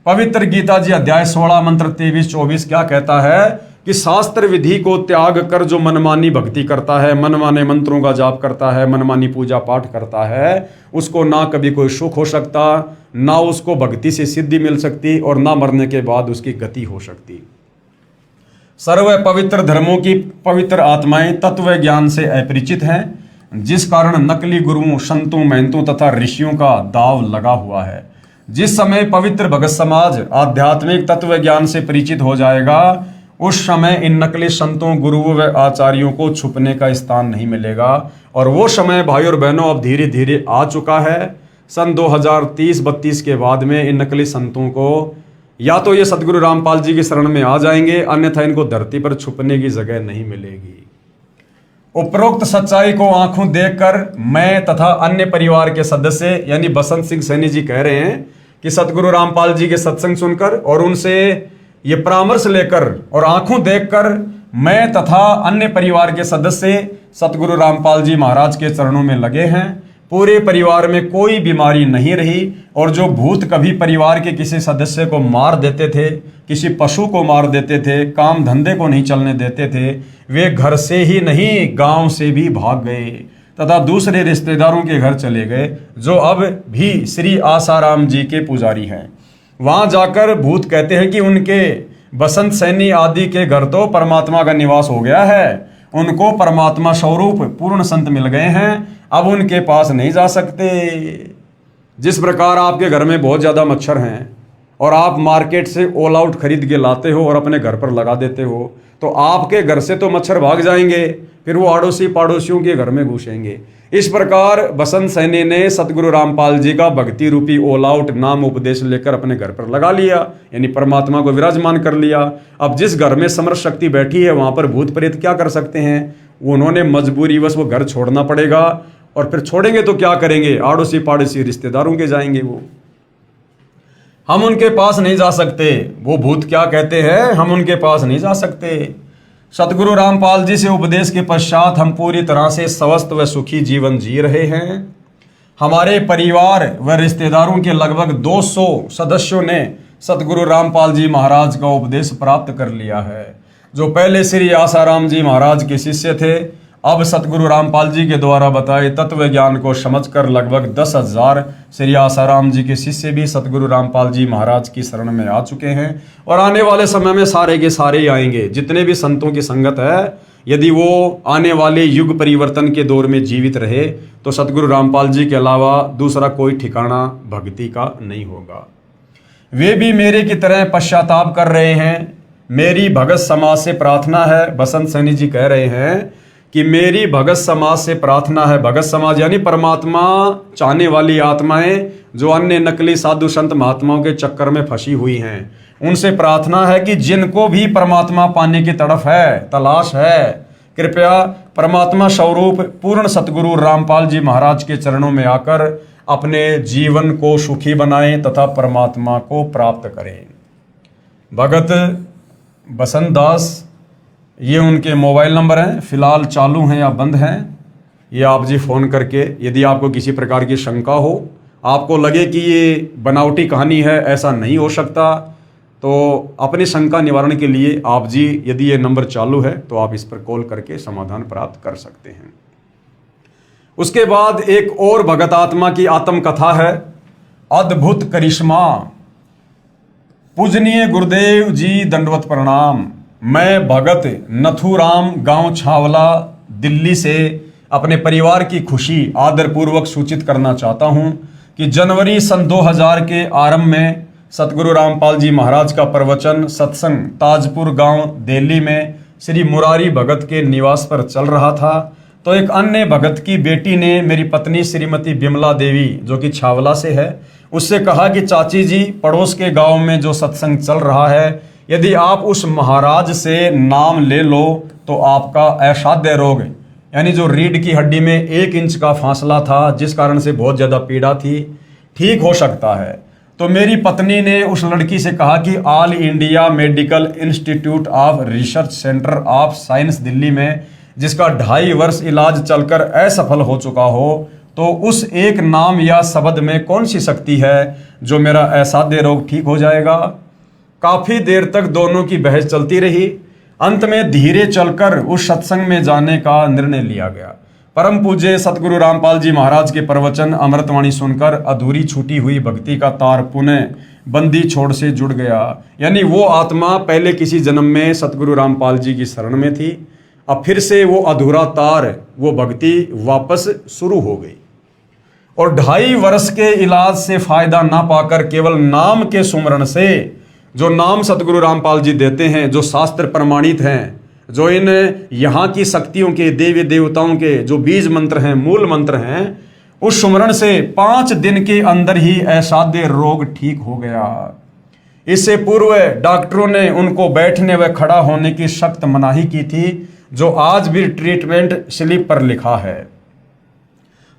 पवित्र गीता जी अध्याय 16 मंत्र 23-24 क्या कहता है कि शास्त्र विधि को त्याग कर जो मनमानी भक्ति करता है, मनमाने मंत्रों का जाप करता है, मनमानी पूजा पाठ करता है, उसको ना कभी कोई सुख हो सकता, ना उसको भक्ति से सिद्धि मिल सकती, और ना मरने के बाद उसकी गति हो सकती। सर्व पवित्र धर्मों की पवित्र आत्माएं तत्व ज्ञान से अपरिचित हैं, जिस कारण नकली गुरुओं, संतों, महंतों तथा ऋषियों का दाव लगा हुआ है। जिस समय पवित्र भगत समाज आध्यात्मिक तत्व ज्ञान से परिचित हो जाएगा, उस समय इन नकली संतों, गुरुओं व आचार्यों को छुपने का स्थान नहीं मिलेगा। और वो समय भाई और बहनों अब धीरे धीरे आ चुका है। सन 2030-32 के बाद में इन नकली संतों को या तो ये सतगुरु रामपाल जी की शरण में आ जाएंगे, अन्यथा इनको धरती पर छुपने की जगह नहीं मिलेगी। उपरोक्त सच्चाई को आंखों देखकर मैं तथा अन्य परिवार के सदस्य यानी बसंत सिंह सैनी जी कह रहे हैं कि सतगुरु रामपाल जी के सत्संग सुनकर और उनसे ये परामर्श लेकर और आंखों देखकर मैं तथा अन्य परिवार के सदस्य सतगुरु रामपाल जी महाराज के चरणों में लगे हैं। पूरे परिवार में कोई बीमारी नहीं रही, और जो भूत कभी परिवार के किसी सदस्य को मार देते थे, किसी पशु को मार देते थे, काम धंधे को नहीं चलने देते थे, वे घर से ही नहीं गांव से भी भाग गए तथा दूसरे रिश्तेदारों के घर चले गए, जो अब भी श्री आसाराम जी के पुजारी हैं। वहां जाकर भूत कहते हैं कि उनके बसंत सैनी आदि के घर तो परमात्मा का निवास हो गया है, उनको परमात्मा स्वरूप पूर्ण संत मिल गए हैं, अब उनके पास नहीं जा सकते। जिस प्रकार आपके घर में बहुत ज़्यादा मच्छर हैं और आप मार्केट से ऑल आउट खरीद के लाते हो और अपने घर पर लगा देते हो, तो आपके घर से तो मच्छर भाग जाएंगे, फिर वो आड़ोसी पाड़ोसियों के घर में घुसेंगे। इस प्रकार बसंत सैनी ने सतगुरु रामपाल जी का भक्ति रूपी ऑल आउट नाम उपदेश लेकर अपने घर पर लगा लिया, यानी परमात्मा को विराजमान कर लिया। अब जिस घर में समर्थ शक्ति बैठी है वहां पर भूत प्रेत क्या कर सकते हैं? उन्होंने मजबूरीवश वो घर छोड़ना पड़ेगा, और फिर छोड़ेंगे तो क्या करेंगे? आड़ोसी पाड़ोसी रिश्तेदारों के जाएंगे वो। हम उनके पास नहीं जा सकते। वो भूत क्या कहते हैं? हम उनके पास नहीं जा सकते। सतगुरु रामपाल जी से उपदेश के पश्चात हम पूरी तरह से स्वस्थ व सुखी जीवन जी रहे हैं। हमारे परिवार व रिश्तेदारों के लगभग 200 सदस्यों ने सतगुरु रामपाल जी महाराज का उपदेश प्राप्त कर लिया है। जो पहले श्री आसाराम जी महाराज के शिष्य थे, अब सतगुरु रामपाल जी के द्वारा बताए तत्व ज्ञान को समझकर लगभग 10,000 श्री आसाराम जी के शिष्य भी सतगुरु रामपाल जी महाराज की शरण में आ चुके हैं, और आने वाले समय में सारे के सारे ही आएंगे। जितने भी संतों की संगत है, यदि वो आने वाले युग परिवर्तन के दौर में जीवित रहे, तो सतगुरु रामपाल जी के अलावा दूसरा कोई ठिकाना भक्ति का नहीं होगा। वे भी मेरे की तरह पश्चाताप कर रहे हैं। मेरी भगत समाज से प्रार्थना है, बसंत सैनी जी कह रहे हैं कि मेरी भगत समाज से प्रार्थना है, भगत समाज यानी परमात्मा चाहने वाली आत्माएं जो अन्य नकली साधु संत महात्माओं के चक्कर में फंसी हुई हैं, उनसे प्रार्थना है कि जिनको भी परमात्मा पाने की तड़फ है, तलाश है, कृपया परमात्मा स्वरूप पूर्ण सतगुरु रामपाल जी महाराज के चरणों में आकर अपने जीवन को सुखी बनाएं तथा परमात्मा को प्राप्त करें। भगत बसंत दास, ये उनके मोबाइल नंबर हैं, फिलहाल चालू हैं या बंद हैं, ये आप जी फ़ोन करके यदि आपको किसी प्रकार की शंका हो, आपको लगे कि ये बनावटी कहानी है, ऐसा नहीं हो सकता, तो अपनी शंका निवारण के लिए आप जी यदि ये नंबर चालू है तो आप इस पर कॉल करके समाधान प्राप्त कर सकते हैं। उसके बाद एक और भगत आत्मा की आत्मकथा है, अद्भुत करिश्मा। पूजनीय गुरुदेव जी दंडवत प्रणाम। मैं भगत नथुराम, गांव छावला, दिल्ली से अपने परिवार की खुशी आदरपूर्वक सूचित करना चाहता हूं कि जनवरी सन 2000 के आरंभ में सतगुरु रामपाल जी महाराज का प्रवचन सत्संग ताजपुर गांव दिल्ली में श्री मुरारी भगत के निवास पर चल रहा था, तो एक अन्य भगत की बेटी ने मेरी पत्नी श्रीमती बिमला देवी जो कि छावला से है, उससे कहा कि चाची जी, पड़ोस के गांव में जो सत्संग चल रहा है, यदि आप उस महाराज से नाम ले लो तो आपका असाध्य रोग, यानी जो रीढ़ की हड्डी में 1 इंच का फासला था जिस कारण से बहुत ज़्यादा पीड़ा थी, ठीक हो सकता है। तो मेरी पत्नी ने उस लड़की से कहा कि all India medical institute of research centre of science Delhi में जिसका 2.5 वर्ष इलाज चलकर असफल हो चुका हो, तो उस एक नाम या शब्द में कौन सी शक्ति है जो मेरा असाध्य रोग ठीक हो जाएगा। काफ़ी देर तक दोनों की बहस चलती रही। अंत में धीरे चलकर उस सत्संग में जाने का निर्णय लिया गया। परम पूज्य सतगुरु रामपाल जी महाराज के प्रवचन अमृतवाणी सुनकर अधूरी छूटी हुई भक्ति का तार पुनः बंदी छोड़ से जुड़ गया, यानी वो आत्मा पहले किसी जन्म में सतगुरु रामपाल जी की शरण में थी, अब फिर से वो अधूरा तार, वो भक्ति वापस शुरू हो गई। और 2.5 वर्ष के इलाज से फायदा ना पाकर केवल नाम के सुमरण से, जो नाम सतगुरु रामपाल जी देते हैं, जो शास्त्र प्रमाणित हैं, जो इन यहाँ की शक्तियों के, देवी देवताओं के जो बीज मंत्र हैं, मूल मंत्र हैं, उस सुमरण से 5 दिन के अंदर ही असाध्य रोग ठीक हो गया। इससे पूर्व डॉक्टरों ने उनको बैठने व खड़ा होने की सख्त मनाही की थी, जो आज भी ट्रीटमेंट स्लिप पर लिखा है,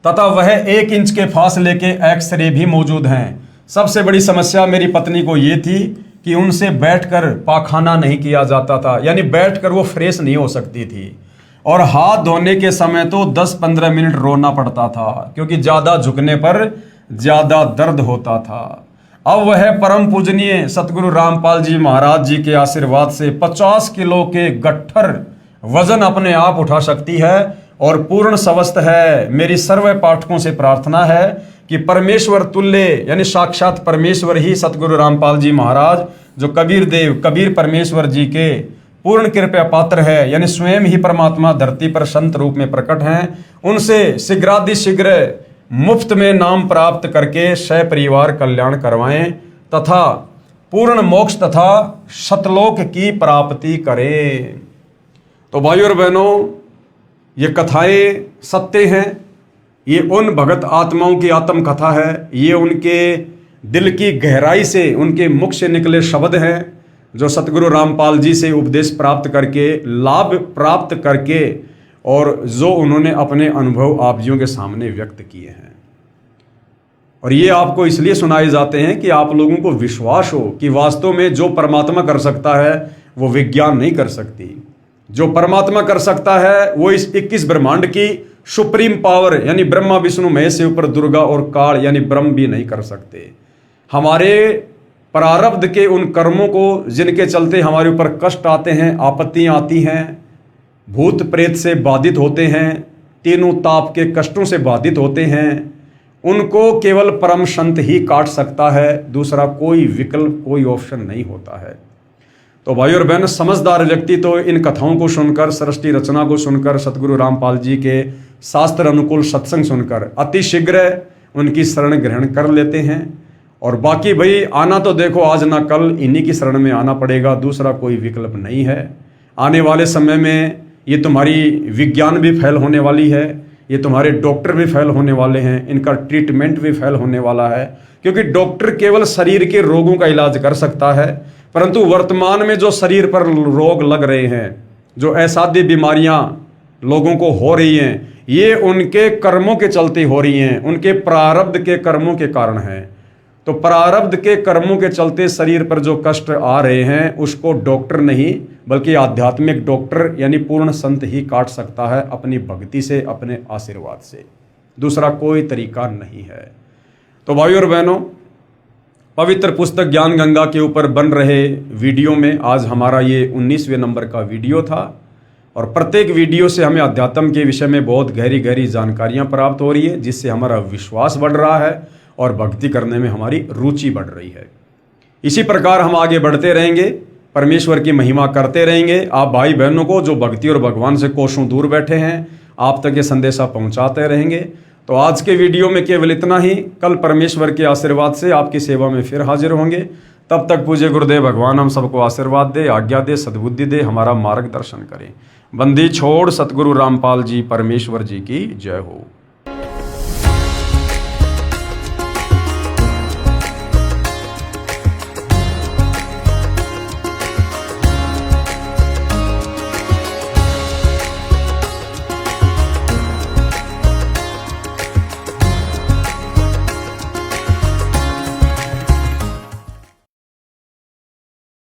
तथा वह 1 इंच के फासले के एक्सरे भी मौजूद हैं। सबसे बड़ी समस्या मेरी पत्नी को ये थी कि उनसे बैठकर पाखाना नहीं किया जाता था, यानी बैठकर वो फ्रेश नहीं हो सकती थी, और हाथ धोने के समय तो 10-15 मिनट रोना पड़ता था क्योंकि ज़्यादा झुकने पर ज़्यादा दर्द होता था। अब वह परम पूजनीय सतगुरु रामपाल जी महाराज जी के आशीर्वाद से 50 किलो के गट्ठर वजन अपने आप उठा सकती है और पूर्ण स्वस्थ है। मेरी सर्व पाठकों से प्रार्थना है कि परमेश्वर तुल्य, यानी साक्षात परमेश्वर ही सतगुरु रामपाल जी महाराज, जो कबीर देव, कबीर परमेश्वर जी के पूर्ण कृपया पात्र है, यानी स्वयं ही परमात्मा धरती पर संत रूप में प्रकट हैं, उनसे शीघ्रातिशीघ्र मुफ्त में नाम प्राप्त करके सपरिवार कल्याण करवाएं तथा पूर्ण मोक्ष तथा सतलोक की प्राप्ति करें। तो भाइयों और बहनों, ये कथाएं सत्य हैं, ये उन भगत आत्माओं की आत्म कथा है, ये उनके दिल की गहराई से, उनके मुख से निकले शब्द हैं जो सतगुरु रामपाल जी से उपदेश प्राप्त करके, लाभ प्राप्त करके, और जो उन्होंने अपने अनुभव आप जियों के सामने व्यक्त किए हैं। और ये आपको इसलिए सुनाए जाते हैं कि आप लोगों को विश्वास हो कि वास्तव में जो परमात्मा कर सकता है वो विज्ञान नहीं कर सकती। जो परमात्मा कर सकता है वो इस 21 ब्रह्मांड की सुप्रीम पावर, यानी ब्रह्मा विष्णु महेश से ऊपर दुर्गा और काल यानी ब्रह्म भी नहीं कर सकते। हमारे प्रारब्ध के उन कर्मों को जिनके चलते हमारे ऊपर कष्ट आते हैं, आपत्तियां आती हैं, भूत प्रेत से बाधित होते हैं, तीनों ताप के कष्टों से बाधित होते हैं, उनको केवल परम संत ही काट सकता है, दूसरा कोई विकल्प, कोई ऑप्शन नहीं होता है। तो भाई और बहन, समझदार व्यक्ति तो इन कथाओं को सुनकर, सृष्टि रचना को सुनकर, सतगुरु रामपाल जी के शास्त्र अनुकूल सत्संग सुनकर अति शीघ्र उनकी शरण ग्रहण कर लेते हैं। और बाकी भाई आना तो देखो आज ना कल इन्हीं की शरण में आना पड़ेगा, दूसरा कोई विकल्प नहीं है। आने वाले समय में ये तुम्हारी विज्ञान भी फेल होने वाली है, ये तुम्हारे डॉक्टर भी फेल होने वाले हैं, इनका ट्रीटमेंट भी फेल होने वाला है। क्योंकि डॉक्टर केवल शरीर के रोगों का इलाज कर सकता है, परंतु वर्तमान में जो शरीर पर रोग लग रहे हैं, जो असाध्य बीमारियां लोगों को हो रही हैं, ये उनके कर्मों के चलते हो रही हैं, उनके प्रारब्ध के कर्मों के कारण हैं। तो प्रारब्ध के कर्मों के चलते शरीर पर जो कष्ट आ रहे हैं, उसको डॉक्टर नहीं बल्कि आध्यात्मिक डॉक्टर यानी पूर्ण संत ही काट सकता है, अपनी भक्ति से, अपने आशीर्वाद से। दूसरा कोई तरीका नहीं है। तो भाइयों और बहनों, पवित्र पुस्तक ज्ञान गंगा के ऊपर बन रहे वीडियो में आज हमारा ये 19वें नंबर का वीडियो था। और प्रत्येक वीडियो से हमें अध्यात्म के विषय में बहुत गहरी गहरी जानकारियां प्राप्त हो रही है, जिससे हमारा विश्वास बढ़ रहा है और भक्ति करने में हमारी रुचि बढ़ रही है। इसी प्रकार हम आगे बढ़ते रहेंगे, परमेश्वर की महिमा करते रहेंगे। आप भाई बहनों को जो भक्ति और भगवान से कोसों दूर बैठे हैं, आप तक ये संदेशा पहुंचाते रहेंगे। तो आज के वीडियो में केवल इतना ही। कल परमेश्वर के आशीर्वाद से आपकी सेवा में फिर हाजिर होंगे। तब तक पूज्य गुरुदेव भगवान हम सबको आशीर्वाद दे, आज्ञा दे, सद्बुद्धि दे, हमारा मार्गदर्शन करें। बंदी छोड़ सतगुरु रामपाल जी परमेश्वर जी की जय हो।